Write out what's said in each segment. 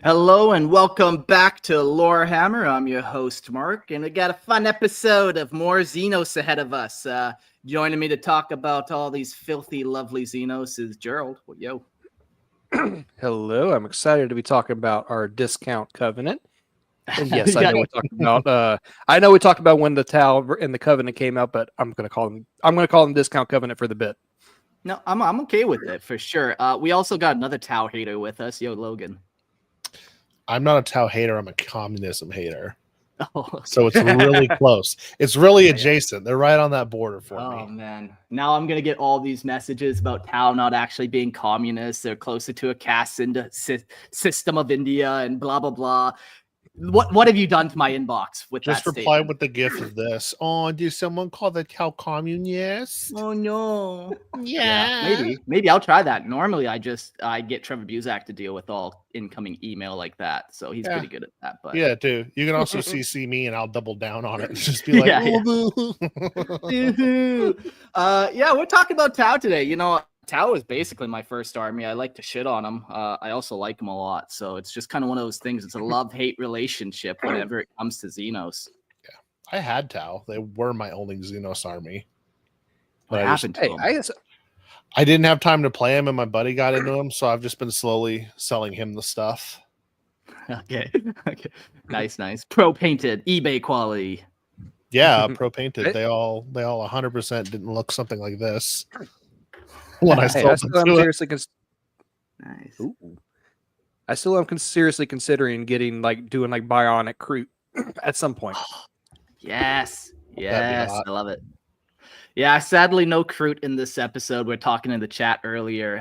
Hello and welcome back to Lorehammer. I'm your host, Mark, and we got a fun episode of more Xenos ahead of us. Joining me to talk about all these filthy, lovely Xenos is Gerald. Yo. Hello, I'm excited to be talking about our discount covenant. And yes, I know we talked about. I know we talked about when the Tau and the Covenant came out, but I'm going to call them discount covenant for the bit. No, I'm okay with it for sure. We also got another Tau hater with us. Yo, Logan. I'm not a Tau hater. I'm a communism hater. Oh, okay. So it's really close. It's really adjacent. They're right on that border for me. Oh, man. Now I'm going to get all these messages about Tau not actually being communist. They're closer to a caste system of India and blah, blah, blah. What have you done to my inbox with Just that reply statement? with the gift of this. Oh, did someone call the Tau communist? Oh, no. Yeah. Maybe I'll try that. Normally, I get Trevor Buzak to deal with all incoming email like that, so he's pretty good at that. But yeah, dude, you can also CC me, and I'll double down on it and just be like, yeah, we're talking about Tau today. You know, Tau is basically my first army. I like to shit on them. I also like them a lot, so it's just kind of one of those things. It's a love-hate relationship whenever it comes to Xenos. Yeah, I had Tau. They were my only Xenos army. What happened to them? I didn't have time to play him, and my buddy got into him, so I've just been slowly selling him the stuff. Okay. Nice. Pro painted, eBay quality. Yeah, pro painted. They all 100% didn't look something like this when I sold them to it. Nice. Ooh. I still am seriously considering doing bionic crew at some point. Yes, I love it. Yeah, sadly, no Kroot in this episode. We're talking in the chat earlier.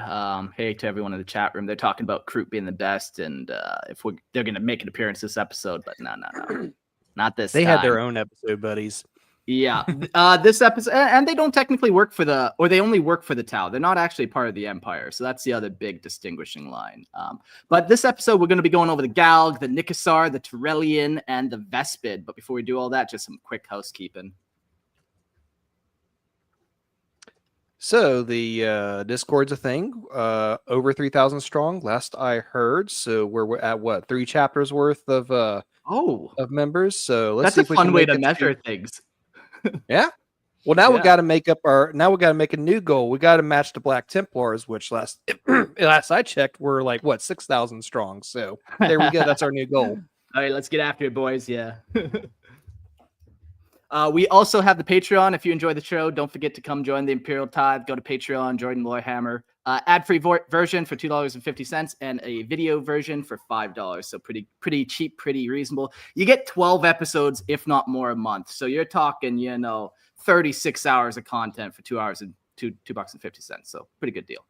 Hey to everyone in the chat room. They're talking about Kroot being the best, and they're going to make an appearance this episode, but no, not this. They had their own episode, buddies. Yeah, this episode, and they don't technically work for they only work for the Tau. They're not actually part of the Empire, so that's the other big distinguishing line. But this episode, we're going to be going over the Galg, the Nicassar, the Tarellian, and the Vespid. But before we do all that, just some quick housekeeping. So the Discord's a thing, over 3,000 strong, last I heard. So we're at what, 3 chapters worth of members. So let's that's see a if we fun can way to measure things. Yeah. Well, now we got to make a new goal. We got to match the Black Templars, which last I checked were like what, 6,000 strong. So there we go. That's our new goal. All right, let's get after it, boys. Yeah. We also have the Patreon. If you enjoy the show, don't forget to come join the Imperial Tithe. Go to Patreon, join Lorehammer. Ad-free version for $2.50 and a video version for $5. So pretty cheap, pretty reasonable. You get 12 episodes, if not more, a month. So you're talking, 36 hours of content for $2 and $2.50. So pretty good deal.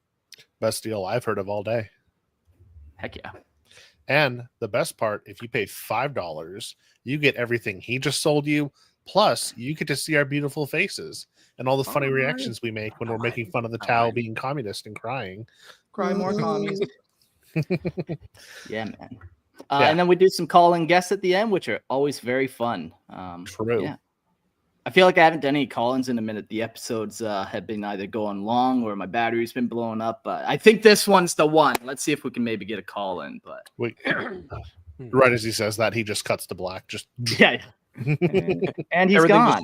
Best deal I've heard of all day. Heck yeah. And the best part, if you pay $5, you get everything he just sold you. Plus, you get to see our beautiful faces and all the funny reactions we make when we're making fun of the Tau being communist and crying. Cry more commies. Yeah, man. And then we do some call-in guests at the end, which are always very fun. True. Yeah. I feel like I haven't done any call-ins in a minute. The episodes have been either going long or my battery's been blowing up. But I think this one's the one. Let's see if we can maybe get a call-in. But wait, right as he says that, he just cuts to black. Just yeah. And he's gone.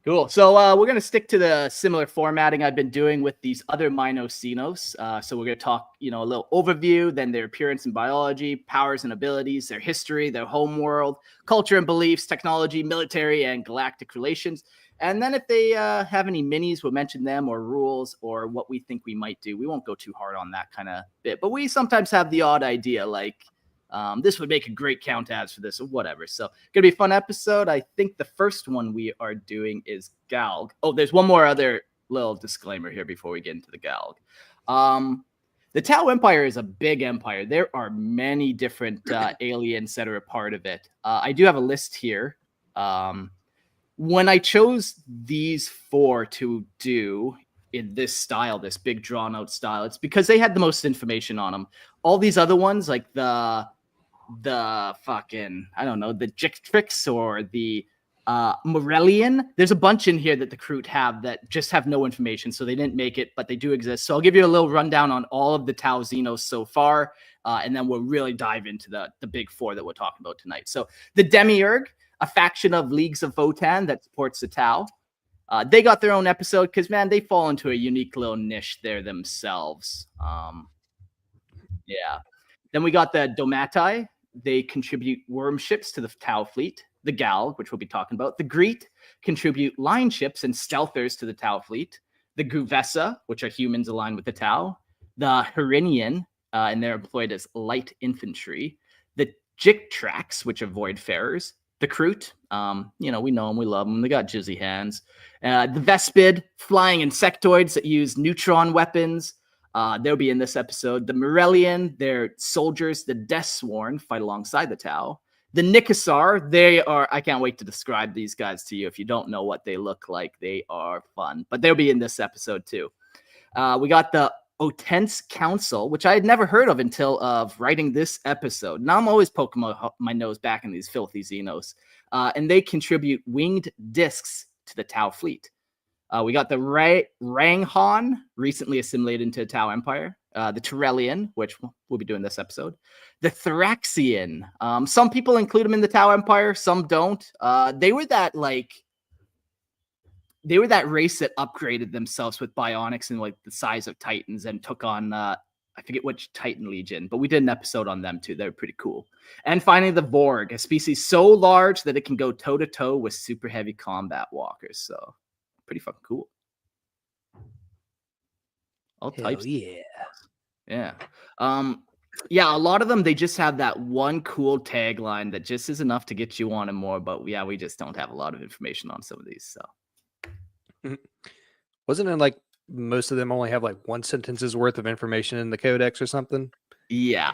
Cool. So we're going to stick to the similar formatting I've been doing with these other Xenos. So we're going to talk, a little overview, then their appearance in biology, powers and abilities, their history, their home world, culture and beliefs, technology, military, and galactic relations. And then if they have any minis, we'll mention them, or rules, or what we think we might do. We won't go too hard on that kind of bit, but we sometimes have the odd idea, like, this would make a great count ads for this or whatever. So gonna be a fun episode. I think the first one we are doing is Galg. Oh, there's one more other little disclaimer here before we get into the Galg. The Tau Empire is a big empire. There are many different aliens that are a part of it. I do have a list here. When I chose these 4 to do in this style, this big drawn out style, it's because they had the most information on them. All these other ones, like the fucking, I don't know, the Jictrix or the Morellian. There's a bunch in here that the Kroot have that just have no information, so they didn't make it, but they do exist. So I'll give you a little rundown on all of the Tau Xenos so far, and then we'll really dive into the big four that we're talking about tonight. So the Demiurge, a faction of Leagues of Votan that supports the Tau. They got their own episode because, man, they fall into a unique little niche there themselves. Yeah. Then we got the Domatai. They contribute worm ships to the Tau fleet. The Galg, which we'll be talking about. The Greet contribute line ships and stealthers to the Tau fleet. The Guvessa, which are humans aligned with the Tau. The Herinian, and they're employed as light infantry. The Jictrax, which are voidfarers. The Kroot, we know them, we love them. They got jizzy hands. The Vespid, flying insectoids that use neutron weapons. They'll be in this episode. The Morellian, they're soldiers. The Deathsworn fight alongside the Tau. The Nicassar, they are, I can't wait to describe these guys to you. If you don't know what they look like, they are fun. But they'll be in this episode too. We got the Otense Council, which I had never heard of until writing this episode. Now I'm always poking my nose back in these filthy Xenos. And they contribute winged discs to the Tau fleet. We got the Ranghan, recently assimilated into the Tau Empire. The Tarellian, which we'll be doing this episode. The Thraxian. Some people include them in the Tau Empire, some don't. They were that race that upgraded themselves with bionics and like the size of Titans and took on I forget which Titan Legion, but we did an episode on them too. They were pretty cool. And finally, the Vorg, a species so large that it can go toe to toe with super heavy combat walkers. So pretty fucking cool. All types. Yeah. Yeah. Yeah, a lot of them, they just have that one cool tagline that just is enough to get you wanting more. But yeah, we just don't have a lot of information on some of these. So wasn't it like most of them only have like one sentence's worth of information in the codex or something? Yeah,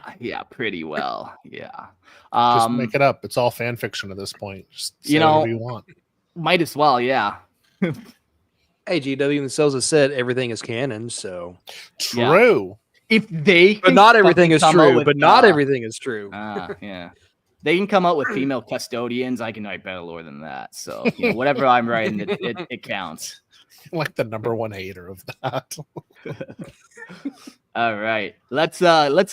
pretty well. Yeah. Just make it up. It's all fan fiction at this point. Just say whatever you want. Might as well, yeah. Hey, GW themselves has said everything is canon, so true. Yeah. If they, but not everything is true. But not everything is true. Yeah, they can come out with female custodians. I can write better lore than that. So whatever I'm writing, it counts. Like the number one hater of that. All right, let's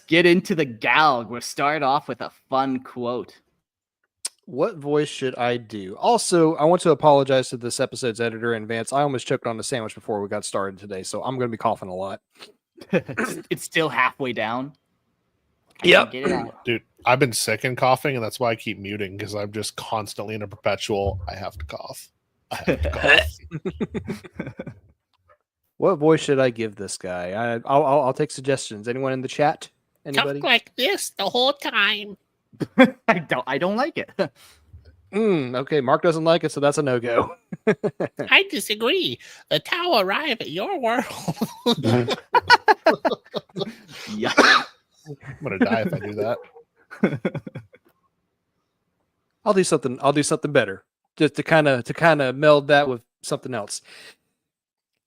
get into the Galg. We'll start off with a fun quote. What voice should I do? Also, I want to apologize to this episode's editor in advance. I almost choked on the sandwich before we got started today, so I'm going to be coughing a lot. It's still halfway down. Yep. Dude, I've been sick and coughing, and that's why I keep muting, because I'm just constantly in a perpetual, I have to cough. I have to cough. What voice should I give this guy? I'll take suggestions. Anyone in the chat? Anybody? Talk like this the whole time. I don't like it. Okay, Mark doesn't like it, so that's a no-go. I disagree. The Tau arrive at your world. Yeah. I'm gonna die if I do that. I'll do something better. Just to kind of meld that with something else.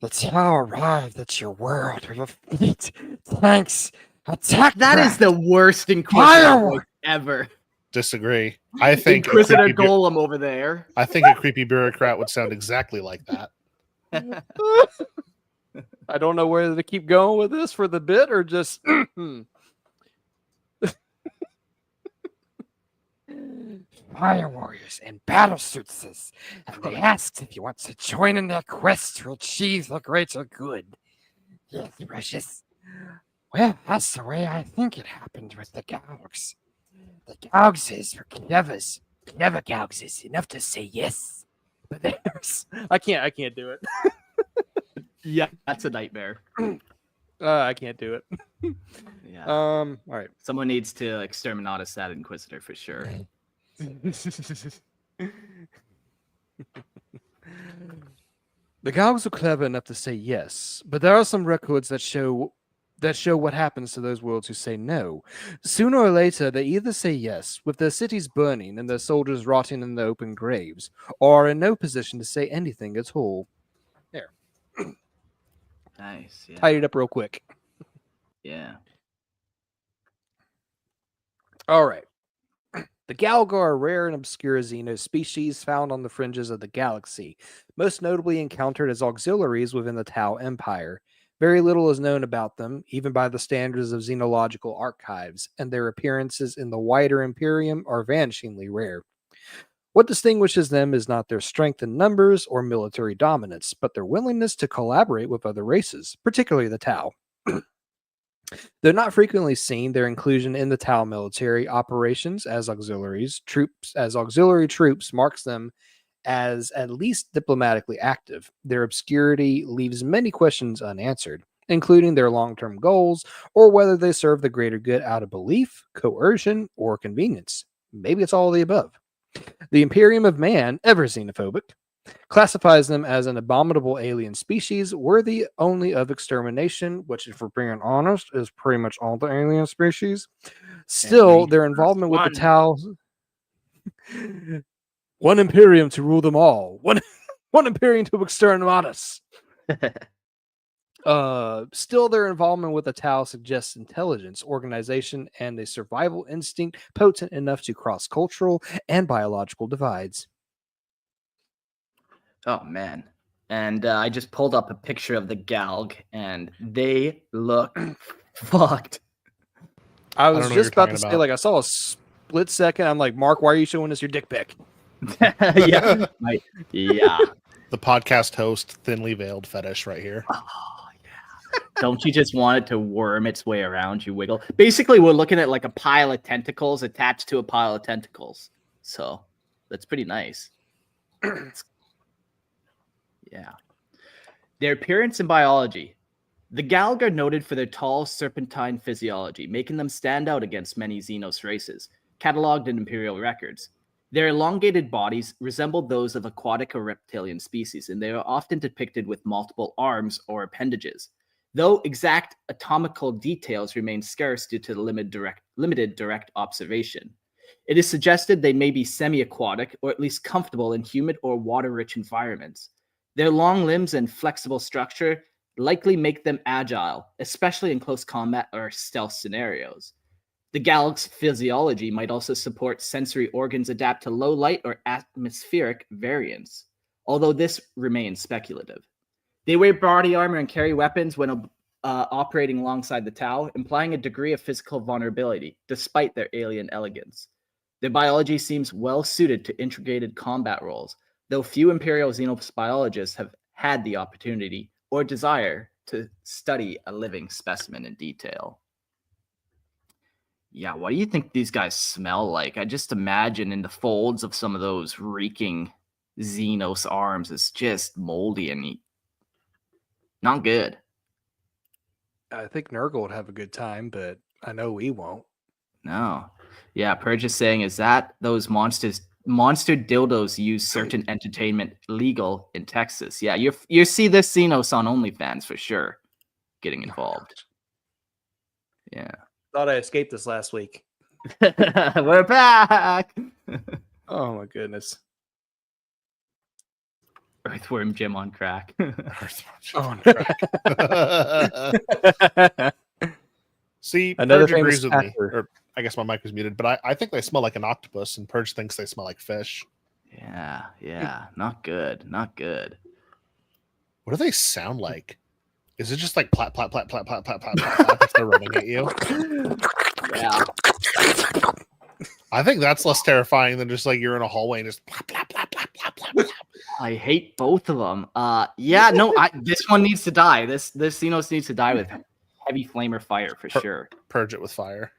The Tau arrived at your world with a fleet. Thanks. Attack. That is the worst Inquisitor ever. Disagree. I think Inquisitor Golem over there. I think a creepy bureaucrat would sound exactly like that. I don't know whether to keep going with this for the bit or just. Fire warriors in battle suits, and they asked if you want to join in their quest to achieve the greater good. Yes, precious. Well, that's the way I think it happened with the Galgs. The Galgses were clever Galgses, enough to say yes. But there's I can't do it. Yeah, that's a nightmare. I can't do it. Yeah. All right. Someone needs to exterminate that Inquisitor for sure. The Galgs are clever enough to say yes, but there are some records that show what happens to those worlds who say no. Sooner or later, they either say yes, with their cities burning and their soldiers rotting in their open graves, or are in no position to say anything at all. There. Nice. Yeah. Tied it up real quick. Yeah. All right. The Galg are a rare and obscure xeno species found on the fringes of the galaxy, most notably encountered as auxiliaries within the Tau Empire. Very little is known about them, even by the standards of xenological archives, and their appearances in the wider Imperium are vanishingly rare. What distinguishes them is not their strength in numbers or military dominance, but their willingness to collaborate with other races, particularly the Tau. Though not frequently seen, their inclusion in the Tau military operations as auxiliary troops marks them as at least diplomatically active. Their obscurity leaves many questions unanswered, including their long-term goals or whether they serve the greater good out of belief, coercion, or convenience. Maybe it's all of the above. The Imperium of Man, ever xenophobic, classifies them as an abominable alien species worthy only of extermination, which, if we're being honest, is pretty much all the alien species. Still, their involvement with the Tau... One Imperium to rule them all. One Imperium to exterminate us. Still, their involvement with the Tau suggests intelligence, organization, and a survival instinct potent enough to cross cultural and biological divides. Oh man. And I just pulled up a picture of the Galg, and they look fucked. I was just about to say, like, I saw a split second. I'm like, Mark, why are you showing us your dick pic? Yeah. Yeah. The podcast host, thinly veiled fetish right here. Oh, yeah. Don't you just want it to worm its way around you, wiggle? Basically, we're looking at like a pile of tentacles attached to a pile of tentacles. So that's pretty nice. Yeah. Their appearance and biology. The Galg are noted for their tall, serpentine physiology, making them stand out against many Xenos races, cataloged in Imperial records. Their elongated bodies resemble those of aquatic or reptilian species, and they are often depicted with multiple arms or appendages, though exact anatomical details remain scarce due to the limited direct observation. It is suggested they may be semi-aquatic, or at least comfortable in humid or water-rich environments. Their long limbs and flexible structure likely make them agile, especially in close combat or stealth scenarios. The Galg's physiology might also support sensory organs adapt to low light or atmospheric variants, although this remains speculative. They wear body armor and carry weapons when operating alongside the Tau, implying a degree of physical vulnerability, despite their alien elegance. Their biology seems well suited to integrated combat roles, though few Imperial Xenos biologists have had the opportunity or desire to study a living specimen in detail. Yeah, what do you think these guys smell like? I just imagine in the folds of some of those reeking Xenos arms, it's just moldy and not good. I think Nurgle would have a good time, but I know we won't. No. Yeah, Purge is saying, is that those monster dildos use certain entertainment legal in Texas? Yeah, you see this Xenos on OnlyFans for sure getting involved. Yeah. Thought I escaped this last week. We're back. Oh my goodness. Earthworm Jim on crack. Earthworm Jim on crack. See, Another Purge agrees with me. actor. Or I guess my mic was muted, but I think they smell like an octopus, and Purge thinks they smell like fish. Yeah. Not good. Not good. What do they sound like? Is it just like plat, plat, plat, plat, plat, plat, plat, plat, plat if they're running at you? Yeah. I think that's less terrifying than just like you're in a hallway and just plat, plat, plat, plat, plat, plat, plat. I hate both of them. Yeah, no, this one needs to die. This Xenos needs to die with heavy flamer fire for sure. Purge it with fire.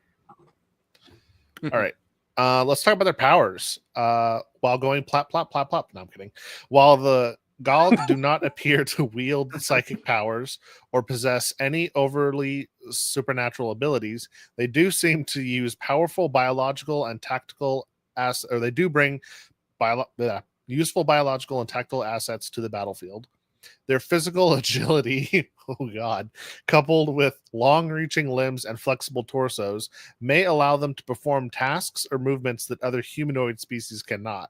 All right. Let's talk about their powers. While going plop, plop, plop, plop. No, I'm kidding. While the Galg do not appear to wield psychic powers or possess any overly supernatural abilities, they do seem to use powerful biological and tactical or they do bring useful biological and tactical assets to the battlefield. Their physical agility, coupled with long-reaching limbs and flexible torsos, may allow them to perform tasks or movements that other humanoid species cannot.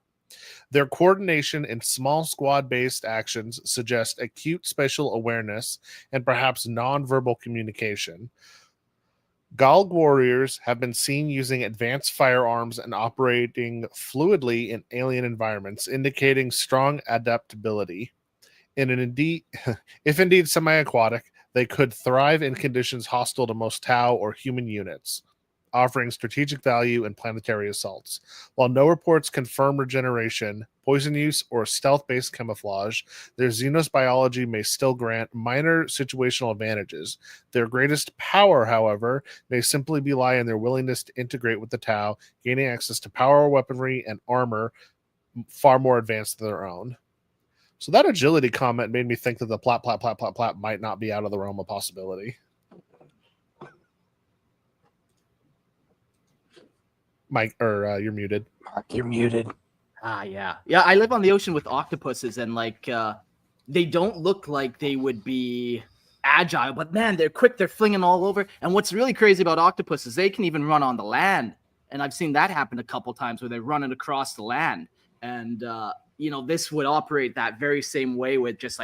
Their coordination in small squad-based actions suggest acute spatial awareness and perhaps non-verbal communication. Galg warriors have been seen using advanced firearms and operating fluidly in alien environments, indicating strong adaptability. If indeed semi-aquatic, they could thrive in conditions hostile to most Tau or human units, offering strategic value in planetary assaults. While no reports confirm regeneration, poison use, or stealth-based camouflage, their xenos biology may still grant minor situational advantages. Their greatest power, however, may simply lie in their willingness to integrate with the Tau, gaining access to power, weaponry, and armor far more advanced than their own. So that agility comment made me think that the plap might not be out of the realm of possibility. Mike, or you're muted. Mark, you're muted. Yeah. I live on the ocean with octopuses, and like they don't look like they would be agile, but man, they're quick. They're flinging all over. And what's really crazy about octopuses, they can even run on the land. And I've seen that happen a couple times where they're running across the land. And this would operate that very same way with just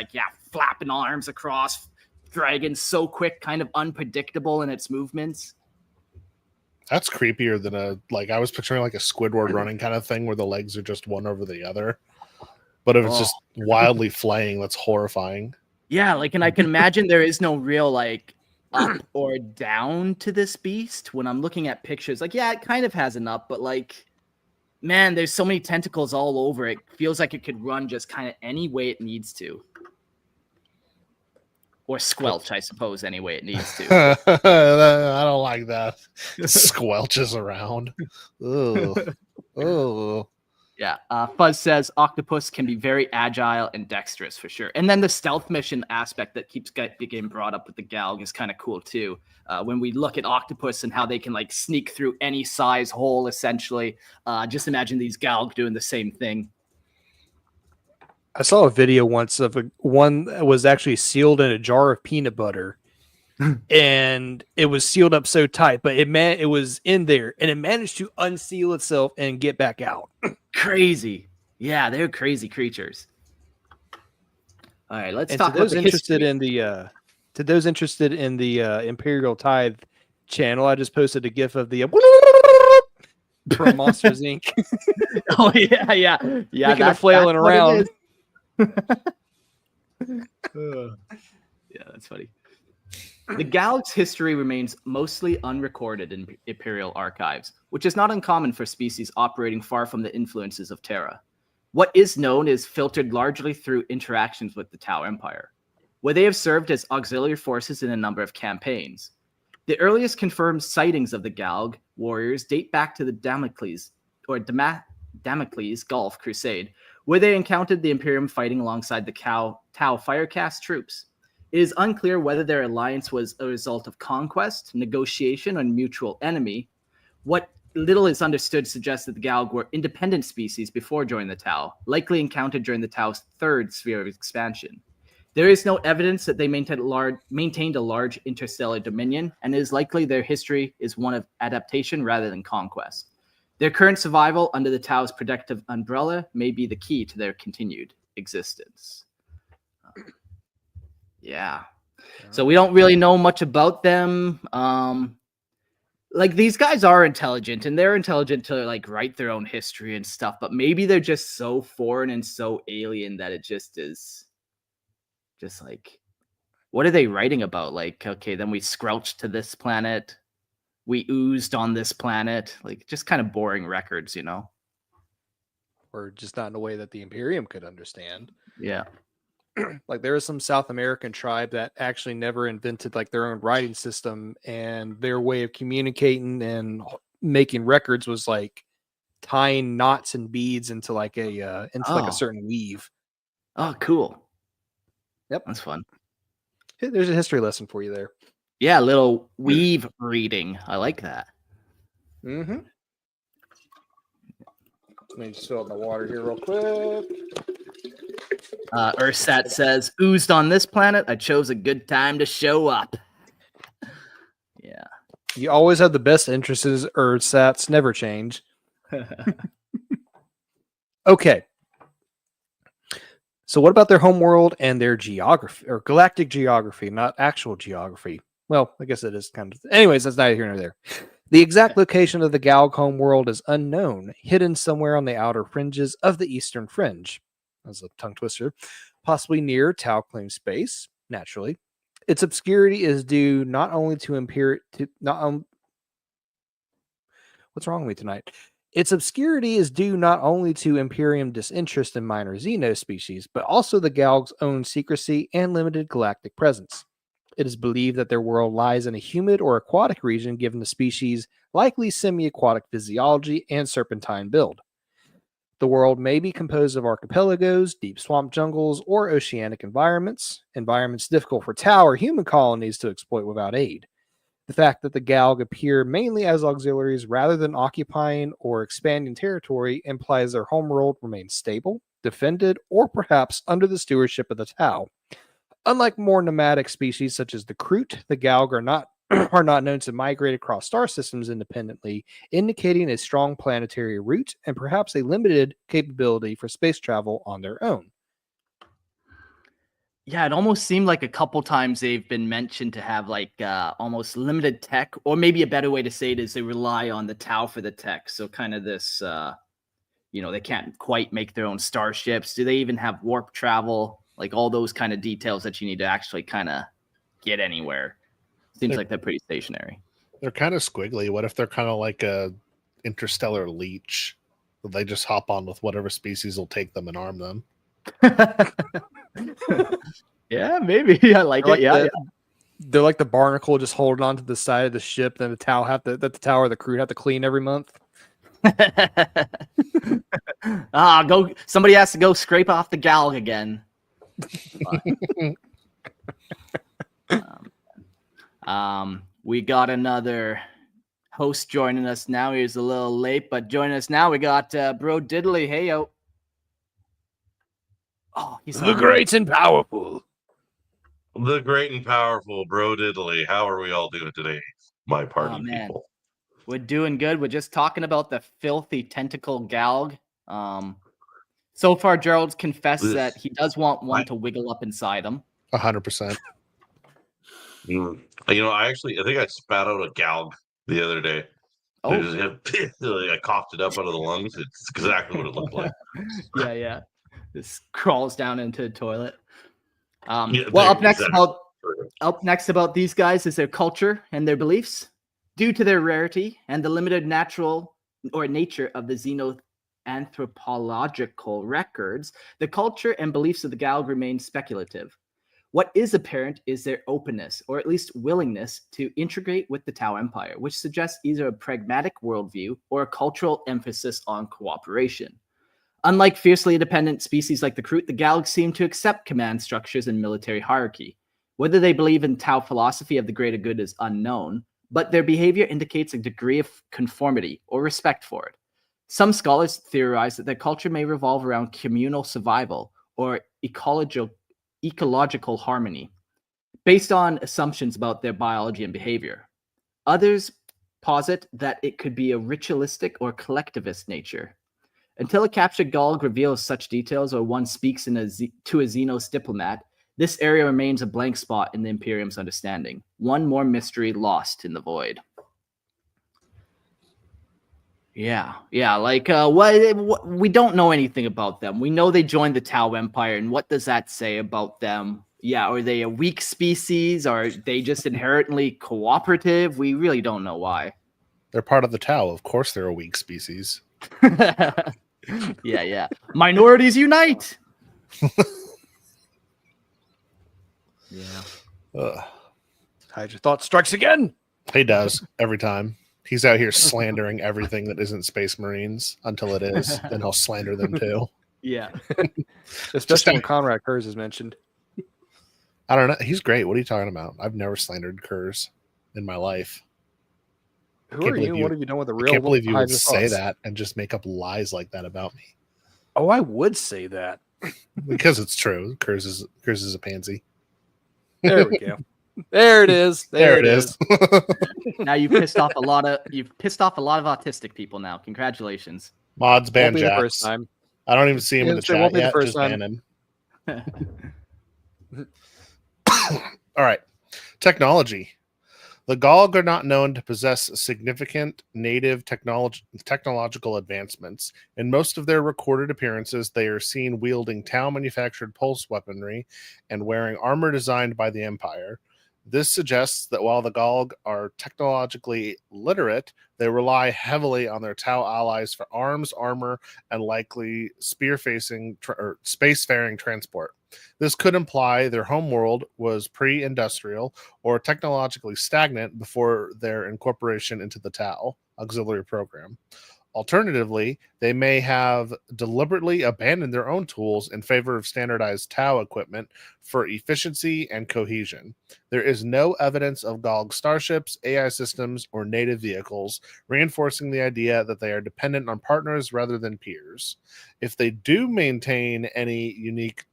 flapping arms across, dragging so quick, kind of unpredictable in its movements. That's creepier than I was picturing like a Squidward running kind of thing where the legs are just one over the other. But if it's just wildly flying, that's horrifying. Yeah, and I can imagine there is no real up or down to this beast. When I'm looking at pictures, it kind of has an up, but man, there's so many tentacles all over it. Feels like it could run just kind of any way it needs to. Or squelch, I suppose, any way it needs to. I don't like that. Squelches around. Ugh. Yeah. Fuzz says octopus can be very agile and dexterous for sure. And then the stealth mission aspect that keeps getting brought up with the Galg is kind of cool too. When we look at octopus and how they can sneak through any size hole, essentially. Just imagine these Galg doing the same thing. I saw a video once of one that was actually sealed in a jar of peanut butter, and it was sealed up so tight, but it was in there, and it managed to unseal itself and get back out. Crazy, yeah, they're crazy creatures. All right, let's talk to those about interested in the Imperial Tithe channel. I just posted a GIF of the from Monsters Inc. Oh yeah. Speaking of flailing around. Yeah, that's funny. The Galg's history remains mostly unrecorded in Imperial archives, which is not uncommon for species operating far from the influences of Terra. What is known is filtered largely through interactions with the Tau Empire, where they have served as auxiliary forces in a number of campaigns. The earliest confirmed sightings of the Galg warriors date back to the Damocles Gulf Crusade, where they encountered the Imperium fighting alongside the Tau Firecast troops. It is unclear whether their alliance was a result of conquest, negotiation, or mutual enemy. What little is understood suggests that the Galg were independent species before joining the Tau, likely encountered during the Tau's third sphere of expansion. There is no evidence that they maintained a large interstellar dominion, and it is likely their history is one of adaptation rather than conquest. Their current survival under the Tau's protective umbrella may be the key to their continued existence. Yeah. So we don't really know much about them. These guys are intelligent, and they're intelligent to write their own history and stuff, but maybe they're just so foreign and so alien that it just is just what are they writing about? Okay, then we scrouched to this planet. We oozed on this planet, just kind of boring records, Or just not in a way that the Imperium could understand. Yeah. There is some South American tribe that actually never invented their own writing system, and their way of communicating and making records was tying knots and beads into a certain weave. Oh, cool. Yep. That's fun. There's a history lesson for you there. Yeah, a little weave reading. I like that. Mm-hmm. Let me just fill up my water here real quick. Ursat says, oozed on this planet. I chose a good time to show up. Yeah. You always have the best interests, Ursats. Never change. Okay. So what about their homeworld and their geography, or galactic geography, not actual geography? Well, I guess it is kind of. Anyways, that's neither here nor there. The exact location of the Galg homeworld is unknown, hidden somewhere on the outer fringes of the eastern fringe. That's a tongue twister. Possibly near Tau claim space, naturally. Its obscurity is due not only to what's wrong with me tonight? Its obscurity is due not only to Imperium disinterest in minor xeno species, but also the Galg's own secrecy and limited galactic presence. It is believed that their world lies in a humid or aquatic region, given the species' likely semi-aquatic physiology and serpentine build. The world may be composed of archipelagos, deep swamp jungles, or oceanic environments difficult for Tau or human colonies to exploit without aid. The fact that the Galg appear mainly as auxiliaries rather than occupying or expanding territory implies their homeworld remains stable, defended, or perhaps under the stewardship of the Tau. Unlike more nomadic species such as the Kroot, the Galg are not known to migrate across star systems independently, indicating a strong planetary route and perhaps a limited capability for space travel on their own. Yeah, it almost seemed like a couple times they've been mentioned to have like almost limited tech, or maybe a better way to say it is they rely on the Tau for the tech. So kind of this, they can't quite make their own starships. Do they even have warp travel? Like all those kind of details that you need to actually kind of get anywhere. Seems like they're pretty stationary. They're kind of squiggly. What if they're kind of like a interstellar leech? They just hop on with whatever species will take them and arm them. Yeah, maybe. I like it. Yeah. They're like the barnacle just holding on to the side of the ship, then the Tau or the Kroot have to clean every month. Somebody has to go scrape off the Galg again. We got another host joining us now. He's a little late, but joining us now, we got Bro Diddley. Hey, yo. Oh, he's the great and powerful. The great and powerful Bro Diddley. How are we all doing today, my party people? We're doing good. We're just talking about the filthy tentacle Galg. So far, Gerald's confessed that he does want one to wiggle up inside him. 100%. I think I spat out a Galg the other day. Oh, I coughed it up out of the lungs. It's exactly what it looked like. Yeah. This crawls down into the toilet. Yeah, up next about these guys is their culture and their beliefs. Due to their rarity and the limited natural or nature of the xenoanthropological records, the culture and beliefs of the Galg remain speculative. What is apparent is their openness, or at least willingness, to integrate with the Tau Empire, which suggests either a pragmatic worldview or a cultural emphasis on cooperation. Unlike fiercely independent species like the Kroot, the Galg seem to accept command structures and military hierarchy. Whether they believe in Tau philosophy of the greater good is unknown, but their behavior indicates a degree of conformity or respect for it. Some scholars theorize that their culture may revolve around communal survival or ecological harmony, based on assumptions about their biology and behavior. Others posit that it could be a ritualistic or collectivist nature. Until a captured Galg reveals such details or one speaks to a xenos diplomat, this area remains a blank spot in the Imperium's understanding. One more mystery lost in the void. Yeah. What we don't know anything about them. We know they joined the Tau Empire, and what does that say about them? Yeah, are they a weak species? Are they just inherently cooperative? We really don't know why. They're part of the Tau. Of course they're a weak species. Yeah. Minorities unite! Yeah. Hydra thought strikes again. He does every time. He's out here slandering everything that isn't Space Marines until it is. Then he'll slander them too. Yeah. Especially when Conrad Kurz is mentioned. I don't know. He's great. What are you talking about? I've never slandered Kurz in my life. Who are you? What have you done with the real? I can't believe you would Hydra say thoughts? that and just make up lies like that about me. Oh, I would say that. Because it's true. Kurz is a pansy. There we go. There it is. There it is. Now you've pissed off a lot of autistic people now. Congratulations. Mods ban Won't be the Jax. first time. I don't even see him in the It won't chat be the yet. first Just time. ban him. All right. Technology. The Galg are not known to possess significant native technological advancements. In most of their recorded appearances, they are seen wielding Tau-manufactured pulse weaponry and wearing armor designed by the Empire. This suggests that while the Galg are technologically literate, they rely heavily on their Tau allies for arms, armor, and likely spacefaring transport. This could imply their homeworld was pre-industrial or technologically stagnant before their incorporation into the Tau auxiliary program. Alternatively, they may have deliberately abandoned their own tools in favor of standardized Tau equipment for efficiency and cohesion. There is no evidence of Galg starships, AI systems, or native vehicles, reinforcing the idea that they are dependent on partners rather than peers. If they do maintain any unique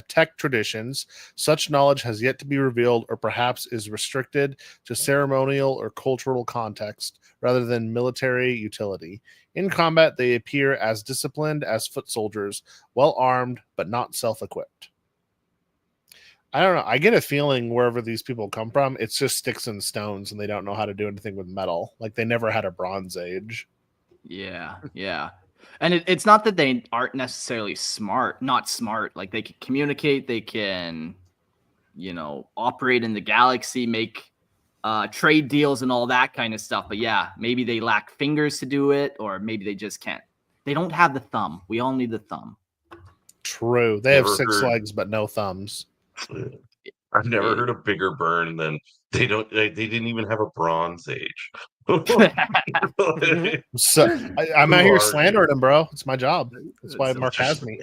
tech traditions, such knowledge has yet to be revealed or perhaps is restricted to ceremonial or cultural context rather than military utility. In combat, they appear as disciplined as foot soldiers, well armed, but not self-equipped. I don't know. I get a feeling wherever these people come from, it's just sticks and stones and they don't know how to do anything with metal. Like they never had a Bronze Age. Yeah, yeah. And it's not that they aren't necessarily not smart. Like they can communicate, they can, operate in the galaxy, make trade deals and all that kind of stuff. But yeah, maybe they lack fingers to do it, or maybe they just can't. They don't have the thumb. We all need the thumb. True. They have 6 legs, but no thumbs. I've never heard a bigger burn than they didn't even have a Bronze Age. So I'm out here slandering them, bro. It's my job. That's why Mark has me.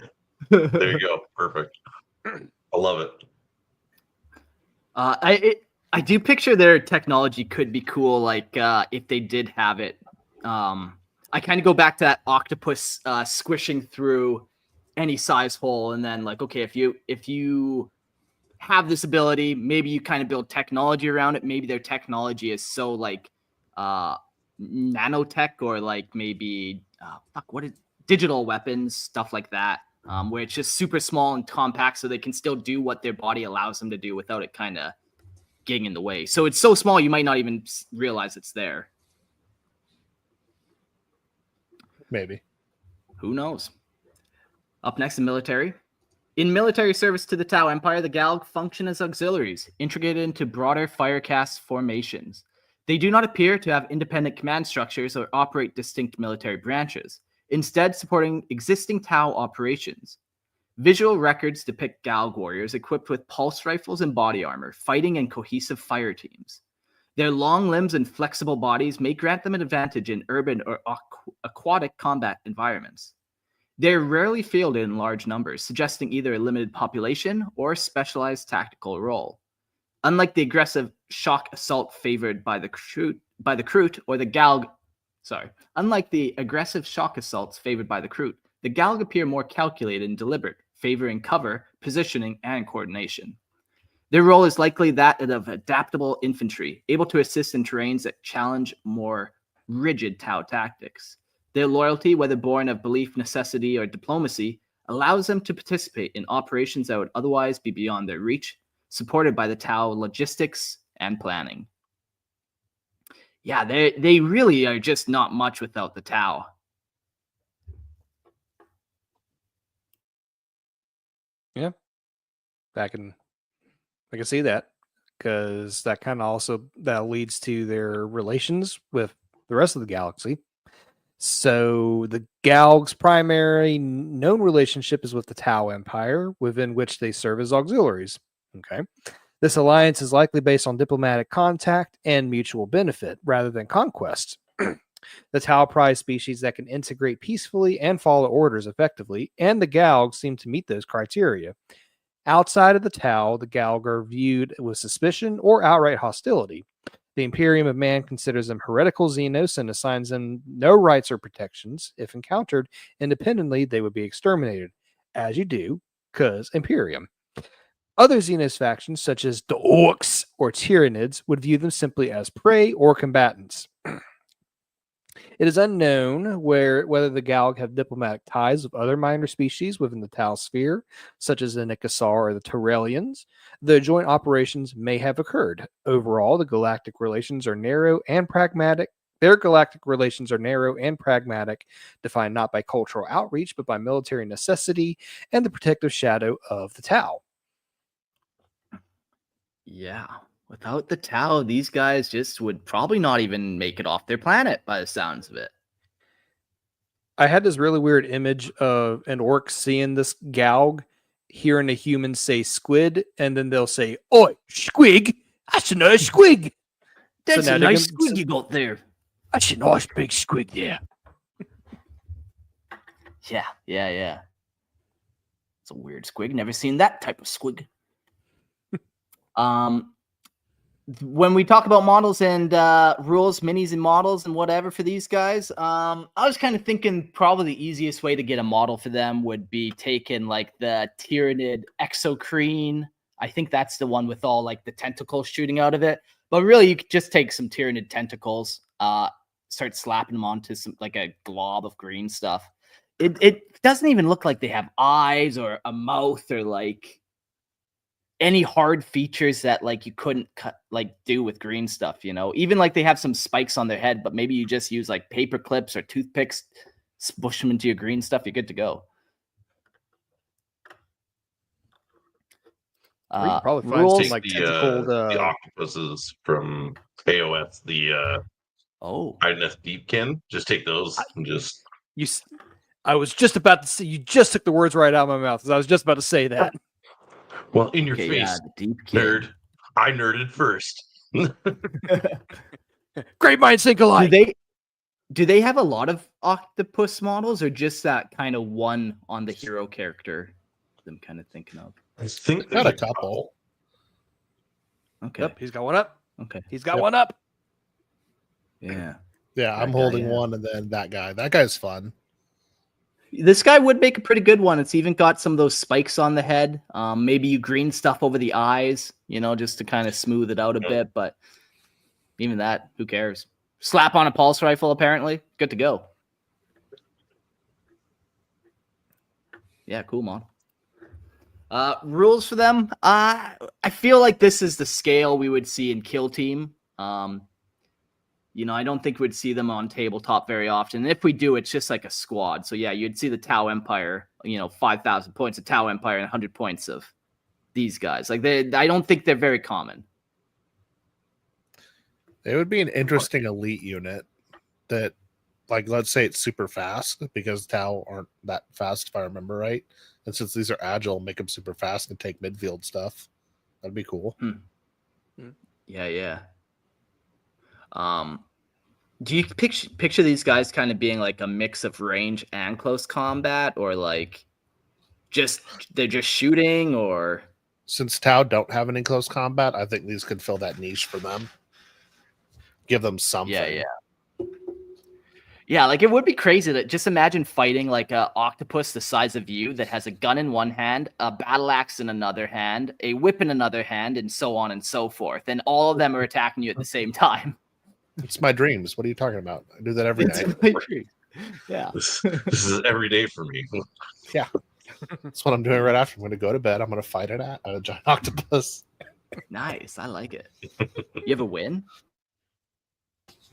There you go. Perfect. I love it. I do picture their technology could be cool, like if they did have it. I kind of go back to that octopus squishing through any size hole, and then like, okay, if you have this ability, maybe you kind of build technology around it. Maybe their technology is so like nanotech, or like maybe digital weapons, stuff like that, where it's just super small and compact, so they can still do what their body allows them to do without it kind of getting in the way. So it's so small you might not even realize it's there. Maybe. Who knows? Up next in military. In military service to the Tau Empire, the Galg function as auxiliaries, integrated into broader Firecast formations. They do not appear to have independent command structures or operate distinct military branches, instead supporting existing Tau operations. Visual records depict Galg warriors equipped with pulse rifles and body armor, fighting in cohesive fire teams. Their long limbs and flexible bodies may grant them an advantage in urban or aquatic combat environments. They're rarely fielded in large numbers, suggesting either a limited population or a specialized tactical role. Unlike the aggressive shock assault favored by the Kroot or the Galg, unlike the aggressive shock assaults favored by the Kroot, the Galg appear more calculated and deliberate, favoring cover, positioning, and coordination. Their role is likely that of adaptable infantry, able to assist in terrains that challenge more rigid Tau tactics. Their loyalty, whether born of belief, necessity, or diplomacy, allows them to participate in operations that would otherwise be beyond their reach, supported by the Tau logistics and planning. Yeah, they really are just not much without the Tau. Yeah, I can see that, because that kind of also that leads to their relations with the rest of the galaxy. So the Galg's primary known relationship is with the Tau Empire, within which they serve as auxiliaries. Okay. This alliance is likely based on diplomatic contact and mutual benefit rather than conquest. The Tau prize species that can integrate peacefully and follow orders effectively, and the Galg seem to meet those criteria. Outside of the Tau, the Galg are viewed with suspicion or outright hostility. The Imperium of Man considers them heretical xenos and assigns them no rights or protections. If encountered independently, they would be exterminated, as you do, because Imperium. Other xenos factions, such as the Orcs or Tyranids, would view them simply as prey or combatants. It is unknown whether the Galg have diplomatic ties with other minor species within the Tau sphere, such as the Nicassar or the Tarellians. The joint operations may have occurred. Overall, the galactic relations are narrow and pragmatic. Their galactic relations are narrow and pragmatic, defined not by cultural outreach, but by military necessity and the protective shadow of the Tau. Yeah. Without the Tau, these guys just would probably not even make it off their planet by the sounds of it. I had this really weird image of an orc seeing this Galg, hearing a human say squid, and then they'll say, "Oi, squig! That's a nice squig! That's now a they're nice gonna- squid you got there." That's a nice big squig there." Yeah. It's a weird squig. Never seen that type of squig. When we talk about models and rules, minis and models and whatever for these guys, I was kind of thinking probably the easiest way to get a model for them would be taking like the Tyranid exocrine. I think that's the one with all like the tentacles shooting out of it. But really, you could just take some Tyranid tentacles, start slapping them onto some like a glob of green stuff. It doesn't even look like they have eyes or a mouth or like any hard features that like you couldn't do with green stuff, you know. Even like they have some spikes on their head, but maybe you just use like paper clips or toothpicks, smush them into your green stuff, you're good to go. Or you can probably find rules some like tentacled. The octopuses from AOS, the INF Deepkin. Just take those and just. I was just about to say, you just took the words right out of my mouth, because I was just about to say that. Well, in your face, nerd. I nerded first. Great minds think alike. Do they have a lot of octopus models, or just that kind of one on the hero character I'm kind of thinking of? I think Got a couple. Okay. Yep, he's got one up. Okay. He's got one up. Yeah. Yeah, I'm holding one, and then that guy. That guy's fun. This guy would make a pretty good one. It's even got some of those spikes on the head. Maybe you green stuff over the eyes, you know, just to kind of smooth it out a bit. But even that, who cares? Slap on a pulse rifle, apparently. Good to go. Yeah, cool, man. Rules for them. I feel like this is the scale we would see in Kill Team. You know, I don't think we'd see them on tabletop very often. And if we do, it's just like a squad. So yeah, you'd see the Tau Empire, you know, 5,000 points of Tau Empire and 100 points of these guys. Like I don't think they're very common. It would be an interesting elite unit that, like, let's say it's super fast, because Tau aren't that fast if I remember right. And since these are agile, make them super fast and take midfield stuff. That'd be cool. Yeah. Do you picture these guys kind of being like a mix of range and close combat, or like they're just shooting? Or Since Tau don't have any close combat, I think these could fill that niche for them. Give them something. Yeah, like it would be crazy that just imagine fighting like a octopus the size of you that has a gun in one hand, a battle axe in another hand, a whip in another hand, and so on and so forth. And all of them are attacking you at the same time. It's my dreams. What are you talking about? I do that every day. Yeah. This is every day for me. Yeah. That's what I'm doing right after. I'm going to go to bed. I'm going to fight a giant octopus. Nice. I like it. You ever win?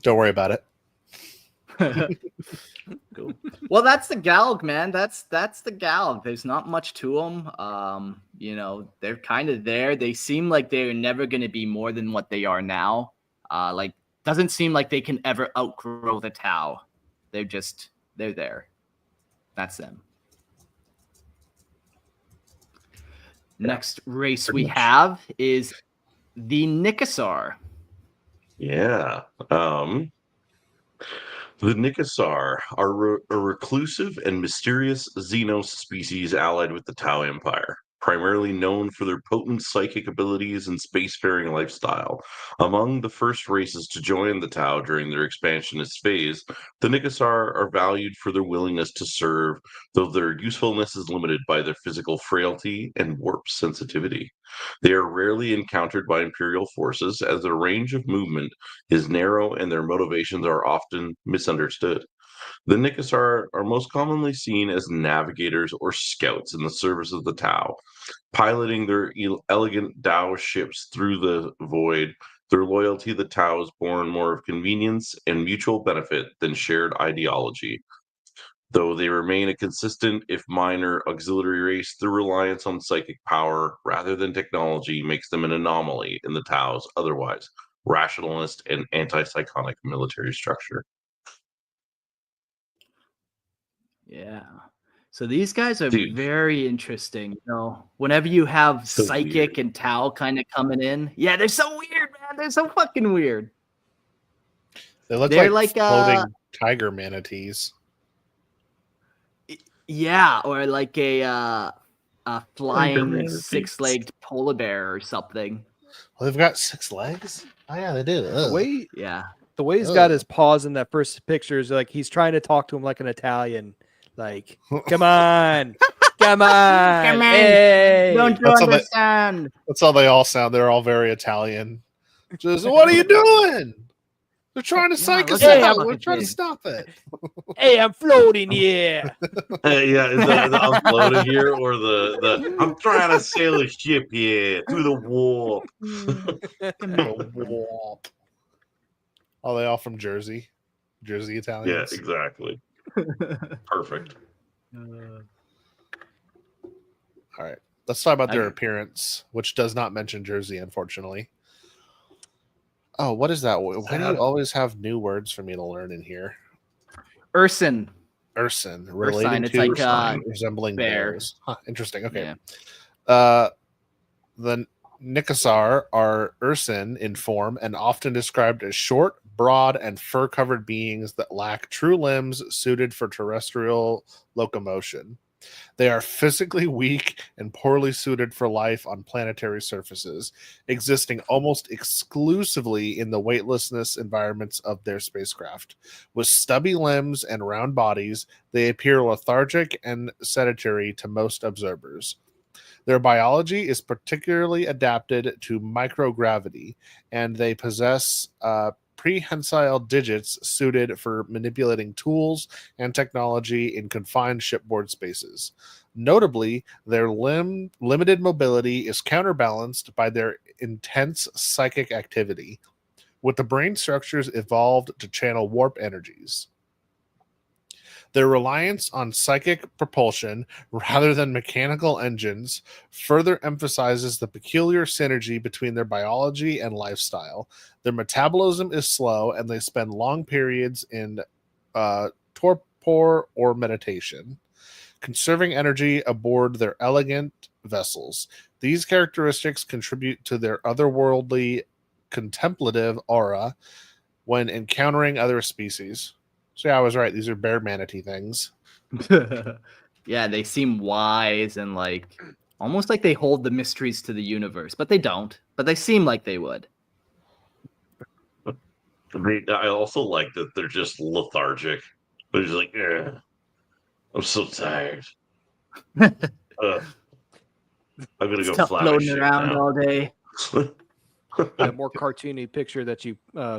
Don't worry about it. Cool. Well, that's the Galg, man. That's the Galg. There's not much to them. You know, they're kind of there. They seem like they're never going to be more than what they are now. Like, doesn't seem like they can ever outgrow the Tau. They're there. That's them. Next race we have is the Nicassar. Yeah. The Nicassar are a reclusive and mysterious xenos species allied with the Tau Empire. primarily known for their potent psychic abilities and spacefaring lifestyle. Among the first races to join the Tau during their expansionist phase, the Nicassar are valued for their willingness to serve, though their usefulness is limited by their physical frailty and warp sensitivity. They are rarely encountered by Imperial forces, as their range of movement is narrow and their motivations are often misunderstood. The Nicassar are most commonly seen as navigators or scouts in the service of the Tau, piloting their elegant Tau ships through the void. Their loyalty to the Tau is born more of convenience and mutual benefit than shared ideology. Though they remain a consistent, if minor, auxiliary race, their reliance on psychic power rather than technology makes them an anomaly in the Tau's otherwise rationalist and anti-psychotic military structure. Yeah. So these guys are Dude. very interesting. You know, whenever you have So psychic weird. and Tau kind of coming in, yeah, they're so weird, man. They're so fucking weird. They look They're like like, floating tiger manatees. Yeah, or like a flying manatees. six-legged polar bear or something. Well, they've got 6 legs. Oh yeah, they do. The way Yeah. the way he's got his paws in that first picture is like he's trying to talk to him like an Italian. Like, come on, come on, Come on. hey. Don't you That's how understand? That's how they all sound. They're all very Italian. Just, what are you doing? They're trying to psych us look out. at We're that trying to thing. stop it. Hey, I'm floating here. Yeah, is the I'm floating here or the I'm trying to sail a ship here through the warp. Are they all from Jersey? Jersey Yeah, Italians? exactly. Perfect. All right. Let's talk about their Okay. appearance, which does not mention Jersey, unfortunately. Oh, what is that? Why do you always have new words for me to learn in here? Urson. Urson, relating It's to like, resembling bear. bears. Huh, interesting. Okay. Yeah. The Nicassar are Urson in form and often described as short, broad, and fur-covered beings that lack true limbs suited for terrestrial locomotion. They are physically weak and poorly suited for life on planetary surfaces, existing almost exclusively in the weightlessness environments of their spacecraft. With stubby limbs and round bodies, they appear lethargic and sedentary to most observers. Their biology is particularly adapted to microgravity, and they possess prehensile digits suited for manipulating tools and technology in confined shipboard spaces. Notably, their limited mobility is counterbalanced by their intense psychic activity, with the brain structures evolved to channel warp energies. Their reliance on psychic propulsion rather than mechanical engines further emphasizes the peculiar synergy between their biology and lifestyle. Their metabolism is slow, and they spend long periods in torpor or meditation, conserving energy aboard their elegant vessels. These characteristics contribute to their otherworldly contemplative aura when encountering other species. So yeah, I was right. These are bear manatee things. Yeah, they seem wise and like almost like they hold the mysteries to the universe, but they don't. But they seem like they would. I also like that they're just lethargic. They're just like, I'm so tired. I'm gonna go Stuff fly my floating ship around now. all day. That more cartoony picture that you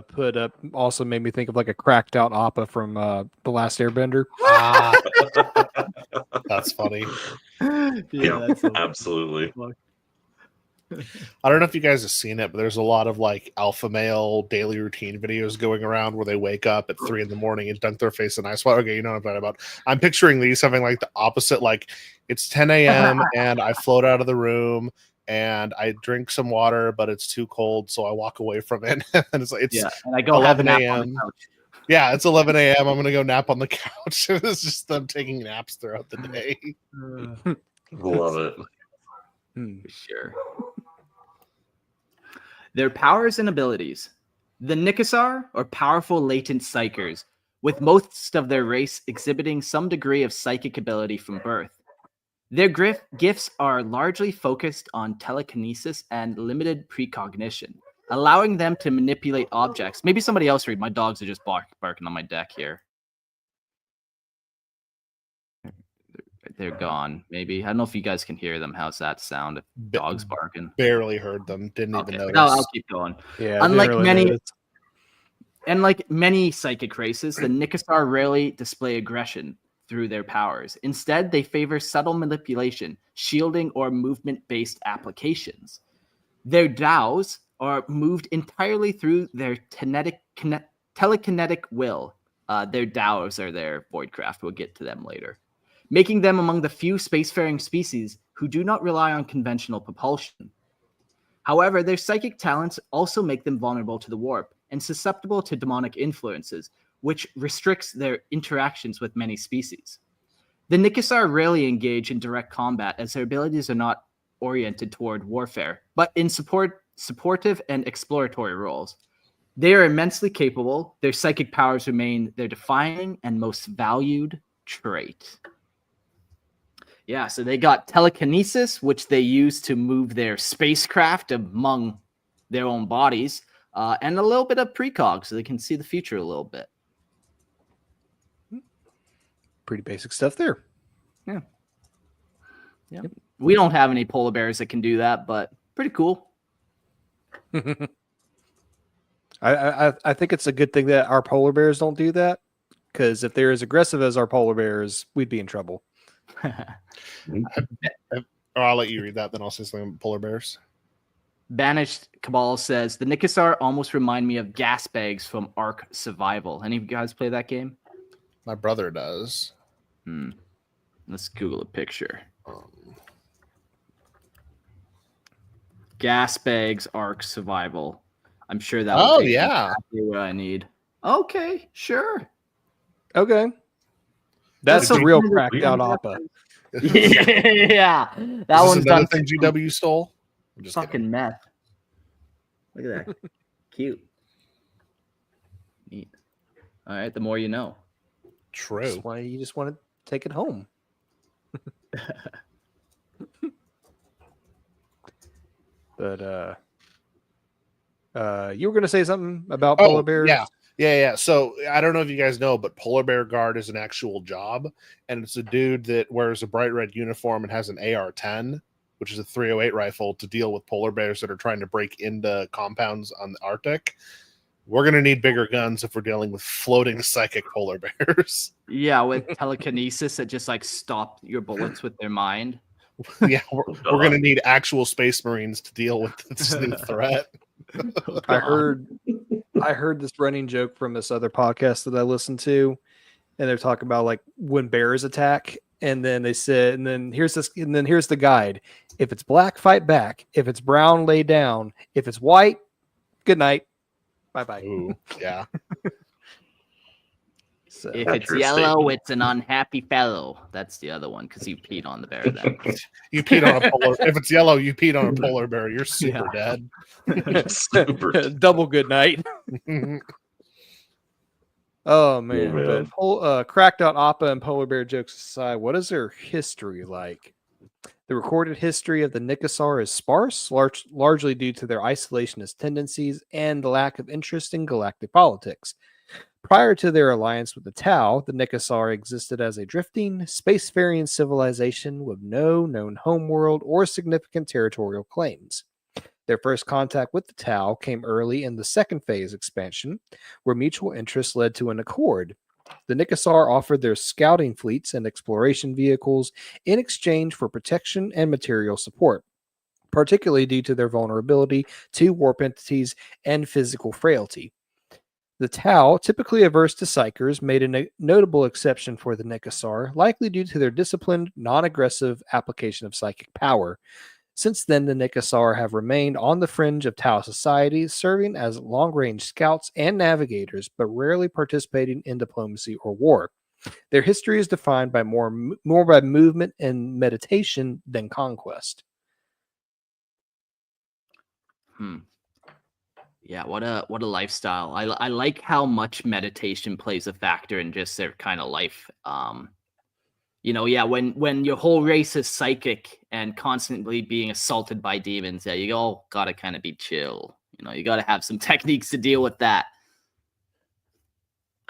put up also made me think of like a cracked out Appa from The Last Airbender. That's funny. Yeah, that's so absolutely. I don't know if you guys have seen it, but there's a lot of like alpha male daily routine videos going around where they wake up at 3 a.m. and dunk their face in ice water. Okay, you know what I'm talking about. I'm picturing these having like the opposite, like it's 10 a.m. and I float out of the room and I drink some water, but it's too cold, so I walk away from it. And it's and I go have a 11 nap on the a.m. couch. Yeah, it's 11 a.m. I'm gonna go nap on the couch. It's just them taking naps throughout the day. Love it. For sure. Their powers and abilities. The Nicassar are powerful latent psykers, with most of their race exhibiting some degree of psychic ability from birth. Their gifts are largely focused on telekinesis and limited precognition, allowing them to manipulate objects. Maybe somebody else read. My dogs are just barking on my deck here. They're gone. Maybe. I don't know if you guys can hear them. How's that sound? If dogs barking. Barely heard them. Didn't even notice. No, I'll keep going. Yeah. Unlike many psychic races, the Nicassar rarely display aggression through their powers. Instead, they favor subtle manipulation, shielding, or movement-based applications. Their Daos are moved entirely through their telekinetic will. Their Daos are their voidcraft. We'll get to them later. Making them among the few spacefaring species who do not rely on conventional propulsion. However, their psychic talents also make them vulnerable to the warp and susceptible to demonic influences, which restricts their interactions with many species. The Nicassar rarely engage in direct combat as their abilities are not oriented toward warfare, but in supportive and exploratory roles. They are immensely capable. Their psychic powers remain their defining and most valued trait. Yeah, so they got telekinesis, which they use to move their spacecraft among their own bodies, and a little bit of precog, so they can see the future a little bit. Pretty basic stuff there. Yeah. Yep. We don't have any polar bears that can do that, but pretty cool. I think it's a good thing that our polar bears don't do that, because if they're as aggressive as our polar bears, we'd be in trouble. I'll let you read that, then I'll say something about polar bears. Banished Cabal says, the Nicassar almost remind me of gas bags from Ark Survival. Any of you guys play that game? My brother does. Let's Google a picture. Gas bags Ark Survival. I'm sure that will take exactly what I need. Okay, sure. Okay. That's a real cracked out Appa. Yeah. That one's done. Thing GW stole? I'm just fucking kidding. Meth. Look at that. Cute. Neat. All right, the more you know. True. That's why you just want to take it home. But you were going to say something about polar bears? Yeah. So I don't know if you guys know, but polar bear guard is an actual job, and it's a dude that wears a bright red uniform and has an AR-10, which is a 308 rifle, to deal with polar bears that are trying to break into compounds on the Arctic. We're going to need bigger guns if we're dealing with floating psychic polar bears. Yeah, with telekinesis that just like stop your bullets with their mind. Yeah, we're going to need actual space marines to deal with this new threat. I heard this running joke from this other podcast that I listened to, and they're talking about like when bears attack, and then they said, and then here's the guide. If it's black, fight back. If it's brown, lay down. If it's white, good night. Bye-bye. Ooh, yeah. So, if it's yellow, it's an unhappy fellow. That's the other one, because you peed on the bear then. You peed on a polar. If it's yellow, you peed on a polar bear. You're super dead. Super. Double good night. Oh man. But cracked out Appa and polar bear jokes aside, what is their history like? The recorded history of the Nicassar is sparse, largely due to their isolationist tendencies and the lack of interest in galactic politics. Prior to their alliance with the Tau, the Nicassar existed as a drifting, spacefaring civilization with no known homeworld or significant territorial claims. Their first contact with the Tau came early in the second phase expansion, where mutual interest led to an accord. The Nicassar offered their scouting fleets and exploration vehicles in exchange for protection and material support, particularly due to their vulnerability to warp entities and physical frailty. The Tau, typically averse to psykers, made a notable exception for the Nicassar, likely due to their disciplined, non-aggressive application of psychic power. Since then, the Nicassar have remained on the fringe of Tau society, serving as long-range scouts and navigators, but rarely participating in diplomacy or war. Their history is defined by more by movement and meditation than conquest. Yeah, what a lifestyle. I like how much meditation plays a factor in just their kind of life. Yeah, when your whole race is psychic and constantly being assaulted by demons, yeah, you all gotta kind of be chill. You gotta have some techniques to deal with that.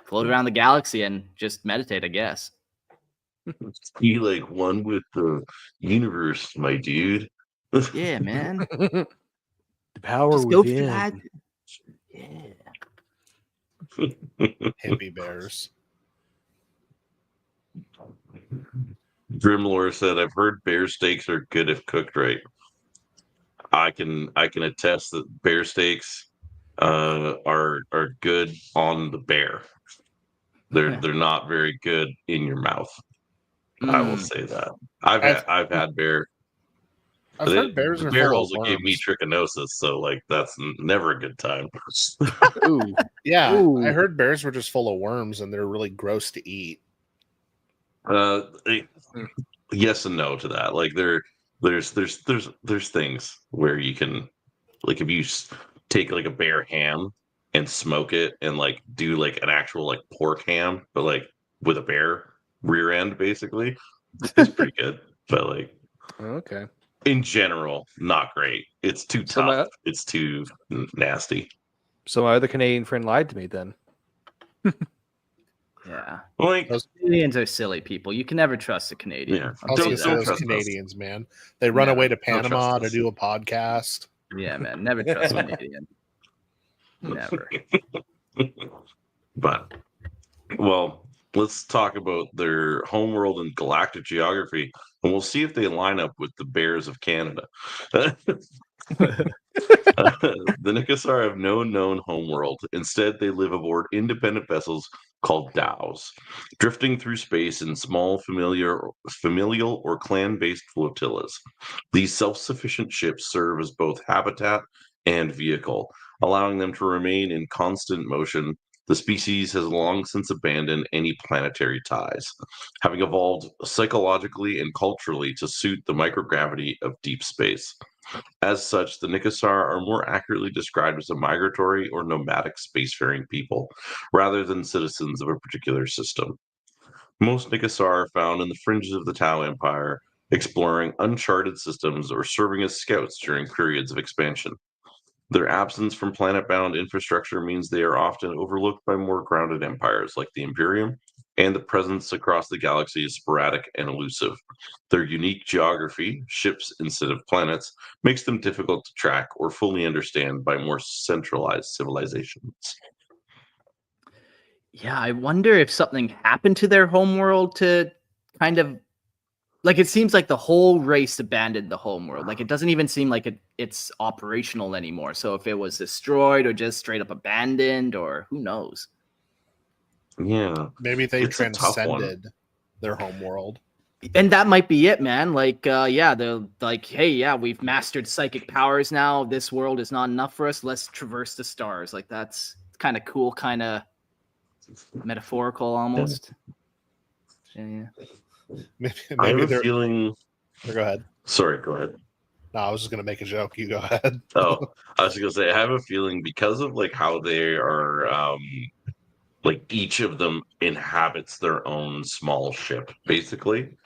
Float around the galaxy and just meditate, I guess. Be like one with the universe, my dude. Yeah, man. The power Just go for within. that. Yeah. Hippie bears. Grimlore said, "I've heard bear steaks are good if cooked right." I can attest that bear steaks are good on the bear. They're not very good in your mouth. I will say that. I've had bear. I've heard bears The are bear full of also gave me worms. trichinosis, so like that's never a good time. Ooh. Yeah, Ooh. I heard bears were just full of worms and they're really gross to eat. Yes and no to that. Like there's things where you can, like, if you take like a bear ham and smoke it and like do like an actual like pork ham, but like with a bear rear end, basically, it's pretty good. But like Okay. in general, not great. It's too So tough. It's too nasty. So my other Canadian friend lied to me then. Yeah. Like, Canadians are silly people. You can never trust a Canadian. yeah, I'll Don't tell you see that. those trust us. Canadians, man. They run Never. away to Don't trust Panama to us. do a podcast. Yeah, man. Never trust Canadian. Never. But, well, let's talk about their homeworld and galactic geography, and we'll see if they line up with the bears of Canada. The Nicassar have no known homeworld. Instead, they live aboard independent vessels called dhows, drifting through space in small familial or clan-based flotillas. These self-sufficient ships serve as both habitat and vehicle, allowing them to remain in constant motion. The species has long since abandoned any planetary ties, having evolved psychologically and culturally to suit the microgravity of deep space. As such, the Nicassar are more accurately described as a migratory or nomadic spacefaring people, rather than citizens of a particular system. Most Nicassar are found in the fringes of the Tau Empire, exploring uncharted systems or serving as scouts during periods of expansion. Their absence from planet-bound infrastructure means they are often overlooked by more grounded empires like the Imperium, and the presence across the galaxy is sporadic and elusive. Their unique geography, ships instead of planets, makes them difficult to track or fully understand by more centralized civilizations. Yeah, I wonder if something happened to their homeworld to kind of like it seems like the whole race abandoned the homeworld. Like it doesn't even seem like it's operational anymore. So if it was destroyed or just straight up abandoned, or who knows? Yeah, Maybe they it's a tough one. transcended their homeworld. And that might be it, man. Like, yeah, they're like, hey, yeah, we've mastered psychic powers now. This world is not enough for us. Let's traverse the stars. Like that's kind of cool, kind of metaphorical almost. Yeah. I have Maybe a they're. feeling. Go ahead. Sorry, go ahead. No, I was just gonna make a joke. You go ahead. Oh, I was gonna say, I have a feeling because of like how they are, like each of them inhabits their own small ship. Basically,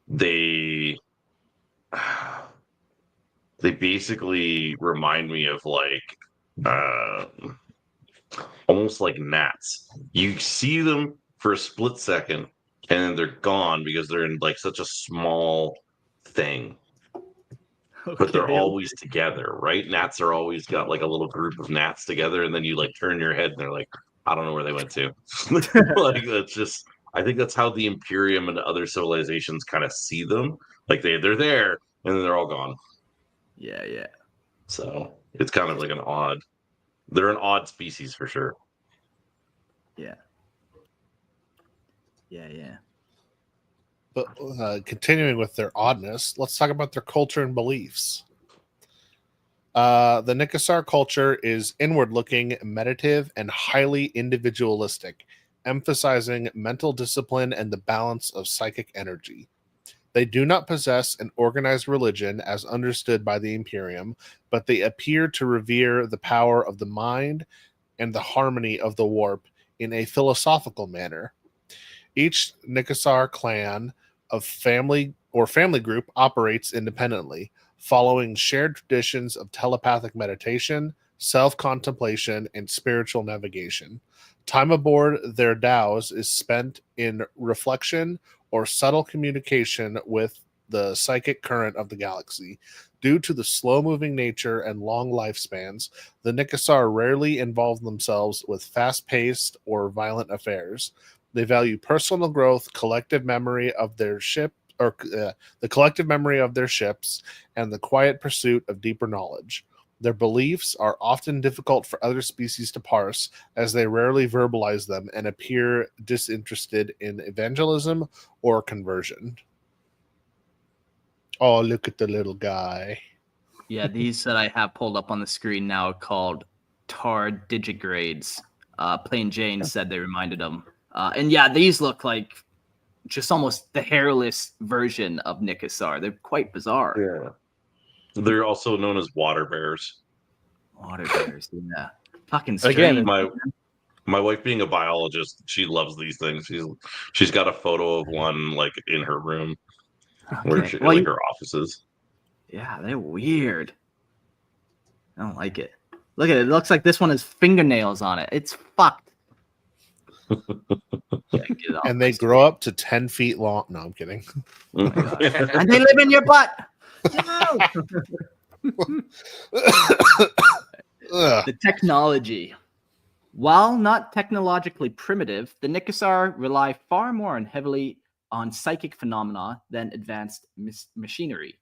they basically remind me of like almost like gnats. You see them for a split second, and then they're gone because they're in like such a small thing. But they're always together, right? Gnats are always got like a little group of gnats together, and then you like turn your head and they're like, I don't know where they went to. Like that's just, I think that's how the Imperium and other civilizations kind of see them. Like they're there and then they're all gone. Yeah, yeah. So it's kind of like they're an odd species for sure. Yeah. Yeah, yeah. But continuing with their oddness, let's talk about their culture and beliefs. The Nicassar culture is inward-looking, meditative, and highly individualistic, emphasizing mental discipline and the balance of psychic energy. They do not possess an organized religion as understood by the Imperium, but they appear to revere the power of the mind and the harmony of the warp in a philosophical manner. Each Nicassar clan of family group operates independently, following shared traditions of telepathic meditation, self-contemplation, and spiritual navigation. Time aboard their dhows is spent in reflection or subtle communication with the psychic current of the galaxy. Due to the slow-moving nature and long lifespans, the Nicassar rarely involve themselves with fast-paced or violent affairs. They value personal growth, collective memory of their ship, or the collective memory of their ships, and the quiet pursuit of deeper knowledge. Their beliefs are often difficult for other species to parse, as they rarely verbalize them and appear disinterested in evangelism or conversion. Oh, look at the little guy. Yeah, these that I have pulled up on the screen now are called tardigrades. Plain Jane said they reminded them. And yeah, these look like just almost the hairless version of Nicassar. They're quite bizarre. Yeah. They're also known as water bears. Water bears, yeah. Fucking strange. Again, My wife being a biologist, she loves these things. She's got a photo of one like in her room where she, Well, like her offices. yeah, they're weird. I don't like it. Look at it. It looks like this one has fingernails on it. It's fucked. And they grow up to 10 feet long. No, I'm kidding. Oh my God. And they live in your butt. No! The technology. While not technologically primitive, the Nicassar rely far more heavily on psychic phenomena than advanced machinery.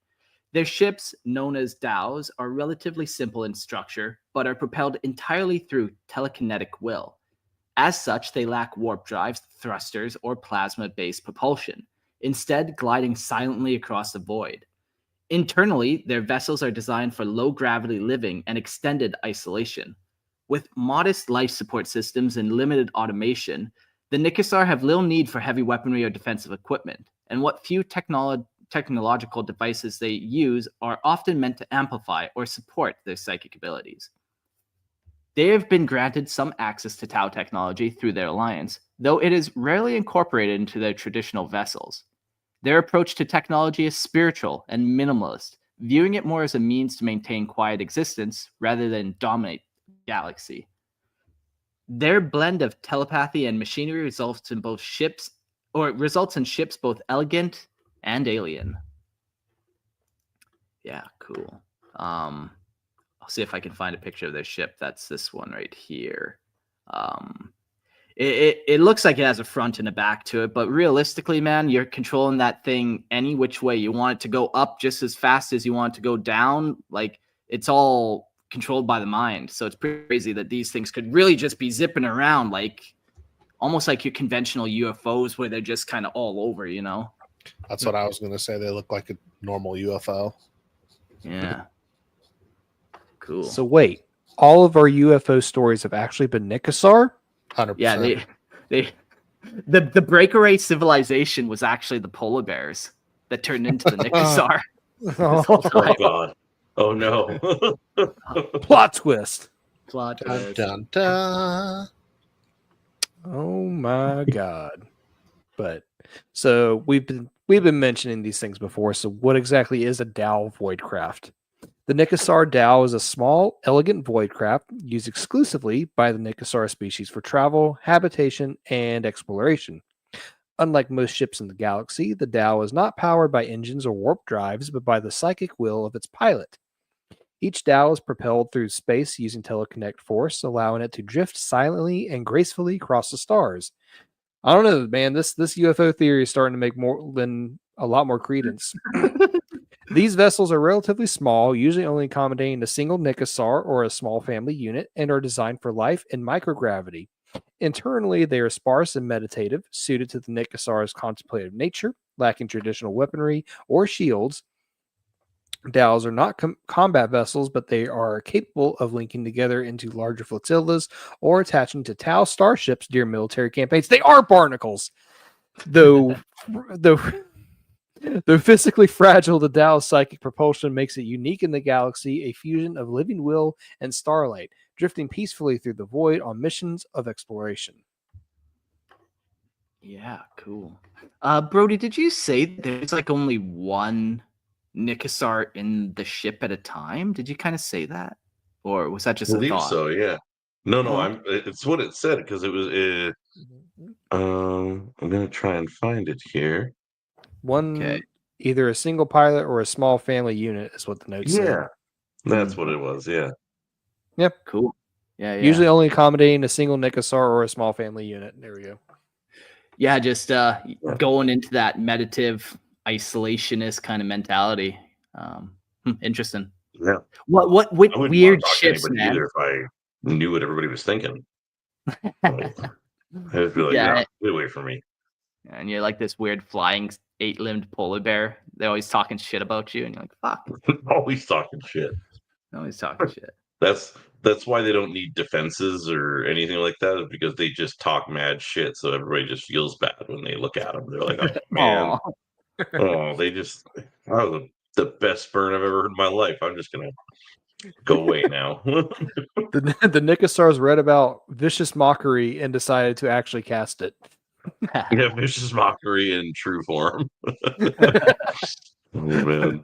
Their ships, known as dhows, are relatively simple in structure, but are propelled entirely through telekinetic will. As such, they lack warp drives, thrusters, or plasma-based propulsion, instead gliding silently across the void. Internally, their vessels are designed for low-gravity living and extended isolation. With modest life support systems and limited automation, the Nicassar have little need for heavy weaponry or defensive equipment, and what few technological devices they use are often meant to amplify or support their psychic abilities. They have been granted some access to Tau technology through their alliance, though it is rarely incorporated into their traditional vessels. Their approach to technology is spiritual and minimalist, viewing it more as a means to maintain quiet existence rather than dominate the galaxy. Their blend of telepathy and machinery results in ships both elegant and alien. Yeah, cool. I'll see if I can find a picture of their ship. That's this one right here. It looks like it has a front and a back to it, but realistically, man, you're controlling that thing any which way. You want it to go up just as fast as you want it to go down. Like, it's all controlled by the mind. So it's pretty crazy that these things could really just be zipping around, like almost like your conventional UFOs where they're just kind of all over, you know? That's what I was going to say. They look like a normal UFO. Yeah. Cool. So wait, all of our UFO stories have actually been Nicassar? 100%. Yeah, the breakaway civilization was actually the polar bears that turned into the Nicassar. Oh God! Oh no! Plot twist. Plot Dun, twist. dun, dun. Oh my God. But so we've been mentioning these things before. So what exactly is a Dao voidcraft? The Nicassar Dao is a small, elegant voidcraft used exclusively by the Nicassar species for travel, habitation, and exploration. Unlike most ships in the galaxy, the Dao is not powered by engines or warp drives, but by the psychic will of its pilot. Each Dao is propelled through space using telekinetic force, allowing it to drift silently and gracefully across the stars. I don't know, man. This UFO theory is starting to make a lot more credence. These vessels are relatively small, usually only accommodating a single Nicassar or a small family unit, and are designed for life in microgravity. Internally, they are sparse and meditative, suited to the Nicassar's contemplative nature, lacking traditional weaponry or shields. Daos are not combat vessels, but they are capable of linking together into larger flotillas or attaching to Tau starships during military campaigns. They are barnacles, though physically fragile, the Dao's psychic propulsion makes it unique in the galaxy, a fusion of living will and starlight, drifting peacefully through the void on missions of exploration. Yeah, cool. Brody, did you say there's like only one Nicassar in the ship at a time? Did you kind of say that, or was that I just a believe thought? so. Yeah. No. Oh, It's what it said because it was. I'm gonna try and find it here. okay. One, either a single pilot or a small family unit is what the note said. Yeah, that's what Mm, it was. Yeah. Yep. cool. Yeah, yeah. Usually only accommodating a single Nicassar or a small family unit. There we go. Yeah, just going into that meditative isolationist kind of mentality. Interesting. Yeah. What I wouldn't want weird to talk to ships, anybody man? either if I knew what everybody was thinking. Like, I'd be like, Yeah, no, get away from me. and you're like this weird flying 8-limbed polar bear. They're always talking shit about you, and you're like, fuck. Always talking shit. Always talking shit. That's why they don't need defenses or anything like that, is because they just talk mad shit. So everybody just feels bad when they look at them. They're like, oh man, Aw. oh, they just, oh, the best burn I've ever heard in my life. I'm just gonna go away now. The Nicassars read about vicious mockery and decided to actually cast it. Yeah, vicious mockery in true form. Oh man.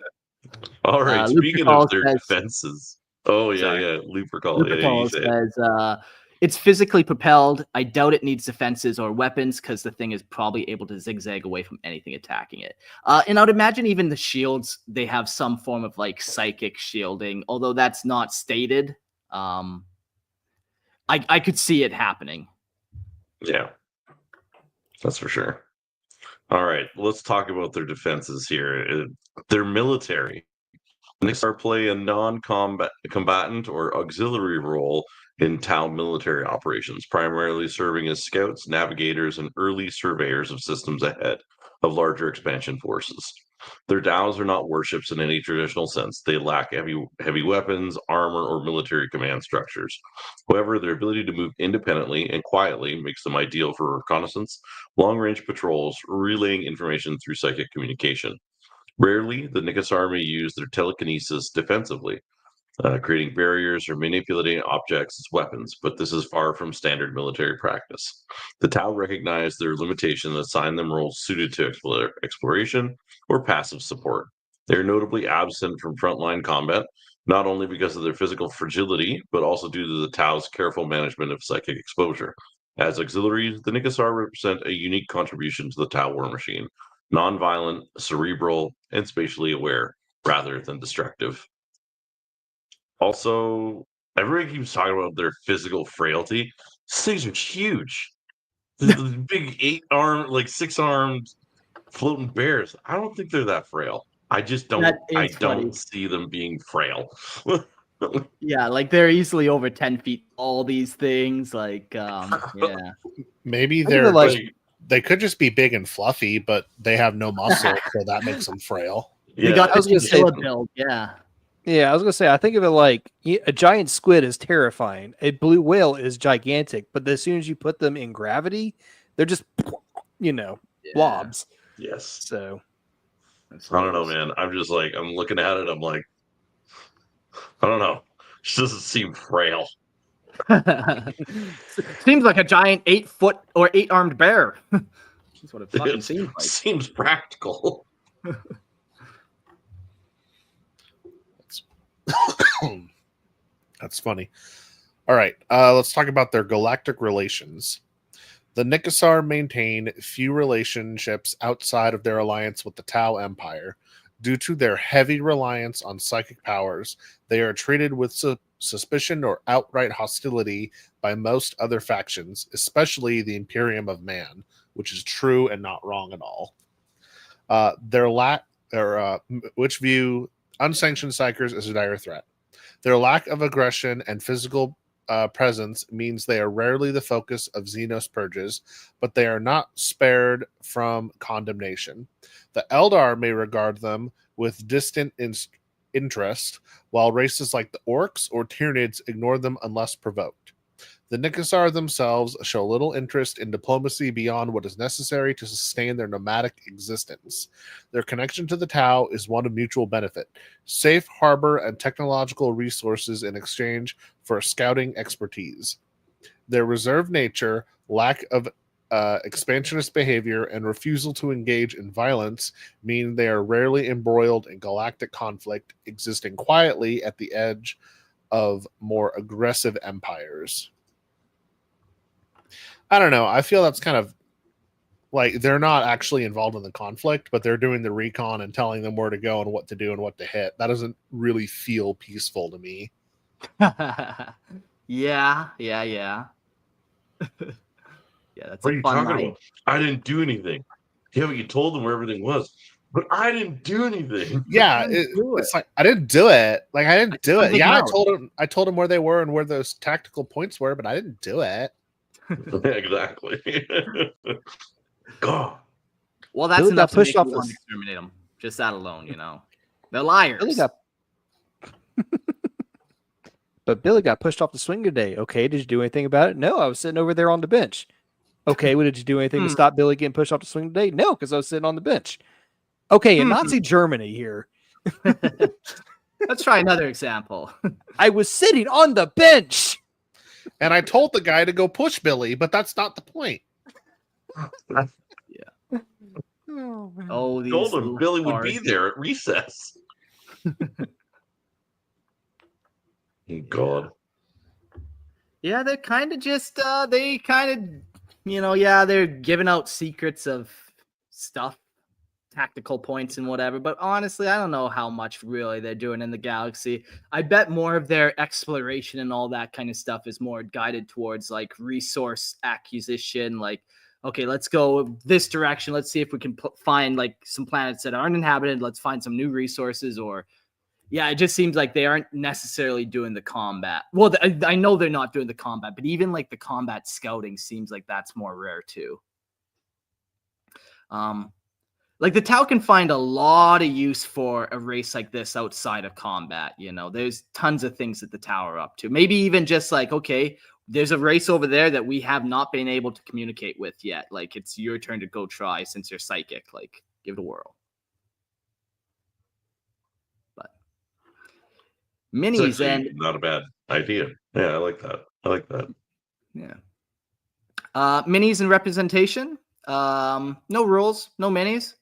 All right. Speaking of Lupercal their says, defenses. Oh yeah, sorry. yeah. Lupercal. Yeah, you Lupercal say it. says, it's physically propelled. I doubt it needs defenses or weapons because the thing is probably able to zigzag away from anything attacking it. And I'd imagine even the shields, they have some form of like psychic shielding, although that's not stated. I could see it happening. Yeah, that's for sure. All right, let's talk about their defenses here. Their military. Nicassar play a non-combatant or auxiliary role in Tau military operations, primarily serving as scouts, navigators, and early surveyors of systems ahead of larger expansion forces. Their DAOs are not warships in any traditional sense. They lack heavy weapons, armor, or military command structures. However, their ability to move independently and quietly makes them ideal for reconnaissance, long-range patrols, relaying information through psychic communication. Rarely, the Nicassar may use their telekinesis defensively, creating barriers or manipulating objects as weapons, but this is far from standard military practice. The Tau recognize their limitation and assign them roles suited to exploration or passive support. They are notably absent from frontline combat, not only because of their physical fragility, but also due to the Tau's careful management of psychic exposure. As auxiliaries, the Nicassar represent a unique contribution to the Tau war machine, non-violent, cerebral, and spatially aware, rather than destructive. Also, everybody keeps talking about their physical frailty. These things are huge. The big 8-armed, like 6-armed floating bears. I don't think they're that frail. I just don't. That I is funny. don't see them being frail. Yeah, like they're easily over 10 feet. All these things, like, yeah. Maybe I give it like they could just be big and fluffy, but they have no muscle, so that makes them frail. They Yeah, got I the was gonna say- chinchilla build. Yeah. Yeah, I was gonna say, I think of it like a giant squid is terrifying. A blue whale is gigantic, but as soon as you put them in gravity, they're just, blobs. yes. So I don't know, man. I'm just like, I'm looking at it. I'm like, I don't know. She doesn't seem frail. Seems like a giant 8-foot or 8-armed bear. That's what it fucking It seems like. seems practical. That's funny. All right, let's talk about their galactic relations. The Nicassar maintain few relationships outside of their alliance with the Tau Empire. Due to their heavy reliance on psychic powers, they are treated with suspicion or outright hostility by most other factions, especially the Imperium of Man, which is true and not wrong at all. Which view unsanctioned psykers as a dire threat. Their lack of aggression and physical presence means they are rarely the focus of xenos purges, but they are not spared from condemnation. The Eldar may regard them with distant interest, while races like the Orcs or Tyranids ignore them unless provoked. The Nicassar themselves show little interest in diplomacy beyond what is necessary to sustain their nomadic existence. Their connection to the Tau is one of mutual benefit, safe harbor and technological resources in exchange for scouting expertise. Their reserved nature, lack of expansionist behavior and refusal to engage in violence mean they are rarely embroiled in galactic conflict, existing quietly at the edge of more aggressive empires. I don't know. I feel that's kind of like they're not actually involved in the conflict, but they're doing the recon and telling them where to go and what to do and what to hit. That doesn't really feel peaceful to me. Yeah. Yeah, that's What are a you fun talking line. about? I didn't do anything. Yeah, but you told them where everything was. But I didn't do anything. Yeah, it's like I didn't do it. Like I didn't do it. Yeah, I told him where they were and where those tactical points were, but I didn't do it. Exactly. God. Well, that's Billy enough got to pushed make off you want to this. exterminate them. Just that alone, They're liars. Billy got pushed off the swing today. Okay, did you do anything about it? No, I was sitting over there on the bench. Okay, well, did you do anything to stop Billy getting pushed off the swing today? No, because I was sitting on the bench. Okay, in Nazi Germany here. Let's try another example. I was sitting on the bench. And I told the guy to go push Billy, but that's not the point. Oh, these Told him little Billy would be stars. there at recess. God. Yeah, they're kind of just they kind of they're giving out secrets of stuff, tactical points and whatever, but honestly I don't know how much really they're doing in the galaxy. I bet more of their exploration and all that kind of stuff is more guided towards like resource acquisition, like okay, let's go this direction, let's see if we can find like some planets that aren't inhabited, let's find some new resources. Or yeah, it just seems like they aren't necessarily doing the combat. Well, I know they're not doing the combat, but even like the combat scouting seems like that's more rare too. Like the Tau can find a lot of use for a race like this outside of combat. There's tons of things that the Tau are up to. Maybe even just like, okay, there's a race over there that we have not been able to communicate with yet. Like it's your turn to go try since you're psychic. Like give it a whirl. Minis and not a bad idea. Yeah, I like that. Yeah. Minis and representation. No rules, no minis.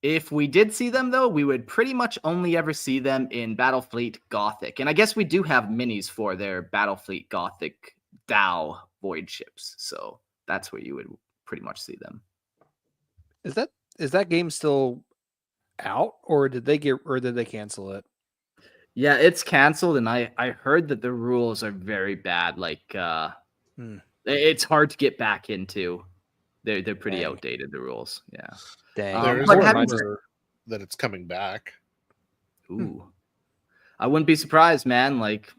If we did see them, though, we would pretty much only ever see them in Battlefleet Gothic. And I guess we do have minis for their Battlefleet Gothic Dow void ships. So that's where you would pretty much see them. Is that game still out, or did they cancel it? Yeah, it's canceled, and I heard that the rules are very bad. Like it's hard to get back into. They're pretty outdated, the rules. Yeah. Dang. There's a reminder that it's coming back. Ooh. I wouldn't be surprised, man. Like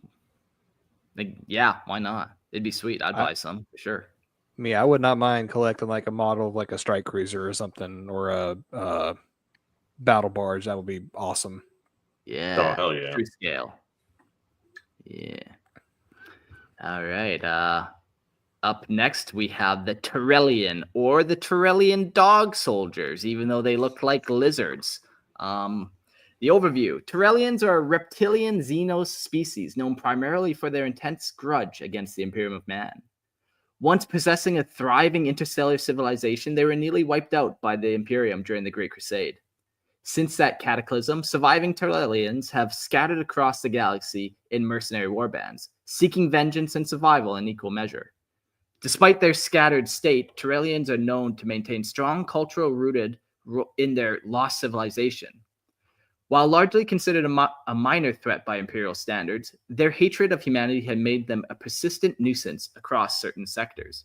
yeah, why not? It'd be sweet. I'd buy some for sure. Me, I would not mind collecting like a model of like a strike cruiser or something, or a battle barge. That would be awesome. Yeah. Oh, hell yeah. True scale. Yeah. All right. Up next, we have the Tarellian, or the Tarellian dog soldiers, even though they look like lizards. The overview. Tarellians are a reptilian xenos species known primarily for their intense grudge against the Imperium of Man. Once possessing a thriving interstellar civilization, they were nearly wiped out by the Imperium during the Great Crusade. Since that cataclysm, surviving Tarellians have scattered across the galaxy in mercenary warbands, seeking vengeance and survival in equal measure. Despite their scattered state, Tarellians are known to maintain strong cultural rooted in their lost civilization. While largely considered a minor threat by Imperial standards, their hatred of humanity had made them a persistent nuisance across certain sectors.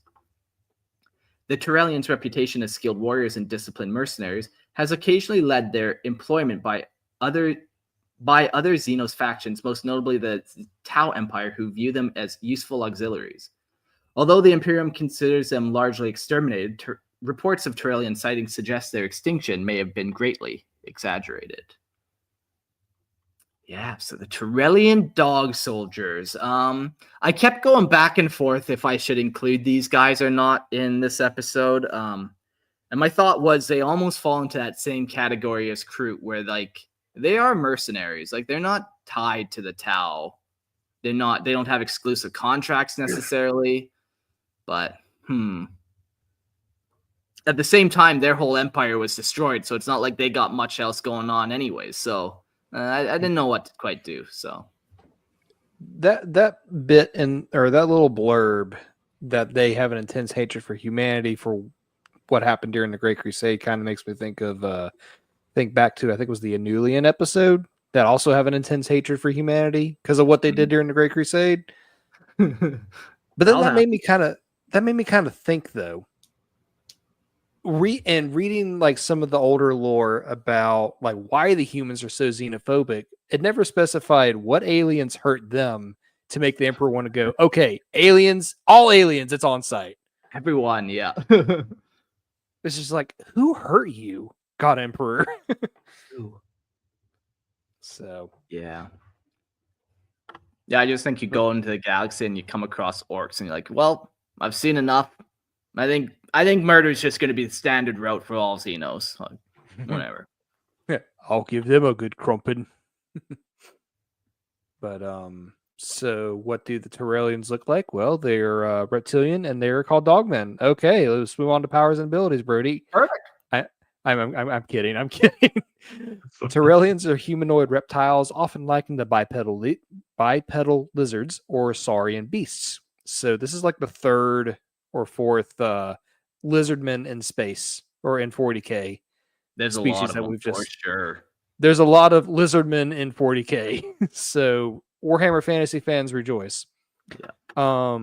The Tarellians' reputation as skilled warriors and disciplined mercenaries has occasionally led their employment by other Xenos factions, most notably the Tau Empire, who view them as useful auxiliaries. Although the Imperium considers them largely exterminated, reports of Tarellian sightings suggest their extinction may have been greatly exaggerated. Yeah, so the Tarellian dog soldiers. I kept going back and forth if I should include these guys or not in this episode. And my thought was they almost fall into that same category as Kroot, where like they are mercenaries. Like they're not tied to the Tau. They don't have exclusive contracts necessarily. But at the same time, their whole empire was destroyed, so it's not like they got much else going on anyways. So I didn't know what to quite do. So that bit or that little blurb that they have an intense hatred for humanity for what happened during the Great Crusade kind of makes me think back to, I think it was the Anulian episode, that also have an intense hatred for humanity because of what they did during the Great Crusade. But then that made me kind of think, though, reading like some of the older lore about like why the humans are so xenophobic, it never specified what aliens hurt them to make the Emperor want to go, okay, aliens, all aliens, it's on site. everyone, yeah. It's just like, who hurt you, God Emperor? So yeah. I just think you go into the galaxy and you come across orcs and you're like, well, I've seen enough. I think murder is just going to be the standard route for all xenos. Like, whatever. yeah, I'll give them a good crumpin'. But so what do the Tarellians look like? Well, they're reptilian and they're called dogmen. Okay, let's move on to powers and abilities, Brody. Perfect. I'm kidding. I'm kidding. Tarellians are humanoid reptiles, often likened to bipedal lizards or saurian beasts. So this is like the third or fourth lizardmen in space or in 40K. There's species a lot of that them, we've for sure. There's a lot of lizardmen in 40K. So Warhammer Fantasy fans rejoice. Yeah.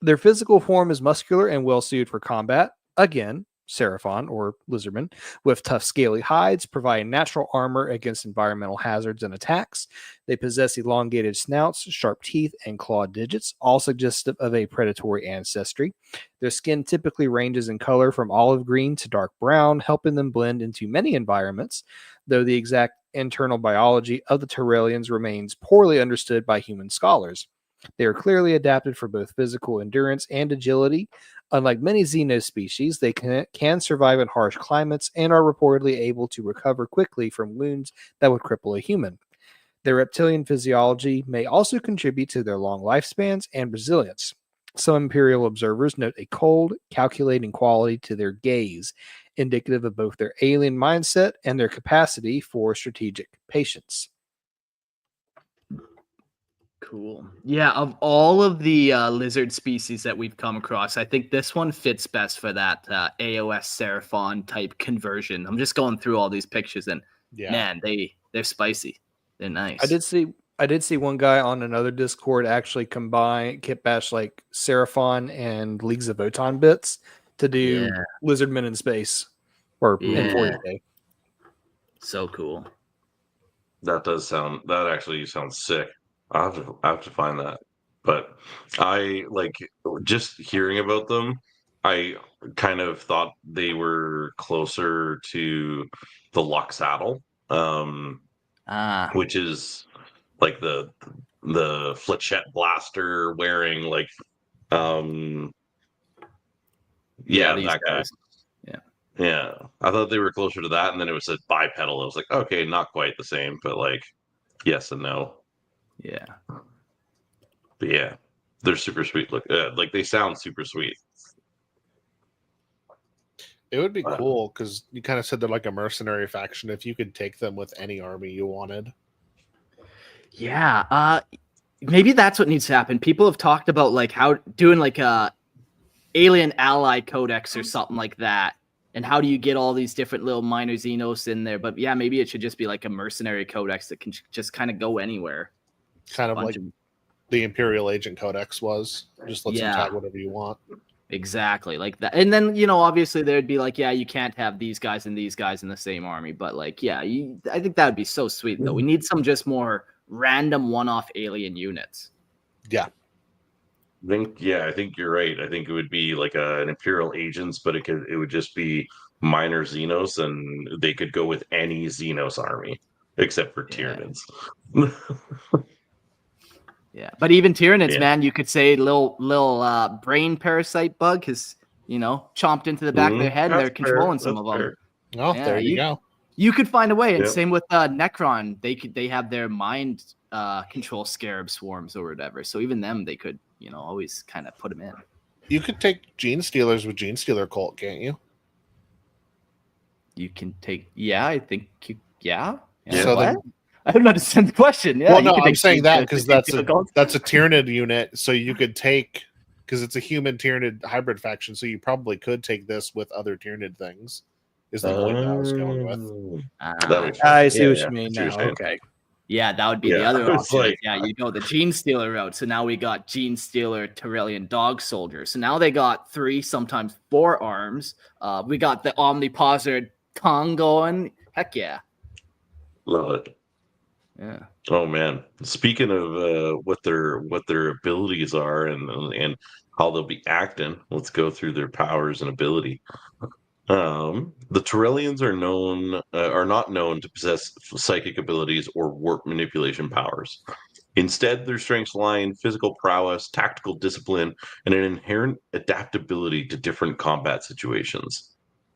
Their physical form is muscular and well suited for combat. Again, Seraphon or lizardmen with tough scaly hides, providing natural armor against environmental hazards and attacks. They possess elongated snouts, sharp teeth, and clawed digits, all suggestive of a predatory ancestry. Their skin typically ranges in color from olive green to dark brown, helping them blend into many environments, though the exact internal biology of the Tarellians remains poorly understood by human scholars. They are clearly adapted for both physical endurance and agility. Unlike many xenos species, they can survive in harsh climates and are reportedly able to recover quickly from wounds that would cripple a human. Their reptilian physiology may also contribute to their long lifespans and resilience. Some Imperial observers note a cold, calculating quality to their gaze, indicative of both their alien mindset and their capacity for strategic patience. Cool. Yeah, of all of the lizard species that we've come across, I think this one fits best for that AOS Seraphon type conversion. I'm just going through all these pictures and man, they're spicy. They're nice. I did see one guy on another Discord actually combine kit bash like Seraphon and Leagues of Votan bits to do lizardmen in space or in 40K. So cool. That actually sounds sick. I have to find that. But I like just hearing about them. I kind of thought they were closer to the Lux Saddle, which is like the flechette blaster wearing like that guy. Yeah. I thought they were closer to that, and then it was a bipedal. I was like, okay, not quite the same, but like yes and no. Yeah. But yeah, they're super sweet. Look, like they sound super sweet. It would be cool because you kind of said they're like a mercenary faction. If you could take them with any army you wanted. Yeah. Maybe that's what needs to happen. People have talked about like how doing like a alien ally codex or something like that. And how do you get all these different little minor xenos in there? But yeah, maybe it should just be like a mercenary codex that can just kind of go anywhere. Kind of like the Imperial Agent Codex was. Just lets you tag whatever you want. Exactly, like that. And then, you know, obviously there'd be like, yeah, you can't have these guys and these guys in the same army. But like, yeah, I think that would be so sweet, though. We need some just more random one-off alien units. Yeah. I think you're right. I think it would be like an Imperial Agents, but it would just be minor Xenos, and they could go with any Xenos army except for Tyranids. Yeah, but even Tyranids, man, you could say little brain parasite bug has, you know, chomped into the back of their head, and they're controlling some of them. Oh, there you go. You could find a way, and same with Necron. They have their mind control scarab swarms or whatever. So even them, they could, you know, always kind of put them in. You could take Gene Stealers with Gene Stealer Cult, can't you? You can take. Yeah, I think. Yeah. So What? then, I don't understand the question. Yeah. well, you no, can I'm take saying Gene that Stealers because with Gene that's Stealer a Cult. Tyranid unit. So you could take, because it's a human Tyranid hybrid faction. So you probably could take this with other Tyranid things. Is the point that I was going with? That makes sense. I see what Yeah, you mean I see what now. you're saying. Okay. Yeah, that would be Yeah, the other it's option. like- Yeah, you go the Gene Stealer route. So now we got Gene Stealer, Tarellian Dog Soldier. So now they got 3, sometimes 4 arms. We got the Omniposer tongue going. Heck yeah. Love it. Yeah. Oh man! Speaking of what their abilities are and how they'll be acting, let's go through their powers and ability. The Tarellians are not known to possess psychic abilities or warp manipulation powers. Instead, their strengths lie in physical prowess, tactical discipline, and an inherent adaptability to different combat situations.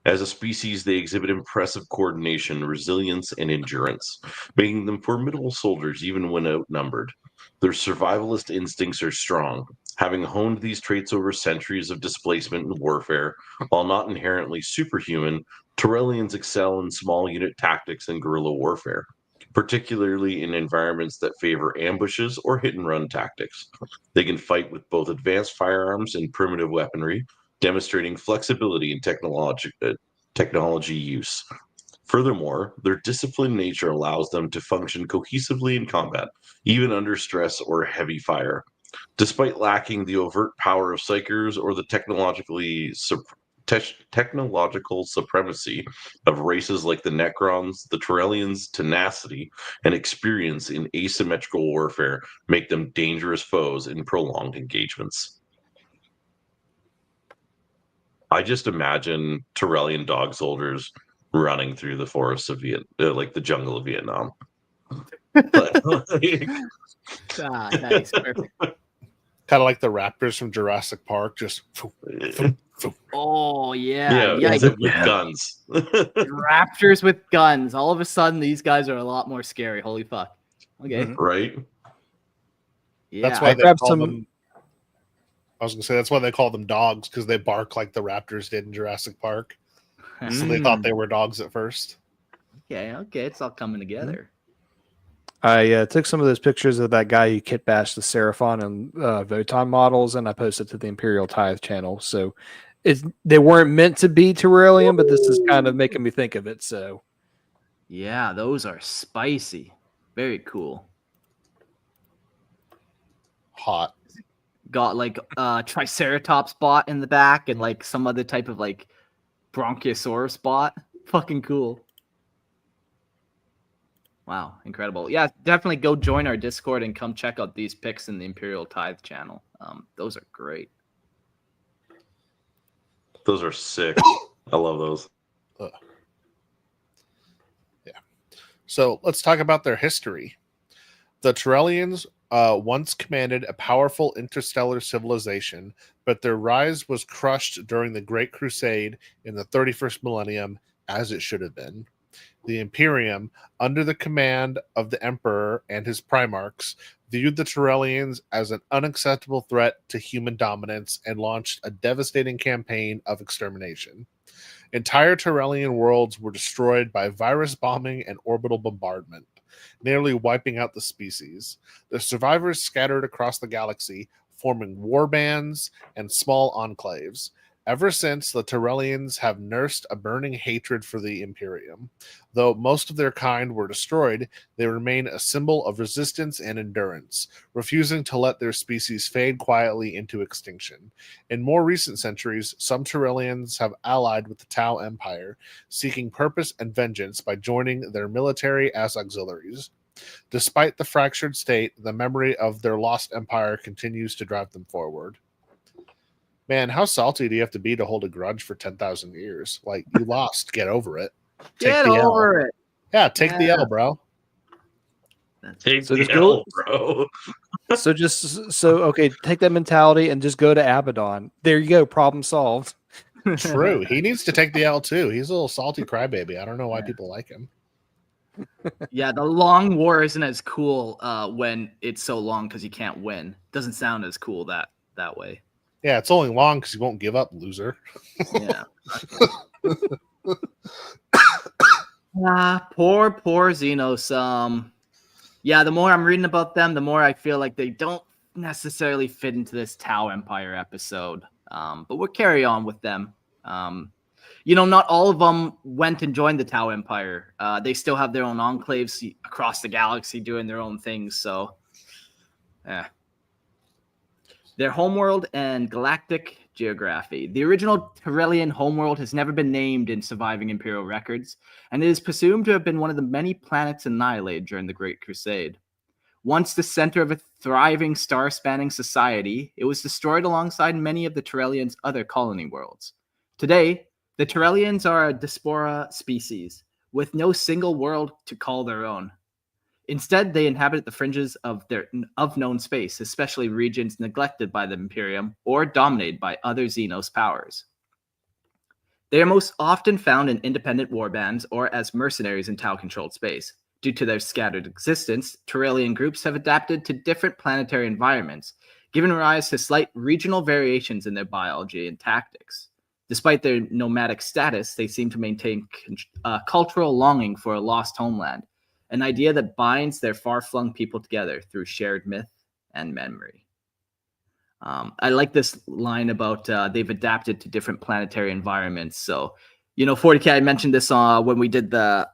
As a species, they exhibit impressive coordination, resilience, and endurance, making them formidable soldiers even when outnumbered. Their survivalist instincts are strong, having honed these traits over centuries of displacement and warfare. While not inherently superhuman, Tarellians excel in small unit tactics and guerrilla warfare, particularly in environments that favor ambushes or hit and run tactics. They can fight with both advanced firearms and primitive weaponry, demonstrating flexibility in technology use. Furthermore, their disciplined nature allows them to function cohesively in combat, even under stress or heavy fire. Despite lacking the overt power of psykers or the technological supremacy of races like the Necrons, the Tarellians' tenacity and experience in asymmetrical warfare make them dangerous foes in prolonged engagements. I just imagine Tarellian dog soldiers running through the forests of like the jungle of Vietnam. Nice. Perfect. Kind of like the raptors from Jurassic Park, just Oh, yeah. yeah, Yikes. with guns. Raptors with guns. All of a sudden, these guys are a lot more scary. Holy fuck. Okay. Mhm. Right? Yeah. that's why they grabbed call some- them. I was gonna say that's why they call them dogs, because they bark like the raptors did in Jurassic Park. So they thought they were dogs at first. Okay. It's all coming together. I took some of those pictures of that guy who kit bashed the Seraphon and Voton models, and I posted to the Imperial Tithe channel. So they weren't meant to be Tarellian, but this is kind of making me think of it. So Yeah, those are spicy. Very cool. Hot. Got like Triceratops bot in the back and like some other type of like Bronchiosaurus bot. Fucking cool. Wow, incredible. Yeah, definitely go join our Discord and come check out these pics in the Imperial Tithe channel. Those are great. Those are sick. I love those. Yeah. So let's talk about their history. The Tarellians once commanded a powerful interstellar civilization, but their rise was crushed during the Great Crusade in the 31st millennium, as it should have been. The Imperium, under the command of the Emperor and his Primarchs, viewed the Tarellians as an unacceptable threat to human dominance and launched a devastating campaign of extermination. Entire Tarellian worlds were destroyed by virus bombing and orbital bombardment, nearly wiping out the species. The survivors scattered across the galaxy, forming war bands and small enclaves. Ever since, the Tarellians have nursed a burning hatred for the Imperium. Though most of their kind were destroyed, they remain a symbol of resistance and endurance, refusing to let their species fade quietly into extinction. In more recent centuries, some Tarellians have allied with the Tau Empire, seeking purpose and vengeance by joining their military as auxiliaries. Despite the fractured state, the memory of their lost empire continues to drive them forward. Man, how salty do you have to be to hold a grudge for 10,000 years? Like, you lost, get over it. Get the L. over it. Yeah, take the Yeah. L, bro. Take So the just go- L, bro. okay, take that mentality and just go to Abaddon. There you go, problem solved. True. He needs to take the L too. He's a little salty crybaby. I don't know why people like him. Yeah, the long war isn't as cool when it's so long because you can't win. Doesn't sound as cool that way. Yeah, it's only long because you won't give up, loser. Yeah. Poor Xenos. Yeah, the more I'm reading about them, the more I feel like they don't necessarily fit into this Tau Empire episode. But we'll carry on with them. Not all of them went and joined the Tau Empire. They still have their own enclaves across the galaxy doing their own things. So, their homeworld and galactic geography. The original Tarellian homeworld has never been named in surviving Imperial records, and it is presumed to have been one of the many planets annihilated during the Great Crusade. Once the center of a thriving star-spanning society, it was destroyed alongside many of the Tarellians' other colony worlds. Today, the Tarellians are a diaspora species, with no single world to call their own. Instead, they inhabit the fringes of known space, especially regions neglected by the Imperium or dominated by other Xenos powers. They are most often found in independent warbands or as mercenaries in Tau-controlled space. Due to their scattered existence, Tarellian groups have adapted to different planetary environments, giving rise to slight regional variations in their biology and tactics. Despite their nomadic status, they seem to maintain a cultural longing for a lost homeland, an idea that binds their far-flung people together through shared myth and memory. I like this line about they've adapted to different planetary environments. So, 40K, I mentioned this when we did the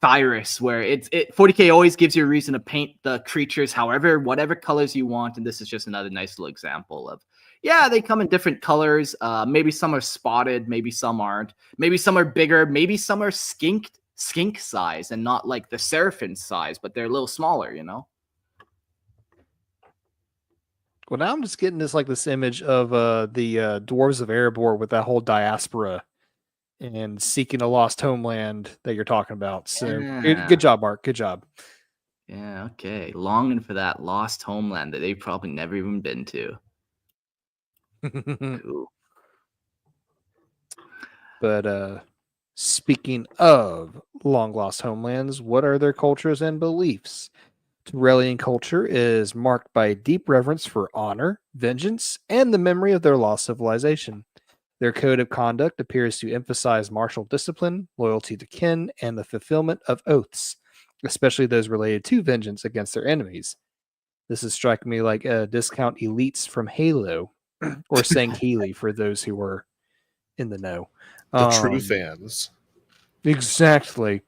Virus, where 40K always gives you a reason to paint the creatures whatever colors you want, and this is just another nice little example of, they come in different colors. Maybe some are spotted, maybe some aren't. Maybe some are bigger, maybe some are skink size and not like the Seraphim size, but they're a little smaller, Well, now I'm just getting this image of the dwarves of Erebor with that whole diaspora and seeking a lost homeland that you're talking about. So good job, Mark. Good job. Yeah, okay. Longing for that lost homeland that they've probably never even been to. Cool. But speaking of long lost homelands, what are their cultures and beliefs? Tarellian culture is marked by a deep reverence for honor, vengeance, and the memory of their lost civilization. Their code of conduct appears to emphasize martial discipline, loyalty to kin, and the fulfillment of oaths, especially those related to vengeance against their enemies. This is striking me like discount elites from Halo, or Sangheili for those who were in the know. The true fans. Exactly.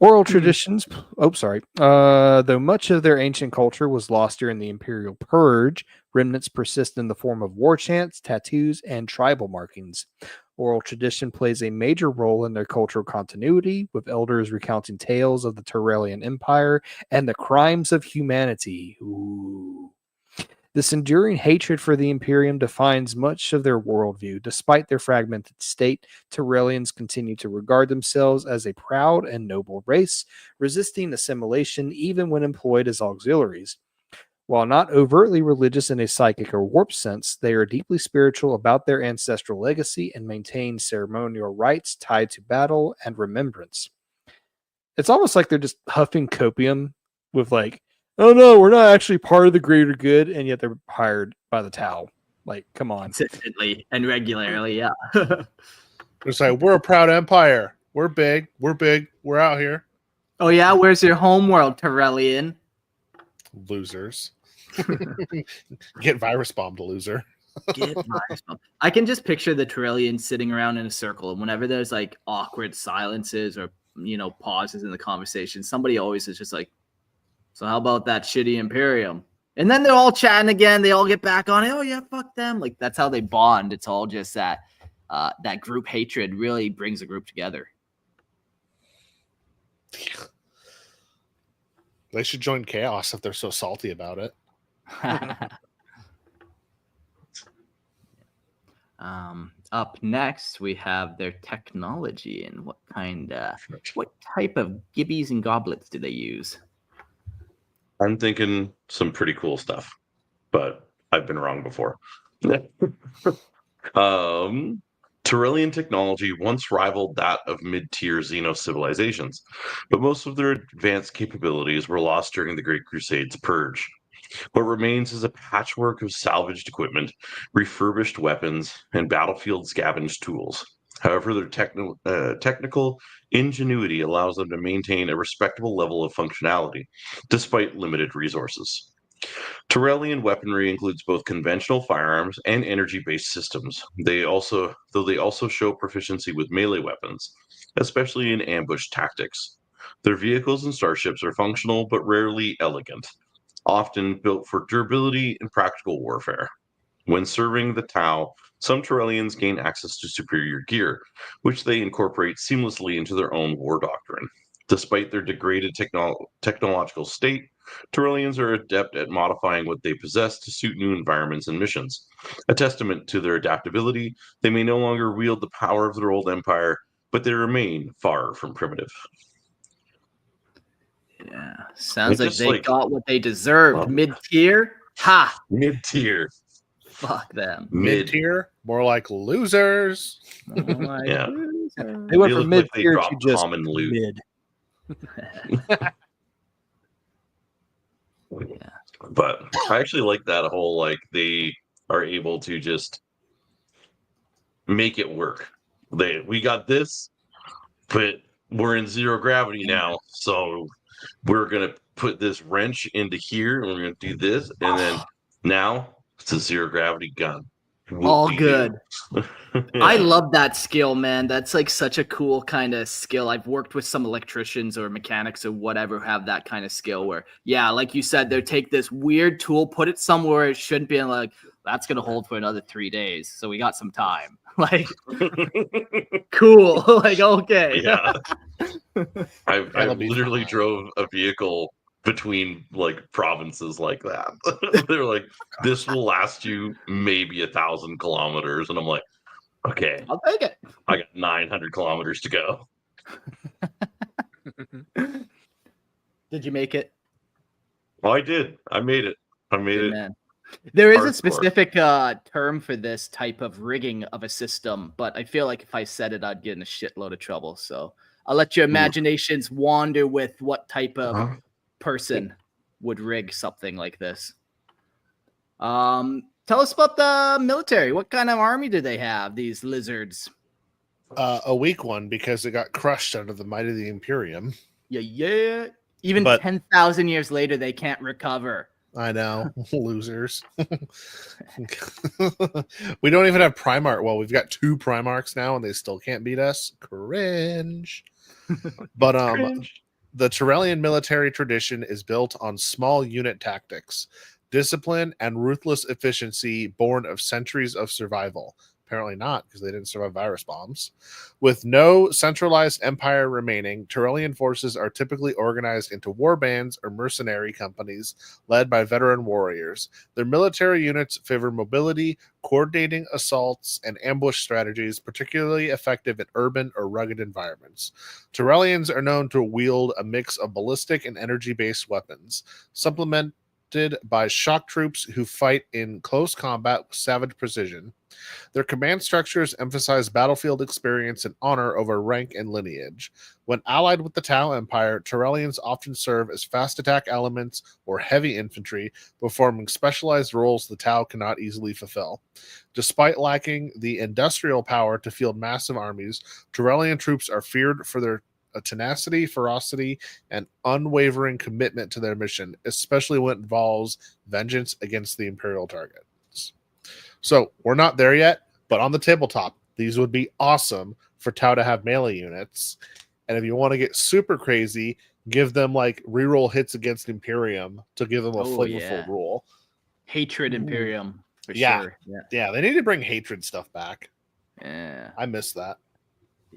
Oral traditions. Though much of their ancient culture was lost during the Imperial Purge, remnants persist in the form of war chants, tattoos, and tribal markings. Oral tradition plays a major role in their cultural continuity, with elders recounting tales of the Tarellian Empire and the crimes of humanity. Ooh. This enduring hatred for the Imperium defines much of their worldview. Despite their fragmented state, Tarellians continue to regard themselves as a proud and noble race, resisting assimilation even when employed as auxiliaries. While not overtly religious in a psychic or warp sense, they are deeply spiritual about their ancestral legacy and maintain ceremonial rites tied to battle and remembrance. It's almost like they're just huffing copium with oh no, we're not actually part of the greater good, and yet they're hired by the Tau. Come on. Consistently and regularly, yeah. It's like, we're a proud empire. We're big. We're out here. Oh yeah, where's your homeworld, Tarellian? Losers. Get virus bombed, loser. Get virus bombed. I can just picture the Tarellians sitting around in a circle, and whenever there's awkward silences or pauses in the conversation, somebody always is just like, so how about that shitty Imperium? And then they're all chatting again. They all get back on it. Oh yeah, fuck them. That's how they bond. It's all just that group hatred really brings a group together. They should join Chaos if they're so salty about it. Up next, we have their technology and what type of gibbies and goblets do they use? I'm thinking some pretty cool stuff, but I've been wrong before. Tarellian technology once rivaled that of mid-tier Xenos civilizations, but most of their advanced capabilities were lost during the Great Crusade's purge. What remains is a patchwork of salvaged equipment, refurbished weapons, and battlefield scavenged tools. However, their technical ingenuity allows them to maintain a respectable level of functionality, despite limited resources. Tarellian weaponry includes both conventional firearms and energy-based systems. Though they also show proficiency with melee weapons, especially in ambush tactics. Their vehicles and starships are functional but rarely elegant, often built for durability and practical warfare. When serving the Tau, some Tarellians gain access to superior gear, which they incorporate seamlessly into their own war doctrine. Despite their degraded technological state, Tarellians are adept at modifying what they possess to suit new environments and missions. A testament to their adaptability, they may no longer wield the power of their old empire, but they remain far from primitive. Yeah, sounds like just they got what they deserved. Well- Mid-tier? Ha! Mid-tier. Fuck them. Mid-tier, more like losers. Like, Yeah. They went They from look like mid they tier to dropped just common loot. mid. Yeah. But I actually like that whole like they are able to just make it work. We got this, but we're in zero gravity now, so we're gonna put this wrench into here, and we're gonna do this, and then now it's a zero gravity gun. All Whoop-de-doo. good. Yeah. I love that skill, man. That's like such a cool kind of skill. I've worked with some electricians or mechanics or whatever who have that kind of skill where, yeah, like you said, they take this weird tool, put it somewhere it shouldn't be, and like, that's going to hold for another 3 days. So we got some time. Like, cool. Like, okay. Yeah. I That'll be literally fine. drove a vehicle between like provinces like that. They're like, this will last you maybe 1,000 kilometers. And I'm like, okay, I'll take it. I got 900 kilometers to go. Did you make it? Well, I did. I made it. I made Good it. man. There is a Hardcore. specific term for this type of rigging of a system, but I feel like if I said it, I'd get in a shitload of trouble. So I'll let your imaginations wander with what type of Huh? person would rig something like this. Tell us about the military. What kind of army do they have, these lizards? A weak one because it got crushed under the might of the Imperium. Yeah. Even But- 10,000 years later, they can't recover. I know, losers. We don't even have Primarch. Well, we've got 2 Primarchs now, and they still can't beat us. Cringe. But the Tarellian military tradition is built on small unit tactics, discipline, and ruthless efficiency born of centuries of survival. Apparently not, because they didn't survive virus bombs. With no centralized empire remaining, Tarellian forces are typically organized into war bands or mercenary companies led by veteran warriors. Their military units favor mobility, coordinating assaults, and ambush strategies, particularly effective in urban or rugged environments. Tarellians are known to wield a mix of ballistic and energy-based weapons, supplemented by shock troops who fight in close combat with savage precision. Their command structures emphasize battlefield experience and honor over rank and lineage. When allied with the Tau Empire, Tarellians often serve as fast attack elements or heavy infantry, performing specialized roles the Tau cannot easily fulfill. Despite lacking the industrial power to field massive armies, Tarellian troops are feared for their tenacity, ferocity, and unwavering commitment to their mission, especially when it involves vengeance against the Imperial targets. So we're not there yet, but on the tabletop, these would be awesome for Tau to have melee units. And if you want to get super crazy, give them like reroll hits against Imperium to give them a flavorful rule. Hatred Imperium, for Yeah. sure. Yeah, they need to bring hatred stuff back. Yeah. I miss that.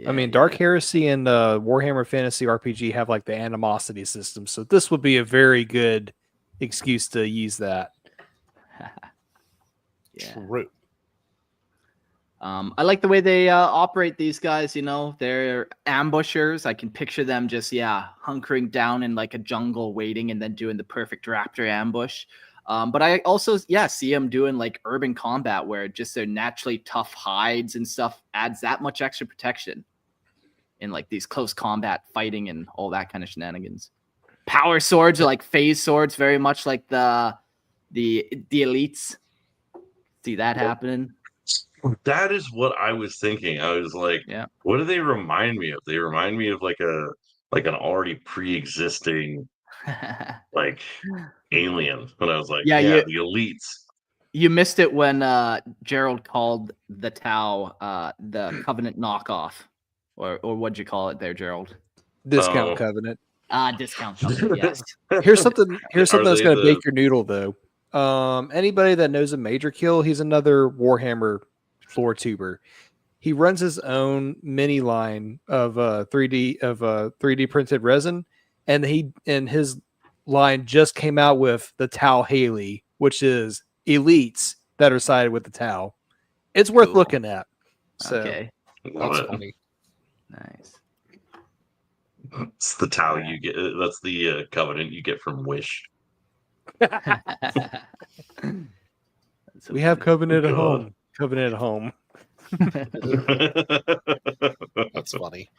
I mean, Dark Heresy and Warhammer Fantasy RPG have like the animosity system, so this would be a very good excuse to use that. Yeah. True. I like the way they operate, these guys. You know, they're ambushers. I can picture them just hunkering down in like a jungle, waiting, and then doing the perfect raptor ambush. But I also see them doing like urban combat, where just their naturally tough hides and stuff adds that much extra protection in like these close combat fighting and all that kind of shenanigans. Power swords are like phase swords, very much like the the elites. See that happening? That is what I was thinking. I was like, Yeah. what do they remind me of? They remind me of like an already pre-existing like alien. When I was like, Yeah, yeah, the elites. You missed it when Gerald called the Tau the Covenant knockoff, or what'd you call it there, Gerald? Discount Oh. Covenant. Discount Covenant. Yes. Here's something that's they gonna the- bake your noodle though. Anybody that knows a Major Kill, he's another Warhammer floor tuber. He runs his own mini line of 3D printed resin, and his line just came out with the Tau Haley, which is elites that are sided with the Tau. It's worth Cool. looking at. So Okay. Love That's it. funny. Nice. It's the Tau you get. That's the Covenant you get from Wish. we have Covenant at God. home. Covenant at home. That's funny.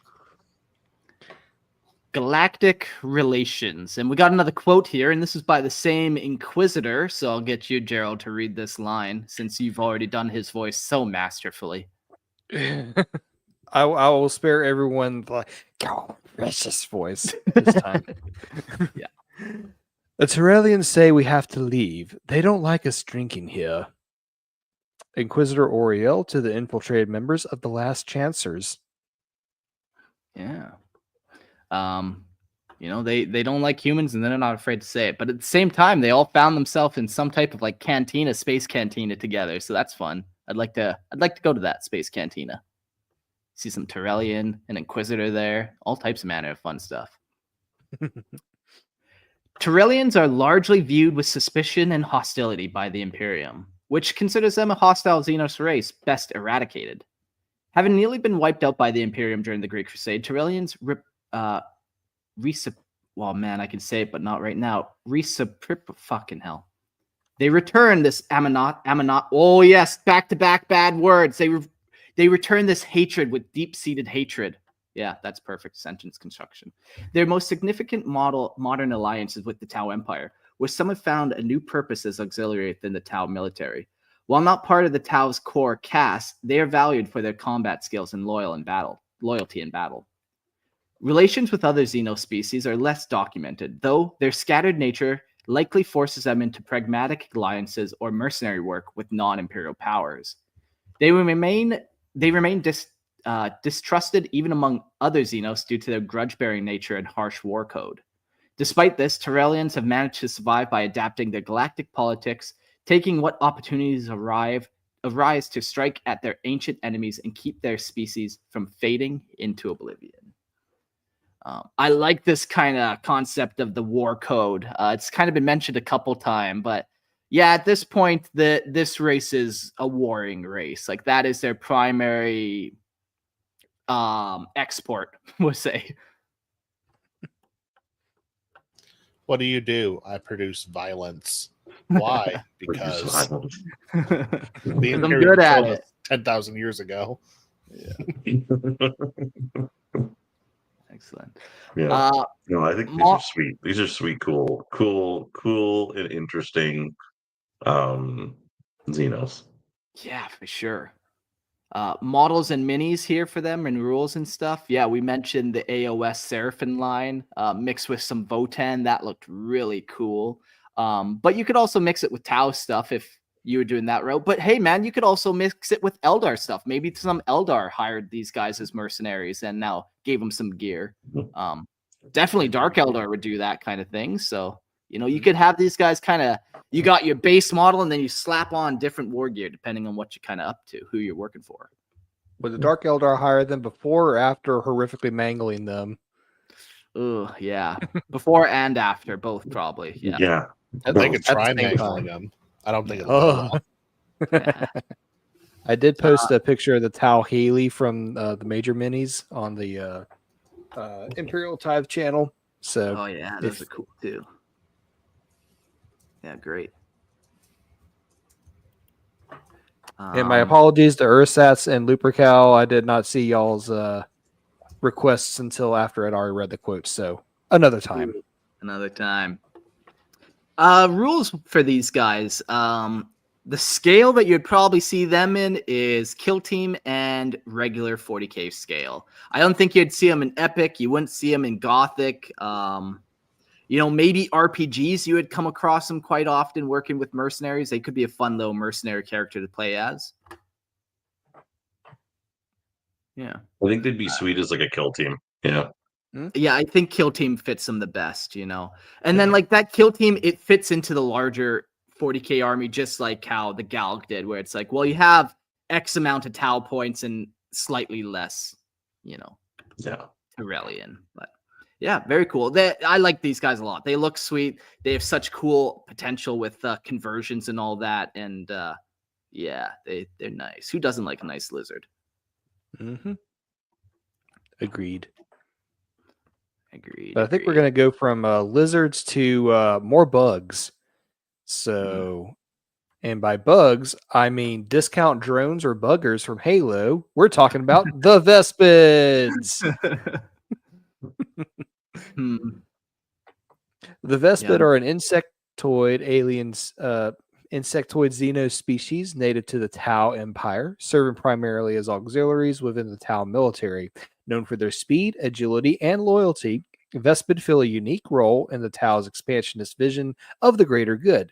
Galactic relations. And we got another quote here, and this is by the same Inquisitor. So I'll get you, Gerald, to read this line since you've already done his voice so masterfully. I will spare everyone the precious voice this time. Yeah. The Tarellians say we have to leave. They don't like us drinking here. Inquisitor Oriel to the infiltrated members of the Last Chancers. Yeah. They don't like humans, and they're not afraid to say it. But at the same time, they all found themselves in some type of like cantina, space cantina together. So that's fun. I'd like to go to that space cantina. See some Tarellian, an Inquisitor there, all types of manner of fun stuff. Tarellians are largely viewed with suspicion and hostility by the Imperium, which considers them a hostile xenos race best eradicated. Having nearly been wiped out by the Imperium during the Great Crusade, Tarellians I can say it, but not right now. Fucking hell. They return this Amanat. Oh yes, back-to-back bad words. They return this hatred with deep-seated hatred. Yeah, that's perfect sentence construction. Their most significant modern alliance is with the Tau Empire, where some have found a new purpose as auxiliary within the Tau military. While not part of the Tau's core caste, they are valued for their combat skills and loyalty in battle. Relations with other xeno species are less documented, though their scattered nature likely forces them into pragmatic alliances or mercenary work with non-imperial powers. They remain distrusted even among other xenos due to their grudge-bearing nature and harsh war code. Despite this, Tarellians have managed to survive by adapting their galactic politics, taking what opportunities arise to strike at their ancient enemies and keep their species from fading into oblivion. I like this kind of concept of the war code. It's kind of been mentioned a couple times, but yeah, at this point, this race is a warring race. Like that is their primary export, we'll say. What do? I produce violence. Why? Because the I'm Imperium good at killed it. us 10,000 years ago. Excellent. Yeah. No, I think these are sweet. These are sweet, cool, and interesting Xenos. Yeah, for sure. Models and minis here for them and rules and stuff. Yeah, we mentioned the AOS Seraphim line mixed with some Votan. That looked really cool. But you could also mix it with Tau stuff if you were doing that route. But hey, man, you could also mix it with Eldar stuff. Maybe some Eldar hired these guys as mercenaries and now gave them some gear. Definitely Dark Eldar would do that kind of thing. So, you could have these guys you got your base model and then you slap on different war gear depending on what you're kind of up to, who you're working for. Would the Dark Eldar hire them before or after horrifically mangling them? Oh, yeah. Before and after, both probably. Yeah. Yeah. They could At the try same mangling time. them. I don't think it'll go well. I did post a picture of the Tau Haley from the Major Minis on the Imperial Tithe channel. So, Oh, yeah. Those are cool, too. Yeah, great. And my apologies to Ursats and Lupercal. I did not see y'all's requests until after I'd already read the quotes. So, another time. Another time. Rules for these guys. The scale that you'd probably see them in is kill team and regular 40k scale. I don't think you'd see them in epic. You wouldn't see them in gothic. Maybe RPGs you would come across them quite often working with mercenaries. They could be a fun little mercenary character to play as. Yeah. I think they'd be sweet as like a kill team. Yeah. Yeah, I think kill team fits them the best, And then like that kill team, it fits into the larger 40k army, just like how the Galg did, where it's like, well, you have X amount of Tau points and slightly less, Tarellian. But yeah, very cool. I like these guys a lot. They look sweet. They have such cool potential with conversions and all that. And they're nice. Who doesn't like a nice lizard? Mm-hmm. Agreed. But I think we're going to go from lizards to more bugs. So, and by bugs, I mean discount drones or buggers from Halo. We're talking about the Vespids. The Vespid are an insectoid aliens, insectoid xenos species native to the Tau Empire, serving primarily as auxiliaries within the Tau military. Known for their speed, agility, and loyalty, Vespid fill a unique role in the Tau's expansionist vision of the greater good.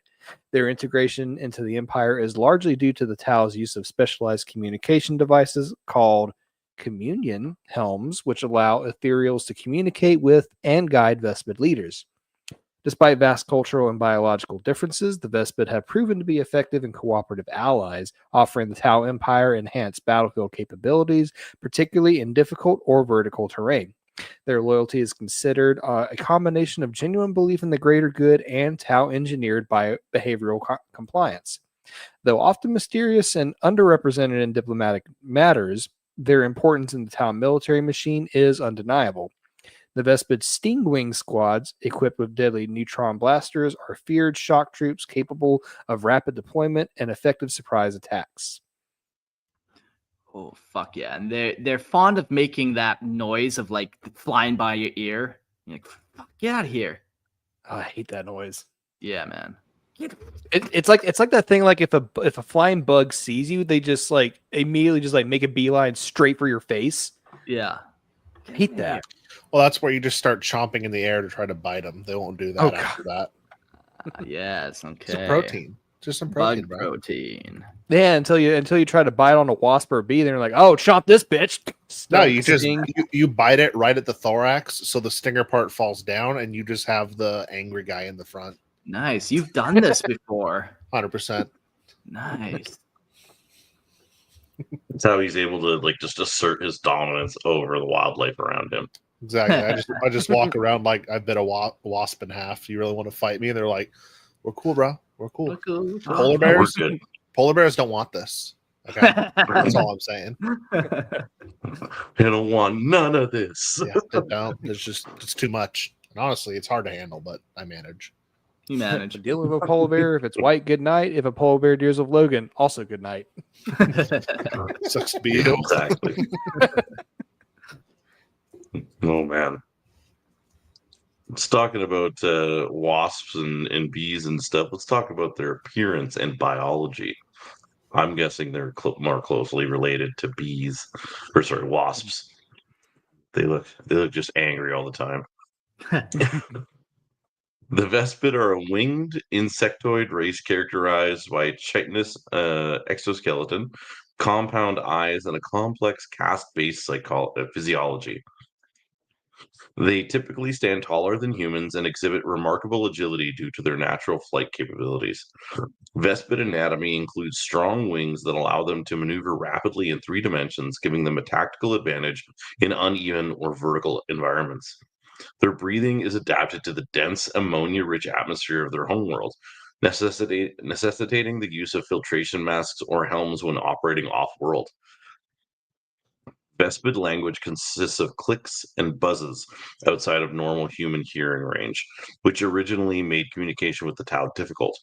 Their integration into the Empire is largely due to the Tau's use of specialized communication devices called communion helms, which allow ethereals to communicate with and guide Vespid leaders. Despite vast cultural and biological differences, the Vespid have proven to be effective and cooperative allies, offering the Tau Empire enhanced battlefield capabilities, particularly in difficult or vertical terrain. Their loyalty is considered a combination of genuine belief in the greater good and Tau-engineered by behavioral compliance. Though often mysterious and underrepresented in diplomatic matters, their importance in the Tau military machine is undeniable. The Vespid Stingwing squads, equipped with deadly neutron blasters, are feared shock troops capable of rapid deployment and effective surprise attacks. Oh, fuck yeah. And they're fond of making that noise of like flying by your ear. You're like, fuck, get out of here. Oh, I hate that noise. Yeah, man. It's like that thing, like if a flying bug sees you, they just like immediately just like make a beeline straight for your face. Yeah. I hate that. Well, that's where you just start chomping in the air to try to bite them. They won't do that after that. Yes, okay. Some protein. Just some protein, Bug bro. protein. Yeah, until you try to bite on a wasp or a bee, they're like, "Oh, chomp this bitch!" No, you just you bite it right at the thorax, so the stinger part falls down, and you just have the angry guy in the front. Nice. You've done this before. 100%. Nice. That's how he's able to like just assert his dominance over the wildlife around him. Exactly. I just walk around like I bit a wasp in half. You really want to fight me? And they're like, "We're cool, bro. We're cool." Polar bears. We're good. Polar bears don't want this. Okay, that's all I'm saying. They don't want none of this. Yeah, they don't. It's too much. And honestly, it's hard to handle, but I manage. You manage. Dealing with a polar bear, if it's white, good night. If a polar bear deals with Logan, also good night. Sucks to be you. Exactly. Oh man. Let's talking about wasps and bees and stuff. Let's talk about their appearance and biology. I'm guessing they're more closely related to bees, or sorry, wasps. They look just angry all the time. The Vespid are a winged insectoid race characterized by chitinous exoskeleton, compound eyes, and a complex caste-based physiology. They typically stand taller than humans and exhibit remarkable agility due to their natural flight capabilities. Vespid anatomy includes strong wings that allow them to maneuver rapidly in 3 dimensions, giving them a tactical advantage in uneven or vertical environments. Their breathing is adapted to the dense, ammonia-rich atmosphere of their homeworld, necessitating the use of filtration masks or helms when operating off-world. Vespid language consists of clicks and buzzes outside of normal human hearing range, which originally made communication with the Tau difficult.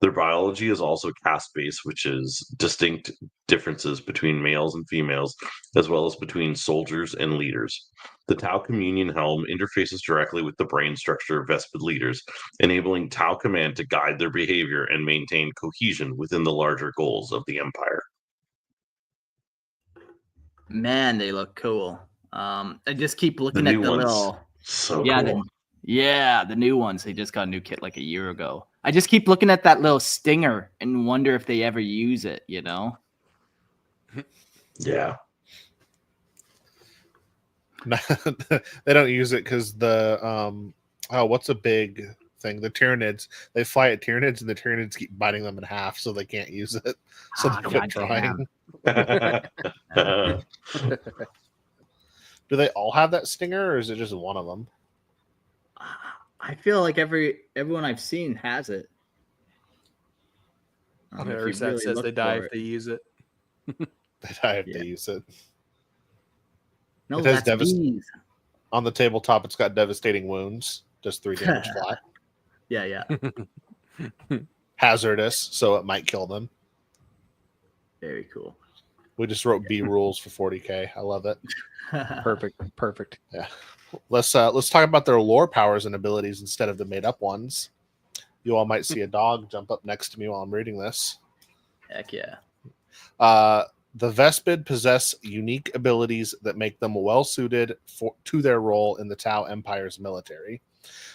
Their biology is also caste-based, which is distinct differences between males and females, as well as between soldiers and leaders. The Tau Communion Helm interfaces directly with the brain structure of Vespid leaders, enabling Tau Command to guide their behavior and maintain cohesion within the larger goals of the Empire. Man, they look cool. I just keep The looking at new the ones, little so yeah, cool. the new ones. They just got a new kit like a year ago. I just keep looking at that little stinger and wonder if they ever use it, you know? Yeah. They don't use it because the what's a big thing? The Tyranids. They fly at Tyranids, and the Tyranids keep biting them in half, so they can't use it. So they quit trying. Do they all have that stinger, or is it just one of them? I feel like everyone I've seen has it. There's that says they die if they use it. They die if they use it. No, It has that's bees. On the tabletop, it's got devastating wounds. Does 3 damage flat. Yeah. Hazardous, so it might kill them. Very cool. We just wrote B rules for 40k. I love it. Perfect. Yeah. Let's talk about their lore powers and abilities instead of the made up ones. You all might see a dog jump up next to me while I'm reading this. Heck yeah. The Vespid possess unique abilities that make them well suited to their role in the Tau Empire's military.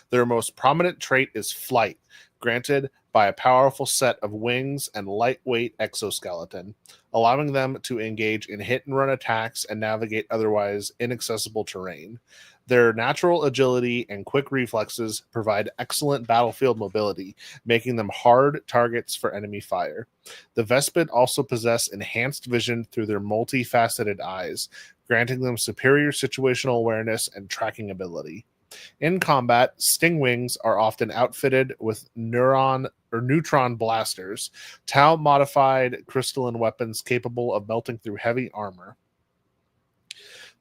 Their most prominent trait is flight, granted by a powerful set of wings and lightweight exoskeleton, allowing them to engage in hit-and-run attacks and navigate otherwise inaccessible terrain. Their natural agility and quick reflexes provide excellent battlefield mobility, making them hard targets for enemy fire. The Vespid also possess enhanced vision through their multifaceted eyes, granting them superior situational awareness and tracking ability. In combat, Stingwings are often outfitted with neutron blasters, Tau-modified crystalline weapons capable of melting through heavy armor.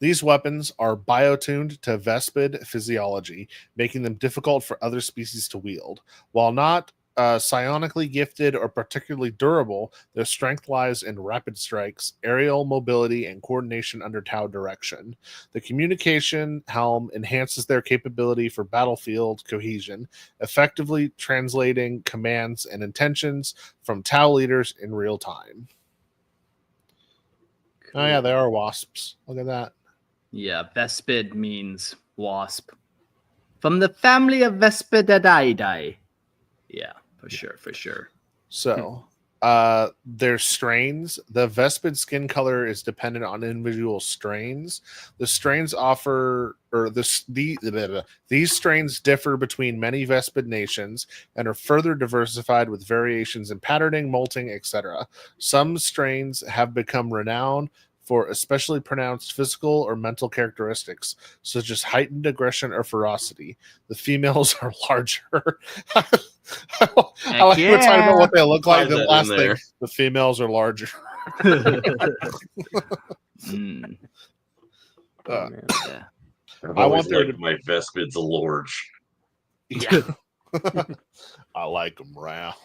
These weapons are biotuned to Vespid physiology, making them difficult for other species to wield. While not psionically gifted or particularly durable, their strength lies in rapid strikes, aerial mobility, and coordination under Tau direction. The communication helm enhances their capability for battlefield cohesion, effectively translating commands and intentions from Tau leaders in real time. Cool. Oh yeah, they are wasps. Look at that. Yeah, Vespid means wasp. From the family of Vespididae. Yeah, for sure. So, their strains. The Vespid skin color is dependent on individual strains. The strains these strains differ between many Vespid nations and are further diversified with variations in patterning, molting, etc. Some strains have become renowned for especially pronounced physical or mental characteristics, such as heightened aggression or ferocity. The females are larger. I like we're talking about what they look like. The last thing, the females are larger. Yeah. I want my Vespids large. Yeah. I like them round.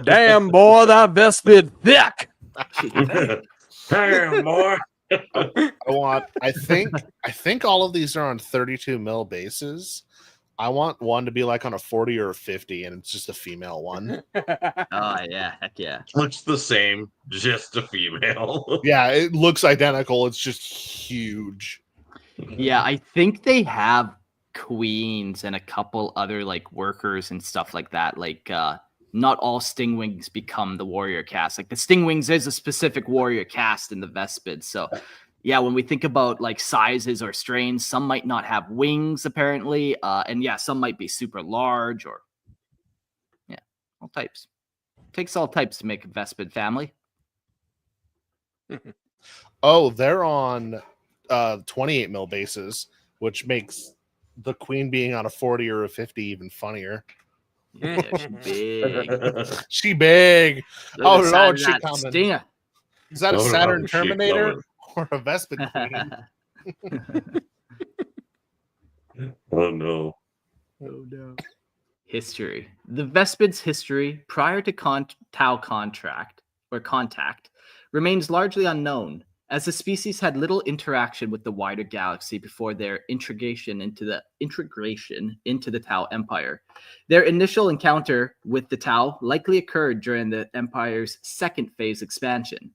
Damn, boy, that Vespid thick. Damn, boy. I think all of these are on 32 mil bases. I want one to be like on a 40 or a 50, and it's just a female one. Oh yeah, heck yeah. Looks the same, just a female. Yeah, it looks identical. It's just huge. Yeah, I think they have queens and a couple other like workers and stuff like that. Like not all Stingwings become the warrior caste. Like the Stingwings is a specific warrior caste in the Vespid. So yeah, when we think about like sizes or strains, some might not have wings apparently. And yeah, some might be super large or yeah, all types. Takes all types to make a Vespid family. Oh, they're on 28 mil bases, which makes the queen being on a 40 or a 50 even funnier. Yeah, she's big. She big. Oh no, she coming. Stinger. Is that a Saturn Terminator or a Vespid queen? Oh no. Oh no. History. The Vespid's history prior to Tau contact remains largely unknown, as the species had little interaction with the wider galaxy before their integration into the Tau Empire. Their initial encounter with the Tau likely occurred during the Empire's second phase expansion.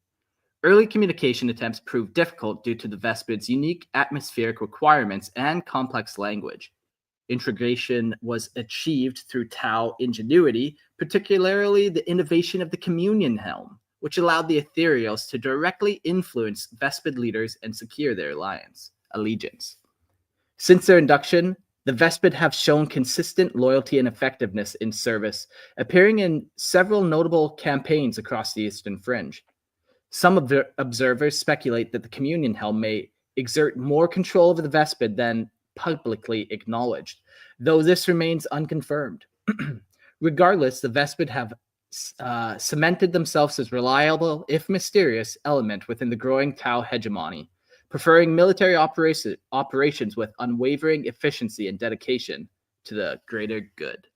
Early communication attempts proved difficult due to the Vespid's unique atmospheric requirements and complex language. Integration was achieved through Tau ingenuity, particularly the innovation of the communion helm, which allowed the Ethereals to directly influence Vespid leaders and secure their allegiance. Since their induction, the Vespid have shown consistent loyalty and effectiveness in service, appearing in several notable campaigns across the Eastern Fringe. Some observers speculate that the communion helm may exert more control over the Vespid than publicly acknowledged, though this remains unconfirmed. Regardless, the Vespid have cemented themselves as reliable, if mysterious, element within the growing Tau hegemony, preferring military operations with unwavering efficiency and dedication to the greater good.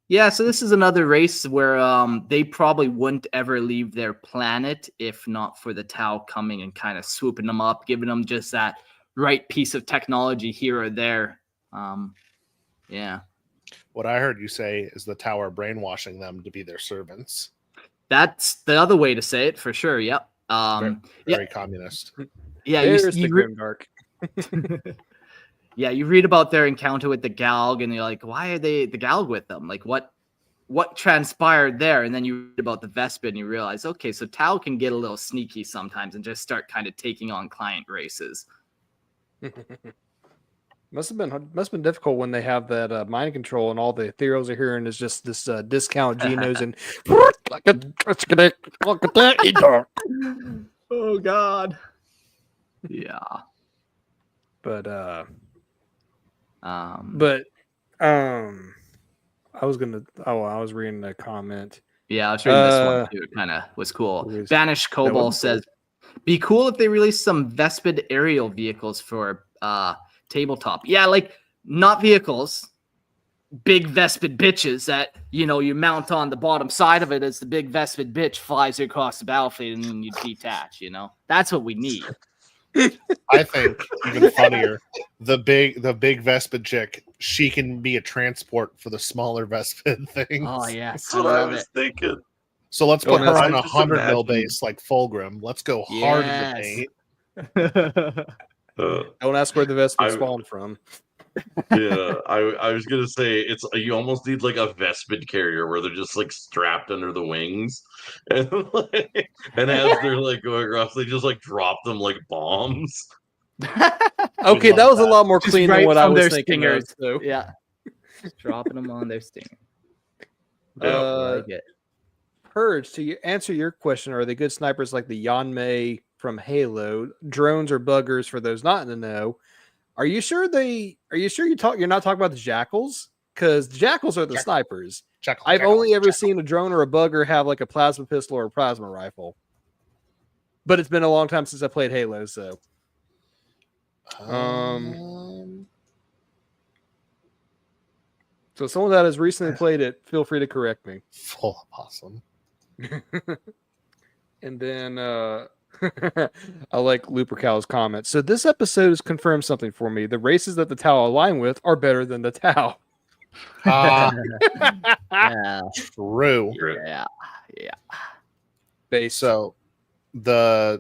Yeah, so this is another race where they probably wouldn't ever leave their planet if not for the Tau coming and kind of swooping them up, giving them just that right piece of technology here or there. Yeah. What I heard you say is the Tau are brainwashing them to be their servants. That's the other way to say it for sure. Yep. Very communist. Yeah, There's the grimdark. Yeah, you read about their encounter with the Galg, and you're like, why are the Galg with them? Like, what transpired there? And then you read about the Vespid, and you realize, okay, so Tau can get a little sneaky sometimes and just start kind of taking on client races. Must have been difficult when they have that mind control and all the ethereals are hearing is just this discount xenos and oh god. Yeah. But I was reading a comment. Yeah, I was reading this one too. It kind of was cool. Banished Cobalt says, be cool if they release some Vespid aerial vehicles for tabletop. Yeah, like not vehicles, big Vespid bitches that, you mount on the bottom side of it as the big Vespid bitch flies across the battlefield and then you detach, That's what we need. I think even funnier, the big Vespid chick, she can be a transport for the smaller Vespid things. Oh yes, That's what I was thinking. So let's put her on a just 100 mil imagine- base like Fulgrim. Let's go hard in the paint. Don't ask where the Vespid spawned from. Yeah, I was gonna say you almost need like a Vespid carrier where they're just like strapped under the wings, and as they're like going across, they just like drop them like bombs. Okay, that was a lot more Just clean right than what I from was their thinking. stingers. So. Yeah, just dropping them on their stinger. Purge, to answer your question, are they good snipers like the Yanmei from Halo? Drones or buggers for those not in the know. Are you sure you're not talking about the Jackals? Because the Jackals are the snipers. I've only ever seen a drone or a bugger have like a plasma pistol or a plasma rifle. But it's been a long time since I played Halo, so. So someone that has recently played it, feel free to correct me. Full awesome. And then I like Lupercal's comment. So this episode has confirmed something for me. The races that the Tau align with are better than the Tau. Yeah. True. Yeah. So there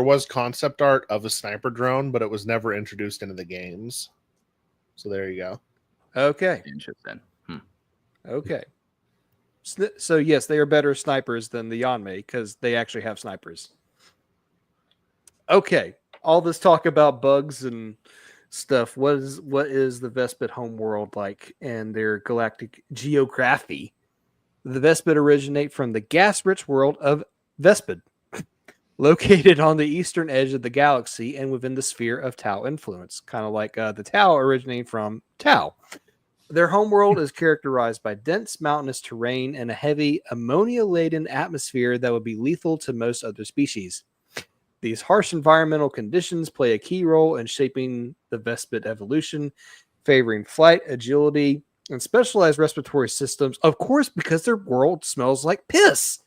was concept art of a sniper drone, but it was never introduced into the games. So there you go. Okay. Interesting. Okay. So yes, they are better snipers than the Yanmei because they actually have snipers. Okay. All this talk about bugs and stuff. What is the Vespid homeworld like and their galactic geography? The Vespid originate from the gas-rich world of Vespid, located on the eastern edge of the galaxy and within the sphere of Tau influence, kind of like the Tau originating from Tau. Their homeworld is characterized by dense mountainous terrain and a heavy ammonia-laden atmosphere that would be lethal to most other species. These harsh environmental conditions play a key role in shaping the Vespid evolution, favoring flight, agility, and specialized respiratory systems, of course, because their world smells like piss.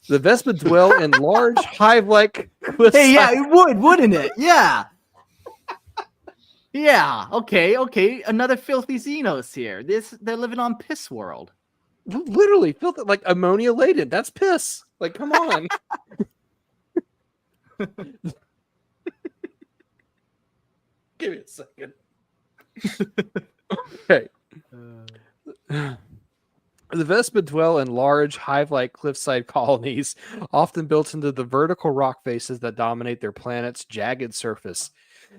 The Vespid dwell in large hive-like cliff. Hey, yeah, it would, wouldn't it? Yeah. Yeah. Okay. Another filthy xenos here. They're living on piss world. Literally, filthy, like ammonia laden. That's piss. Like, come on. Give me a second. Okay. The Vespid dwell in large, hive-like cliffside colonies, often built into the vertical rock faces that dominate their planet's jagged surface.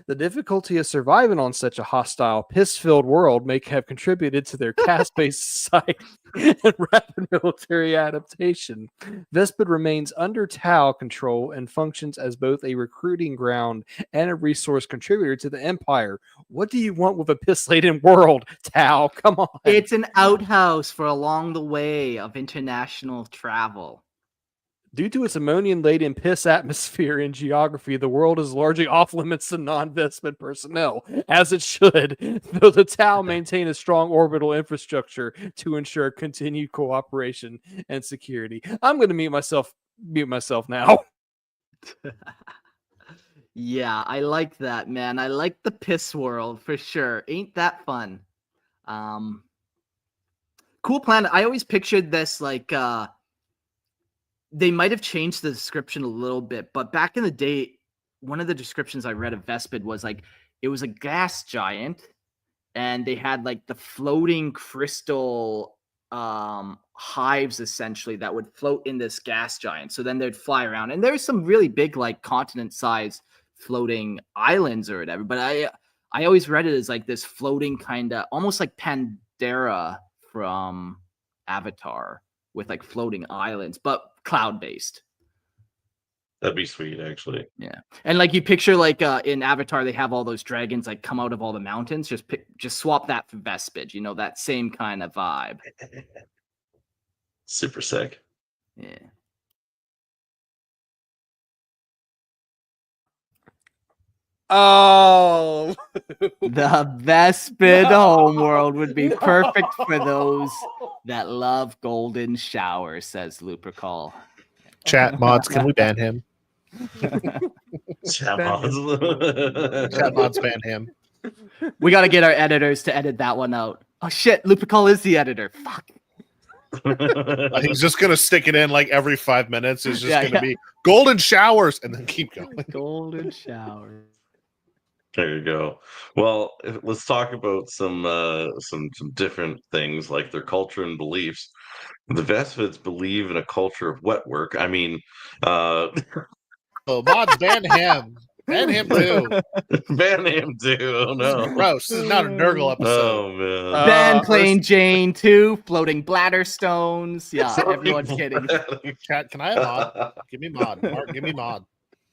The difficulty of surviving on such a hostile, piss-filled world may have contributed to their caste-based society and rapid military adaptation. Vespid remains under Tau control and functions as both a recruiting ground and a resource contributor to the Empire. What do you want with a piss-laden world, Tau? Come on. It's an outhouse for along the way of international travel. Due to its ammonia-laden piss atmosphere and geography, the world is largely off-limits to non-Vespid personnel, as it should, though the Tau maintain a strong orbital infrastructure to ensure continued cooperation and security. I'm going to mute myself now. Yeah, I like that, man. I like the piss world for sure. Ain't that fun? Cool planet. I always pictured this like they might have changed the description a little bit, but back in the day, one of the descriptions I read of Vespid was like it was a gas giant, and they had like the floating crystal hives essentially that would float in this gas giant. So then they'd fly around, and there's some really big like continent-sized floating islands or whatever. But I always read it as like this floating kind of almost like Pandera from Avatar, with like floating islands, but cloud-based. That'd be sweet, actually. Yeah, and like you picture like in Avatar, they have all those dragons like come out of all the mountains. Just swap that for Vespid. You know, that same kind of vibe. Super sick. Yeah. Oh, The Vespid homeworld would be perfect for those that love golden showers, says Lupercal. Chat mods, can we ban him? Chat Chat mods ban him. We got to get our editors to edit that one out. Oh shit, Lupercal is the editor. Fuck. He's just gonna stick it in like every 5 minutes. It's just Yeah, gonna be golden showers and then keep going. Golden showers. There you go. Well, let's talk about some different things like their culture and beliefs. The Vespids believe in a culture of wet work. I mean, Oh, mods ban him. Ban him too. ban him too. Oh no. Gross. This is not a Nurgle episode. Oh man. Ben playing Jane too, floating bladder stones. Yeah, everyone's kidding. Chat, can I have mod? Give me mod. Mark, give me mod.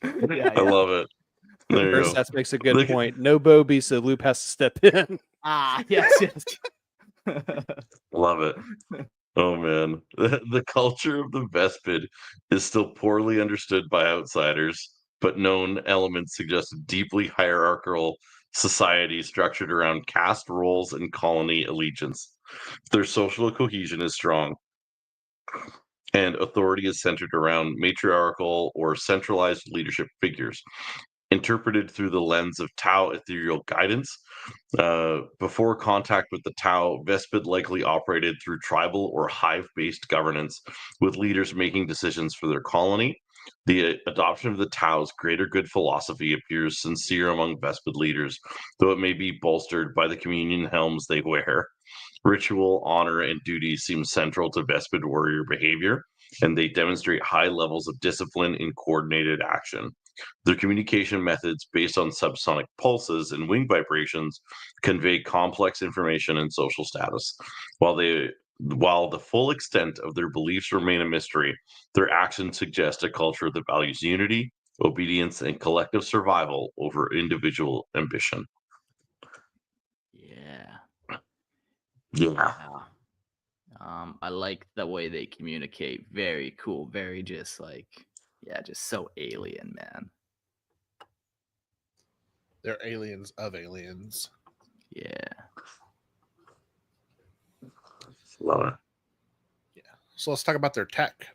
Yeah. I love it. There you go. that makes a good point. No Bobby, so Loop has to step in. Ah, yes. Love it. Oh man, the culture of the Vespid is still poorly understood by outsiders, but known elements suggest a deeply hierarchical society structured around caste roles and colony allegiance. Their social cohesion is strong, and authority is centered around matriarchal or centralized leadership figures. Interpreted through the lens of Tau ethereal guidance. Before contact with the Tau, Vespid likely operated through tribal or hive-based governance, with leaders making decisions for their colony. The adoption of the Tau's greater good philosophy appears sincere among Vespid leaders, though it may be bolstered by the communion helms they wear. Ritual, honor, and duty seem central to Vespid warrior behavior, and they demonstrate high levels of discipline in coordinated action. Their communication methods, based on subsonic pulses and wing vibrations, convey complex information and social status. While the full extent of their beliefs remain a mystery, their actions suggest a culture that values unity, obedience, and collective survival over individual ambition. Yeah. Yeah. I like the way they communicate. Very cool. Very just like, yeah, just so alien, man. They're aliens of aliens. Yeah. Love it. So let's talk about their tech.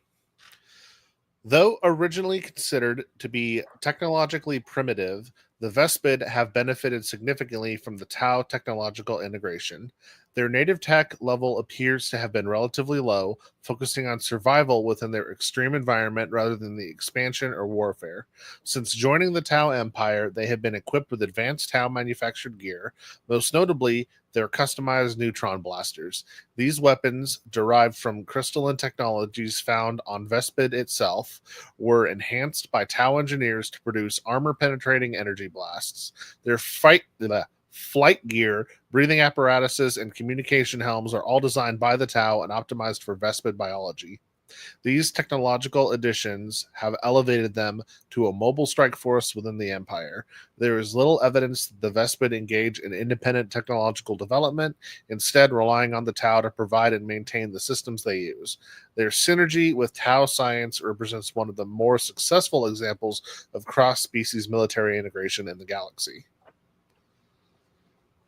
Though originally considered to be technologically primitive, the Vespid have benefited significantly from the Tau technological integration. Their native tech level appears to have been relatively low, focusing on survival within their extreme environment rather than the expansion or warfare. Since joining the Tau Empire, they have been equipped with advanced Tau manufactured gear, most notably their customized neutron blasters. These weapons, derived from crystalline technologies found on Vespid itself, were enhanced by Tau engineers to produce armor-penetrating energy blasts. Their flight gear, breathing apparatuses, and communication helms are all designed by the Tau and optimized for Vespid biology. These technological additions have elevated them to a mobile strike force within the Empire. There is little evidence that the Vespid engage in independent technological development, instead relying on the Tau to provide and maintain the systems they use. Their synergy with Tau science represents one of the more successful examples of cross-species military integration in the galaxy.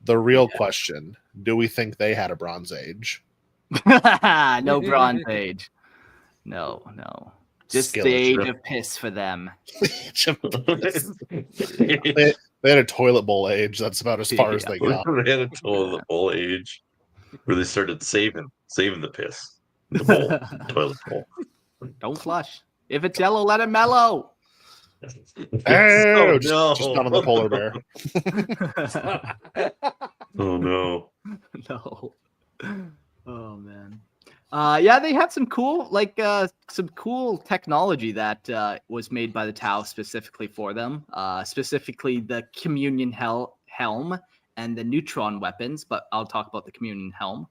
The real question, do we think they had a Bronze Age? No Bronze Age. No. Just the age of piss for them. They had a toilet bowl age. That's about as far as they got. They had a toilet bowl age where they started saving the piss. The bowl, toilet bowl. Don't flush. If it's yellow, let it mellow. Oh, just not on the polar bear. Oh no. No. Oh man. Yeah, they had some cool technology that was made by the Tau specifically for them. Specifically the communion helm and the neutron weapons, but I'll talk about the communion helm.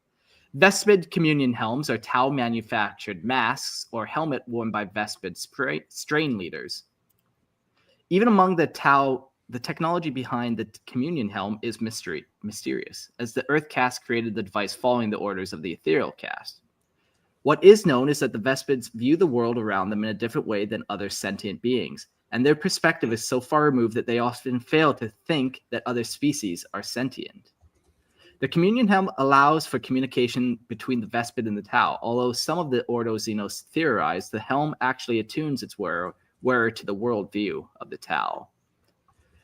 Vespid communion helms are Tau manufactured masks or helmet worn by Vespid strain leaders. Even among the Tau, the technology behind the communion helm is mysterious, as the Earth caste created the device following the orders of the ethereal caste. What is known is that the Vespids view the world around them in a different way than other sentient beings, and their perspective is so far removed that they often fail to think that other species are sentient. The communion helm allows for communication between the Vespid and the Tau, although some of the Ordo Xenos theorize the helm actually attunes its wearer to the worldview of the Tau.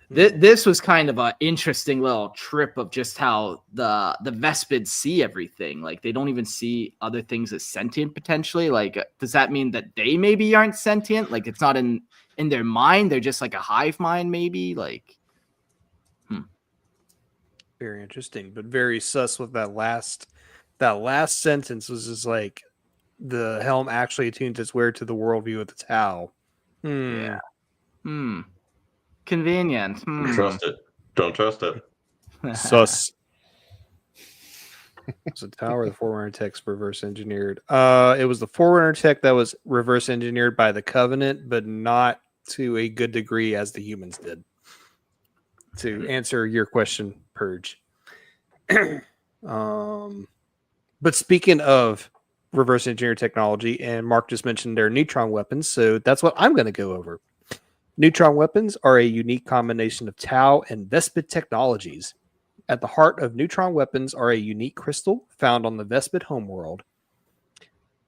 This was kind of an interesting little trip of just how the Vespids see everything. Like, they don't even see other things as sentient potentially. Like, does that mean that they maybe aren't sentient? Like, it's not in their mind. They're just like a hive mind, maybe. Like, Very interesting, but very sus with that last sentence was just like the helm actually attunes its wearer to the worldview of the Tau. Yeah. Convenient. Trust it. Don't trust it. Sus. Was it Tau or the Forerunner tech's reverse engineered? It was the Forerunner tech that was reverse engineered by the Covenant, but not to a good degree as the humans did. To answer your question, Purge. But speaking of reverse engineered technology, and Mark just mentioned their neutron weapons, so that's what I'm going to go over. Neutron weapons are a unique combination of Tau and Vespid technologies. At the heart of neutron weapons are a unique crystal found on the Vespid homeworld.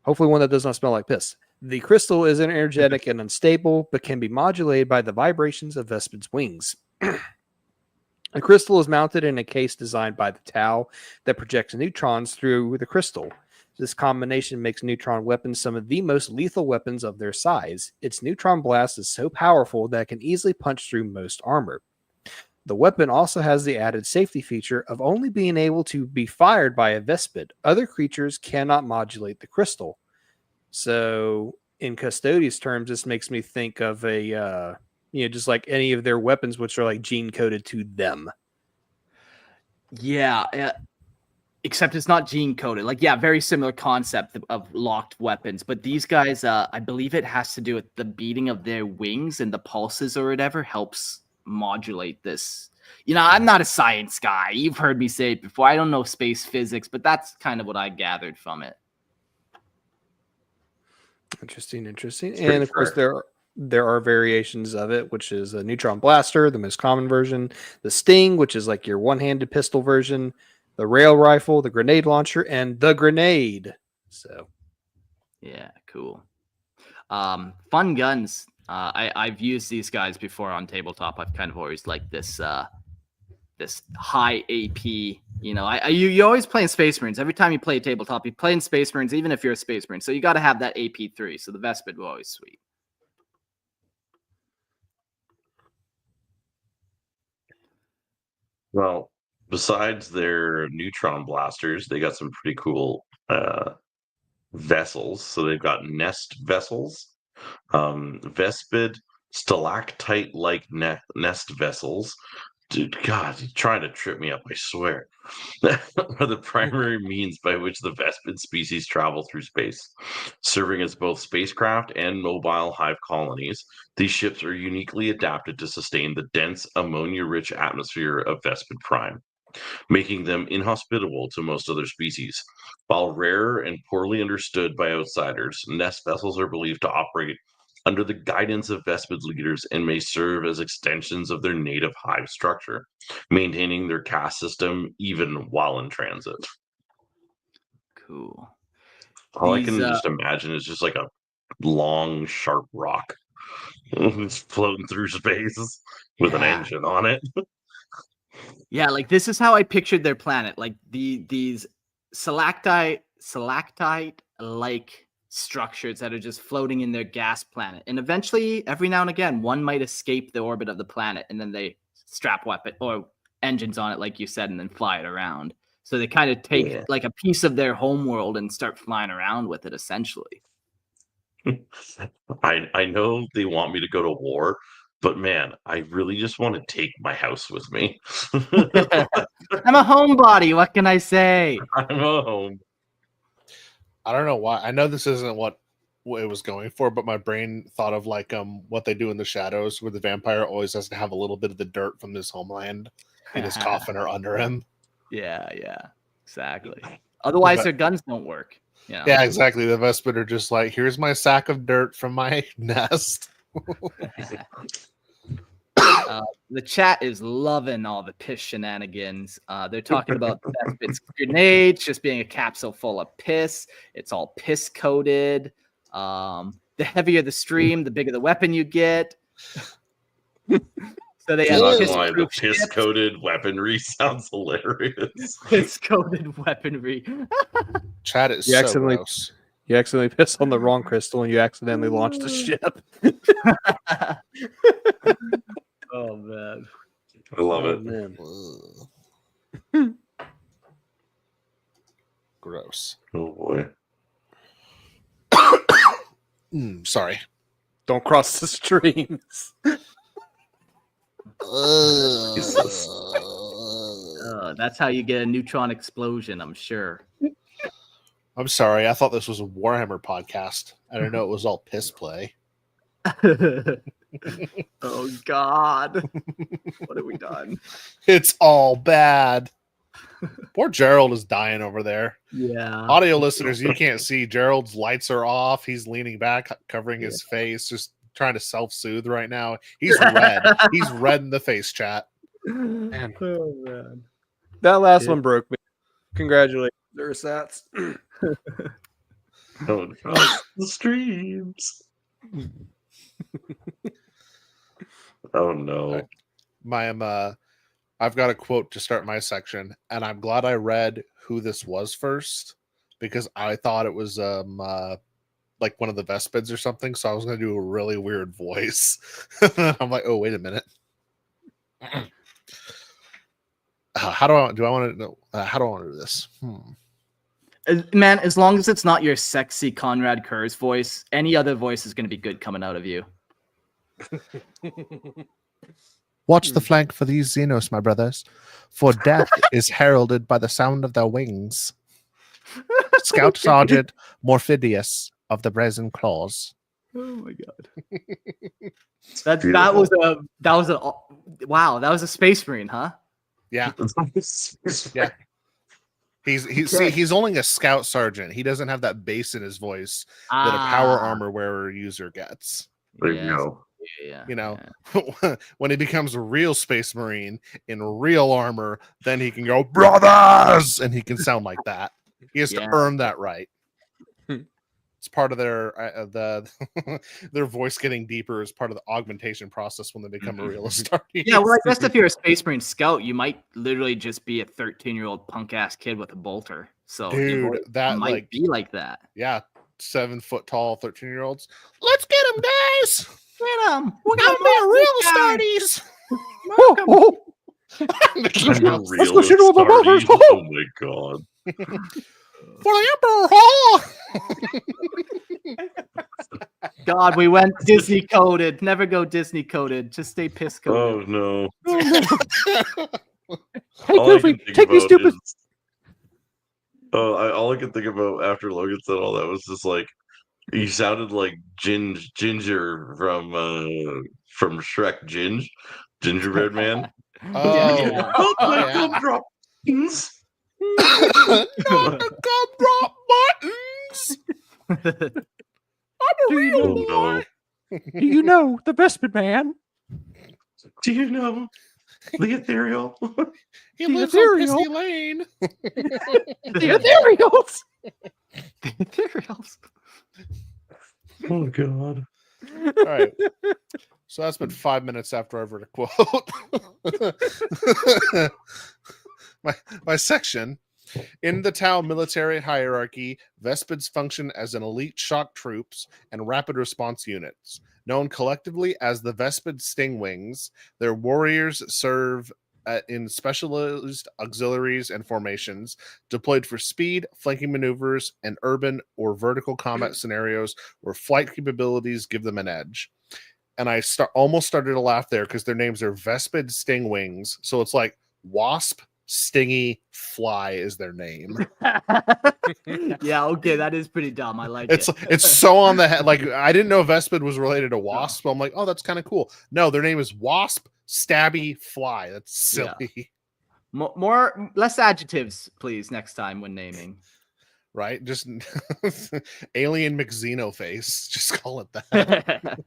Hopefully one that does not smell like piss. The crystal is energetic and unstable, but can be modulated by the vibrations of Vespid's wings. The crystal is mounted in a case designed by the Tau that projects neutrons through the crystal. This combination makes neutron weapons some of the most lethal weapons of their size. Its neutron blast is so powerful that it can easily punch through most armor. The weapon also has the added safety feature of only being able to be fired by a Vespid. Other creatures cannot modulate the crystal. So, in Custodius terms, this makes me think of a... just like any of their weapons, which are like gene coded to them. Yeah, except it's not gene coded. Like, yeah, very similar concept of locked weapons. But these guys, I believe it has to do with the beating of their wings and the pulses or whatever helps modulate this. I'm not a science guy. You've heard me say it before. I don't know space physics, but that's kind of what I gathered from it. Interesting. And of course, there are variations of it, which is a neutron blaster, the most common version, the Sting, which is like your one-handed pistol version, the rail rifle, the grenade launcher, and the grenade. So, yeah, cool. Fun guns. I've used these guys before on tabletop. I've kind of always liked this this high AP. You know, you always play in Space Marines. Every time you play a tabletop, you play in Space Marines, even if you're a Space Marine. So you got to have that AP3. So the Vespid will always sweet. Well, besides their neutron blasters, they got some pretty cool vessels. So they've got nest vessels, Vespid stalactite-like nest vessels. Dude, God, you're trying to trip me up, I swear. Are the primary means by which the Vespid species travel through space. Serving as both spacecraft and mobile hive colonies, these ships are uniquely adapted to sustain the dense, ammonia-rich atmosphere of Vespid Prime, making them inhospitable to most other species. While rare and poorly understood by outsiders, nest vessels are believed to operate under the guidance of Vespid leaders and may serve as extensions of their native hive structure, maintaining their caste system even while in transit. Cool. All I can just imagine is just like a long, sharp rock it's floating through space with an engine on it. Yeah, like this is how I pictured their planet. Like these stalactite like structures that are just floating in their gas planet. And eventually, every now and again, one might escape the orbit of the planet, and then they strap weapon or engines on it, like you said, and then fly it around. So they kind of take like a piece of their homeworld and start flying around with it, essentially. I know they want me to go to war, but man, I really just want to take my house with me. I'm a homebody. What can I say? I'm a home. I don't know why. I know this isn't what it was going for, but my brain thought of like what they do in the shadows, where the vampire always has to have a little bit of the dirt from his homeland in his coffin or under him. Yeah, exactly. Otherwise, their guns don't work. You know? Yeah, exactly. The Vespid are just like, here's my sack of dirt from my nest. The chat is loving all the piss shenanigans. They're talking about Vespid's grenades just being a capsule full of piss. It's all piss coated. The heavier the stream, the bigger the weapon you get. So they have the piss-coated weaponry sounds hilarious. Piss-coated weaponry. Chat is so gross. You accidentally piss on the wrong crystal and you accidentally launch the ship. Oh man, I love it. Man. Gross. Oh boy. Sorry. Don't cross the streams. That's how you get a neutron explosion, I'm sure. I'm sorry. I thought this was a Warhammer podcast. I didn't know it was all piss play. Oh God, what have we done? It's all bad. Poor Gerald is dying over there. Yeah. Audio listeners, you can't see. Gerald's lights are off. He's leaning back, covering his face, just trying to self-soothe right now. He's red. He's red in the face, chat. Man. Oh man. That last one broke me. Congratulations, Ursats. Don't cross the streams. Oh no. I've got a quote to start my section, and I'm glad I read who this was first, because I thought it was like one of the Vespids or something, so I was going to do a really weird voice. I'm like, oh, wait a minute. How do I want to do this? Man, as long as it's not your sexy Conrad Kurz voice, any other voice is going to be good coming out of you. Watch the flank for these xenos, my brothers, for death is heralded by the sound of their wings. Scout Sergeant Morphidius of the Brazen Claws. Oh my God. that was a Space Marine, huh? Yeah. Yeah. He's only a Scout Sergeant. He doesn't have that bass in his voice that a power armor wearer user gets. There you go. Yeah, you know, when he becomes a real Space Marine in real armor, then he can go, brothers, and he can sound like that. He has to earn that right. It's part of their their voice getting deeper is part of the augmentation process when they become a real Astartes. Yeah, well, I guess if you're a Space Marine scout, you might literally just be a 13-year-old punk ass kid with a bolter. So your Dude, voice that might like be like that. yeah, 7 foot tall 13-year-olds. Let's get him, guys. Get 'em. We're I'm gonna a real Astartes. Oh, I'm a Let's real go shoot him with the Astartes. buffers. Oh my god. For the Emperor. God, we went Disney coded. Never go Disney coded. Just stay piss Oh coded. no. Hey, All I Goofy, can think take these about stupid. is- all I can think about after Logan said all that was just like he sounded like Ginger from Shrek. Gingerbread Man. Oh, Yeah. Oh my yeah. gumdrop buttons. Not the gumdrop buttons. Do you Oh know? no. Do you know the Vespid man? Do you know the ethereal? He The lives on ethereal. Pissy Lane. The ethereals. The ethereals. Oh god. All right. So that's been 5 minutes after I've read a quote. my section. In the Tau military hierarchy, Vespids function as an elite shock troops and rapid response units. Known collectively as the Vespid Stingwings, their warriors serve in specialized auxiliaries and formations, deployed for speed, flanking maneuvers, and urban or vertical combat scenarios where flight capabilities give them an edge. And I almost started to laugh there because their names are Vespid Stingwings. So it's like Wasp, Stingy, Fly is their name. Yeah, okay, that is pretty dumb. I like it. It's so on the head. Like, I didn't know Vespid was related to Wasp. So I'm like, oh, that's kind of cool. No, their name is Wasp, Stabby, Fly. That's silly. Less adjectives, please, next time when naming. Right? Just Alien McXenoface. Just call it that.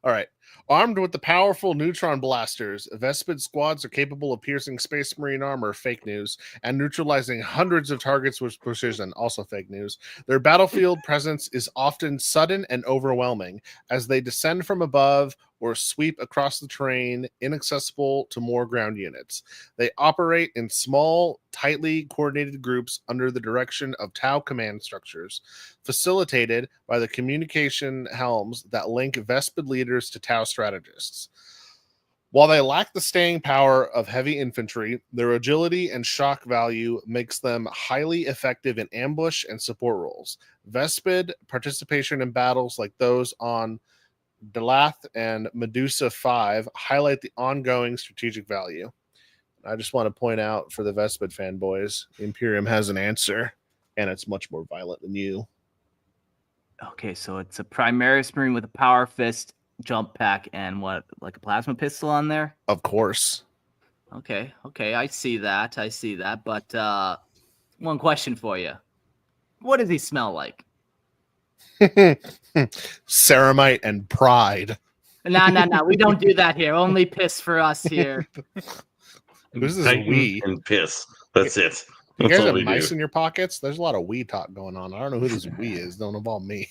All right. Armed with the powerful neutron blasters, Vespid squads are capable of piercing Space Marine armor, fake news, and neutralizing hundreds of targets with precision, also fake news. Their battlefield presence is often sudden and overwhelming as they descend from above or sweep across the terrain, inaccessible to more ground units. They operate in small, tightly coordinated groups under the direction of Tau command structures, facilitated by the communication helms that link Vespid leaders to Tau strategists. While they lack the staying power of heavy infantry, their agility and shock value makes them highly effective in ambush and support roles. Vespid participation in battles like those on Delath and Medusa 5 highlight the ongoing strategic value. I just want to point out for the Vespid fanboys, Imperium has an answer, and it's much more violent than you. Okay, so it's a Primaris Marine with a power fist, jump pack, and what, like a plasma pistol on there? Of course. Okay, I see that. But one question for you. What does he smell like? Ceramite and pride. No. We don't do that here. Only piss for us here. Who's this Titan we? and piss. That's it. You That's guys all have we mice do. in your pockets? There's a lot of we talk going on. I don't know who this we is. Don't involve me.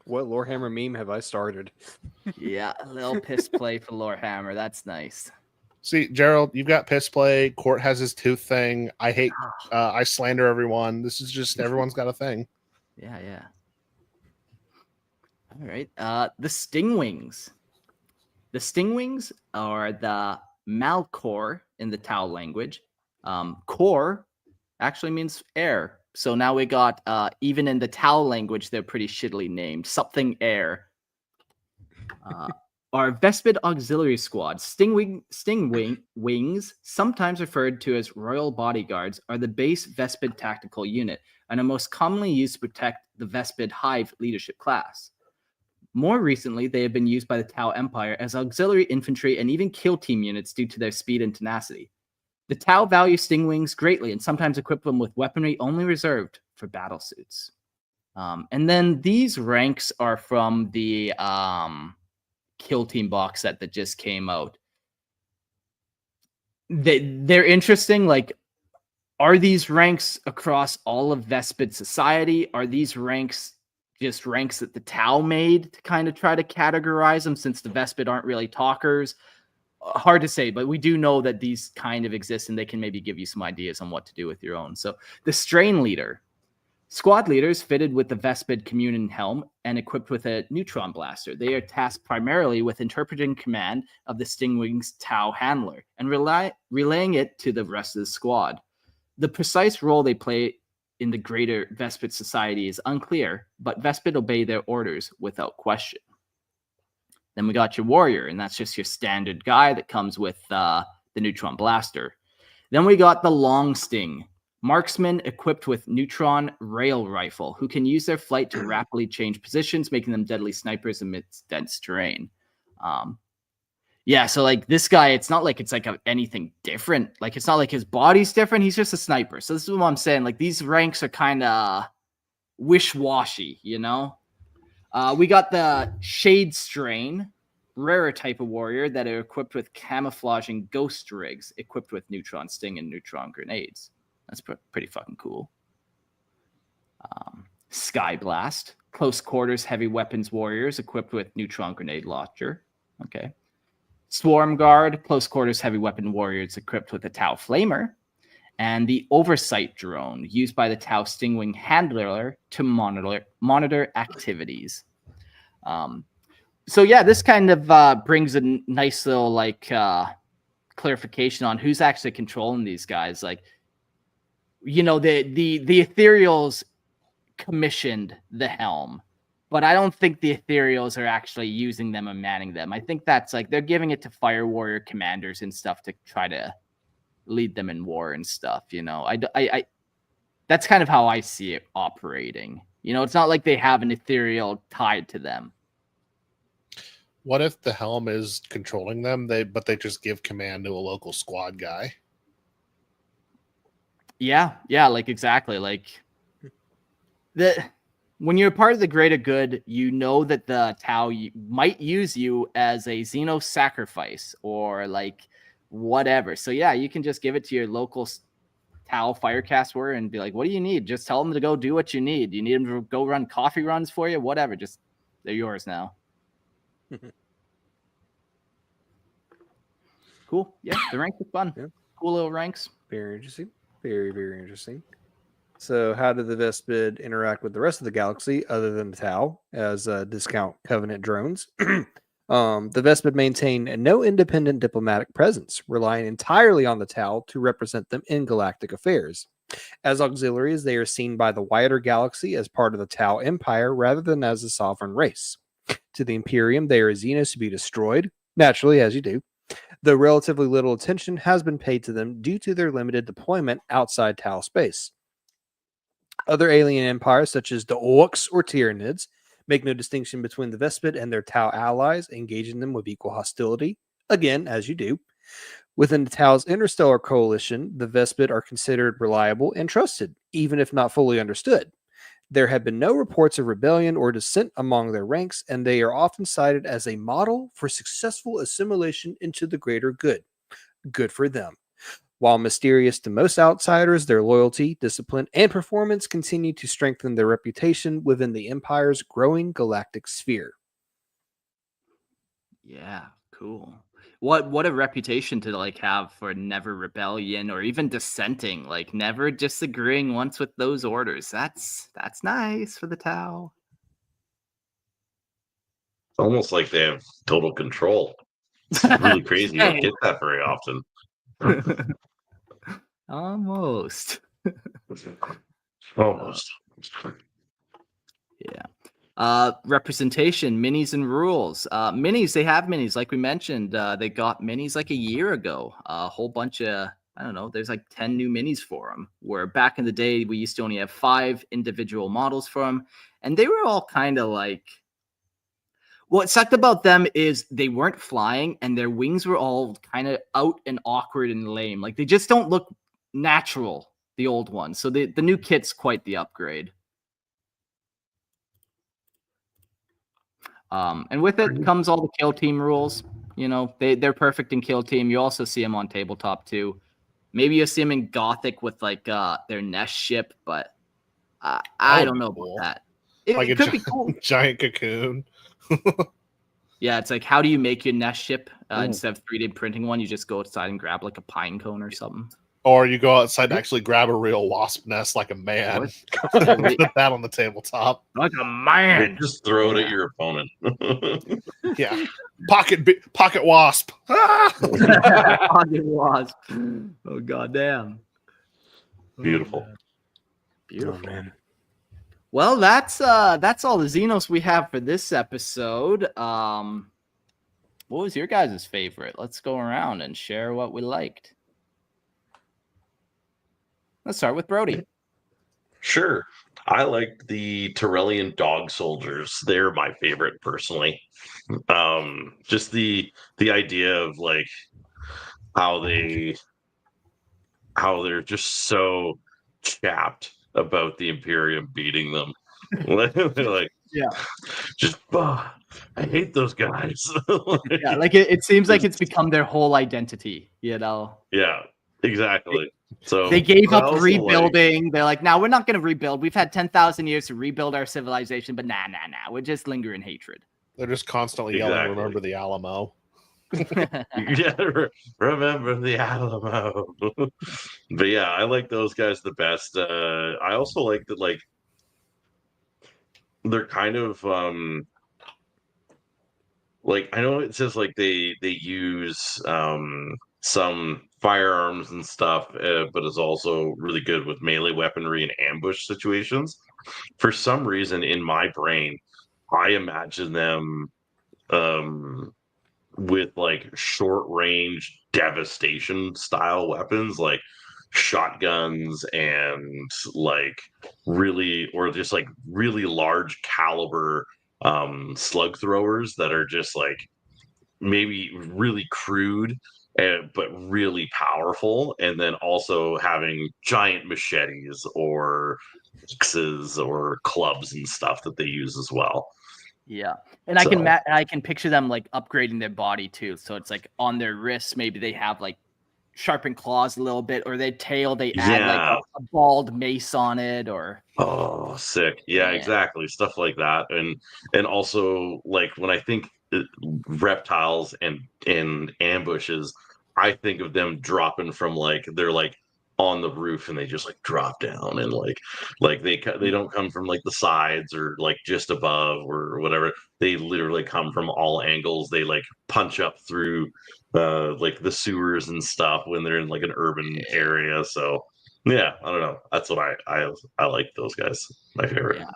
What Lorehammer meme have I started? Yeah, a little piss play for Lorehammer. That's nice. See, Gerald, you've got piss play. Court has his tooth thing. I hate, I slander everyone. This is just, everyone's got a thing. Yeah. All right. The Stingwings. The Stingwings are the Malcor in the Tau language. Core actually means air. So now we got, even in the Tau language, they're pretty shittily named. Something air. Our Vespid Auxiliary Squad, Stingwings, sometimes referred to as Royal Bodyguards, are the base Vespid tactical unit and are most commonly used to protect the Vespid Hive leadership class. More recently, they have been used by the Tau Empire as auxiliary infantry and even kill team units due to their speed and tenacity. The Tau value Stingwings greatly and sometimes equip them with weaponry only reserved for battle suits. And then these ranks are from the kill team box set that just came out. They're interesting. Like, Are these ranks across all of Vespid society? Are these ranks just ranks that the Tau made to kind of try to categorize them, since the Vespid aren't really talkers? Hard to say, but we do know that these kind of exist, and they can maybe give you some ideas on what to do with your own. So the strain leader. Squad leaders fitted with the Vespid communion helm and equipped with a neutron blaster. They are tasked primarily with interpreting command of the Stingwing's Tau handler and relaying it to the rest of the squad. The precise role they play in the greater Vespid society is unclear, but Vespid obey their orders without question. Then we got your warrior, and that's just your standard guy that comes with the neutron blaster. Then we got the long sting. Marksmen equipped with neutron rail rifle, who can use their flight to rapidly change positions, making them deadly snipers amidst dense terrain. Yeah, so like this guy, it's not like it's like anything different. Like it's not like his body's different. He's just a sniper. So this is what I'm saying. Like these ranks are kind of wish-washy, you know? We got the Shade Strain, rarer type of warrior that are equipped with camouflaging ghost rigs, equipped with neutron sting and neutron grenades. That's pretty fucking cool. Sky Blast, close quarters heavy weapons warriors equipped with neutron grenade launcher. Okay. Swarm Guard, close quarters heavy weapon warriors equipped with a Tau Flamer. And the Oversight Drone, used by the Tau Stingwing handler to monitor activities. So yeah, this kind of brings a nice little like clarification on who's actually controlling these guys. Like, you know, the Ethereals commissioned the helm, but I don't think the Ethereals are actually using them and manning them. I think that's like they're giving it to Fire Warrior commanders and stuff to try to lead them in war and stuff. You know, I that's kind of how I see it operating. You know, it's not like they have an Ethereal tied to them. What if the helm is controlling them, but they just give command to a local squad guy? Yeah, like exactly. Like when you're part of the greater good, you know that the Tau might use you as a xenos sacrifice or like whatever. So yeah, you can just give it to your local Tau Firecast warrior and be like, what do you need? Just tell them to go do what you need. You need them to go run coffee runs for you? Whatever. Just they're yours now. Cool. Yeah, the ranks are fun. Yeah. Cool little ranks. Very interesting. Very, very interesting. So how did the Vespid interact with the rest of the galaxy other than the Tau as discount Covenant drones? The Vespid maintain no independent diplomatic presence, relying entirely on the Tau to represent them in galactic affairs. As auxiliaries, they are seen by the wider galaxy as part of the Tau Empire rather than as a sovereign race. To the Imperium, they are xenos to be destroyed, naturally, as you do. Though relatively little attention has been paid to them due to their limited deployment outside Tau space. Other alien empires, such as the Orcs or Tyranids, make no distinction between the Vespid and their Tau allies, engaging them with equal hostility, again, as you do. Within the Tau's interstellar coalition, the Vespid are considered reliable and trusted, even if not fully understood. There have been no reports of rebellion or dissent among their ranks, and they are often cited as a model for successful assimilation into the greater good. Good for them. While mysterious to most outsiders, their loyalty, discipline, and performance continue to strengthen their reputation within the Empire's growing galactic sphere. Yeah, cool. What a reputation to like have for never rebellion or even dissenting, like never disagreeing once with those orders. That's nice for the Tau. It's almost like they have total control. It's really crazy. You don't get that very often. Almost. Almost. Yeah. Representation, minis and rules. Minis, they have minis, like we mentioned. They got minis like a year ago. A whole bunch of, I don't know, there's like 10 new minis for them. Where back in the day, we used to only have 5 individual models for them. And they were all kind of like, what sucked about them is they weren't flying and their wings were all kind of out and awkward and lame. Like they just don't look natural, the old ones. So the new kit's quite the upgrade. And with it comes all the kill team rules. You know, they're perfect in kill team. You also see them on tabletop too. Maybe you'll see them in Gothic with like their nest ship, but I would don't be know cool. about that. It, Like it could be cool. giant cocoon. Yeah, it's like, how do you make your nest ship Ooh. instead of 3D printing one? You just go outside and grab like a pine cone or something. Or you go outside and actually grab a real wasp nest like a man. What? Put that on the tabletop. Like a man. Just throw it at your opponent. Yeah. Pocket wasp. Ah! Pocket wasp. Oh goddamn. Beautiful. Beautiful. Oh, man. Well, that's all the Xenos we have for this episode. What was your guys' favorite? Let's go around and share what we liked. Let's start with Brody. Sure. I like the Tarellian dog soldiers. They're my favorite personally. Just the idea of like how they're just so chapped about the Imperium beating them. They're like, Yeah. just I hate those guys. Yeah, like it seems like it's become their whole identity, you know. Yeah, exactly. So They gave I up also rebuilding. They're like, now we're not going to rebuild. We've had 10,000 years to rebuild our civilization, but nah. We're just lingering hatred. They're just constantly yelling, Exactly. remember the Alamo. Yeah, remember the Alamo. But yeah, I like those guys the best. I also like that, like they're kind of like, I know it says like they use some firearms and stuff, but is also really good with melee weaponry and ambush situations. For some reason, in my brain, I imagine them with like short range devastation style weapons, like shotguns and like really, or just like really large caliber slug throwers that are just like maybe really crude, but really powerful, and then also having giant machetes or axes or clubs and stuff that they use as well. Yeah, and I can picture them like upgrading their body too. So it's like on their wrists, maybe they have like sharpened claws a little bit, or their tail they add like a bald mace on it, or oh, sick. Yeah, exactly, stuff like that. And also, like, when I think reptiles and ambushes, I think of them dropping from like, they're like on the roof and they just like drop down, and like they don't come from like the sides or like just above or whatever. They literally come from all angles. They like punch up through like the sewers and stuff when they're in like an urban area. So yeah, I don't know. That's what I like those guys. My favorite. yeah,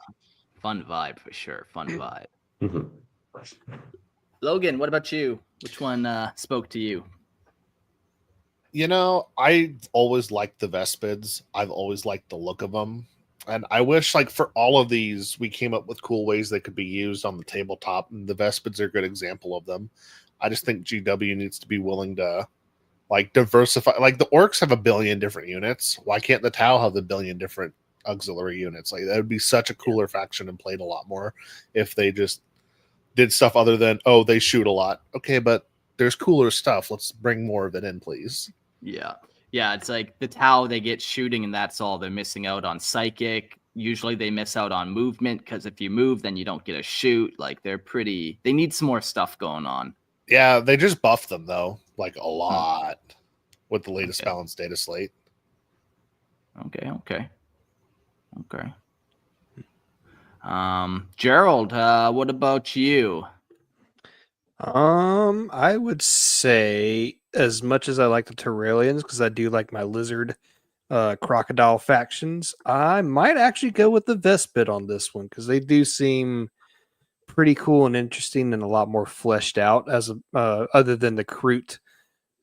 fun vibe for sure. Fun vibe. Mhm. Logan, what about you? Which one spoke to you? You know, I always liked the Vespids. I've always liked the look of them. And I wish, like, for all of these, we came up with cool ways they could be used on the tabletop. And the Vespids are a good example of them. I just think GW needs to be willing to, like, diversify. Like, the Orcs have 1 billion different units. Why can't the Tau have 1 billion different auxiliary units? Like, that would be such a cooler faction and played a lot more if they just did stuff other than, oh, they shoot a lot. Okay, but there's cooler stuff. Let's bring more of it in, please. Yeah. Yeah, it's like the Tau, they get shooting and that's all. They're missing out on psychic. Usually they miss out on movement because if you move, then you don't get a shoot. Like they need some more stuff going on. Yeah, they just buffed them though, like a lot with the latest balanced data slate. Okay. Gerald, what about you? I would say, as much as I like the Tarellians, because I do like my lizard crocodile factions, I might actually go with the Vespid on this one, because they do seem pretty cool and interesting and a lot more fleshed out as other than the Kroot,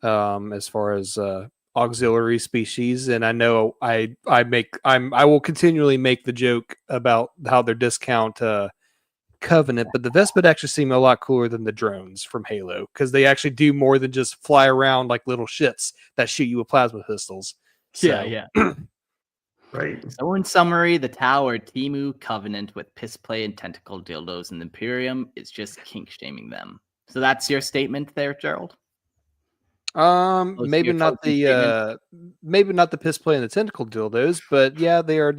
as far as auxiliary species. And I know I will continually make the joke about how their discount Covenant, but the Vespid actually seem a lot cooler than the drones from Halo, because they actually do more than just fly around like little shits that shoot you with plasma pistols. So, Yeah. Right. So in summary, the Tau are Timu Covenant with piss play and tentacle dildos, and the Imperium is just kink shaming them. So that's your statement there, Gerald? Those Maybe your not token demons? maybe not the piss play and the tentacle dildos, but yeah, they are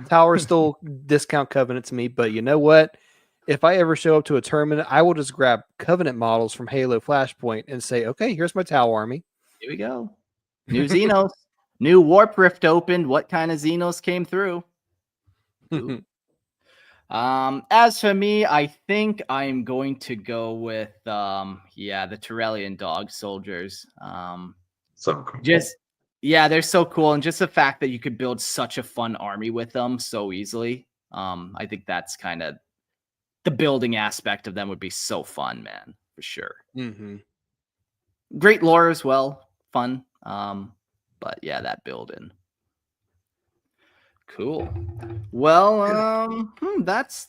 Tower still discount Covenant to me. But you know what? If I ever show up to a tournament, I will just grab Covenant models from Halo Flashpoint and say, okay, here's my Tau army. Here we go. New Xenos. New Warp Rift opened. What kind of Xenos came through? Ooh. As for me, I think I'm going to go with the Tarellian dog soldiers. So cool. They're so cool, and just the fact that you could build such a fun army with them so easily. I think that's kind of the building aspect of them would be so fun, man, for sure. Mm-hmm. Great lore as well, fun. But yeah, that building. Cool. Well, that's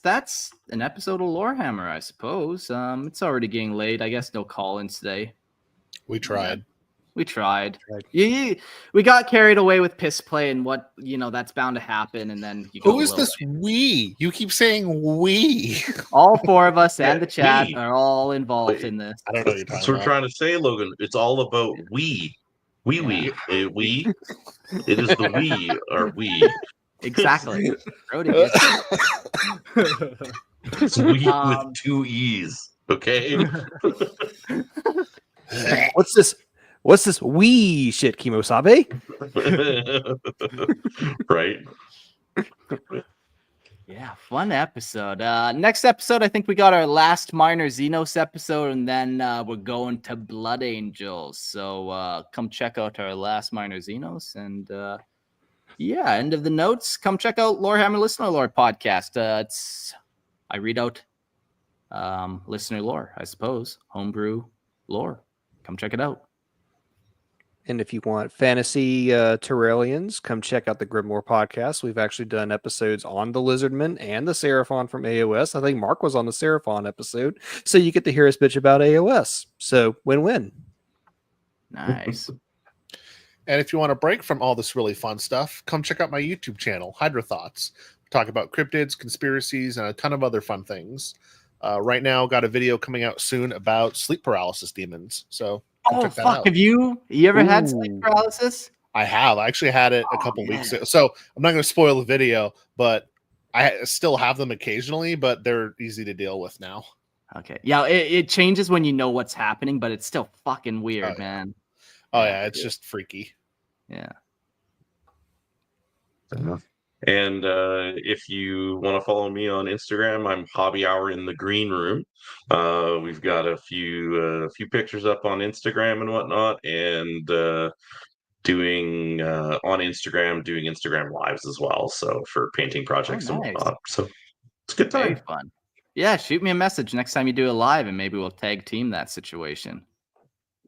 an episode of Lorehammer, I suppose. It's already getting late. I guess no call-ins today. We tried. Yeah, we tried. We got carried away with piss play and what that's bound to happen. And then who is this we? You keep saying we. All four of us and the chat are all involved in this. I don't know what you're talking That's what about. we're trying to say, Logan. It's all about we. We. It is the we or we. Exactly. It's we with two E's. Okay. What's this wee shit, Kimosabe? Right. Yeah, fun episode. Next episode, I think we got our last minor Xenos episode, and then we're going to Blood Angels. So come check out our last minor Xenos, and end of the notes. Come check out Lorehammer Listener Lore podcast. I read out listener lore, I suppose, homebrew lore. Come check it out. And if you want fantasy Tarellians, come check out the Grimoire podcast. We've actually done episodes on the Lizardman and the Seraphon from AOS. I think Mark was on the Seraphon episode, so you get to hear us bitch about AOS. So win-win. Nice. And if you want a break from all this really fun stuff, come check out my YouTube channel, Hydra Thoughts. We talk about cryptids, conspiracies, and a ton of other fun things. Right now, got a video coming out soon about sleep paralysis demons. So check that out. Have you ever had sleep paralysis? I have. I actually had it a couple weeks ago. So I'm not going to spoil the video, but I still have them occasionally, but they're easy to deal with now. Okay. Yeah, it changes when you know what's happening, but it's still fucking weird, man. Oh, yeah. It's just freaky. Yeah. And if you want to follow me on Instagram, I'm Hobby Hour in the Green Room. We've got a few pictures up on Instagram and whatnot, and doing Instagram lives as well. So for painting projects and whatnot. So it's a good time. Very fun. Yeah, shoot me a message next time you do a live, and maybe we'll tag team that situation.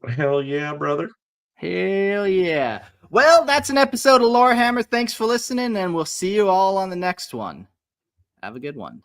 Hell yeah, brother. Hell yeah. Well, that's an episode of Lorehammer. Thanks for listening, and we'll see you all on the next one. Have a good one.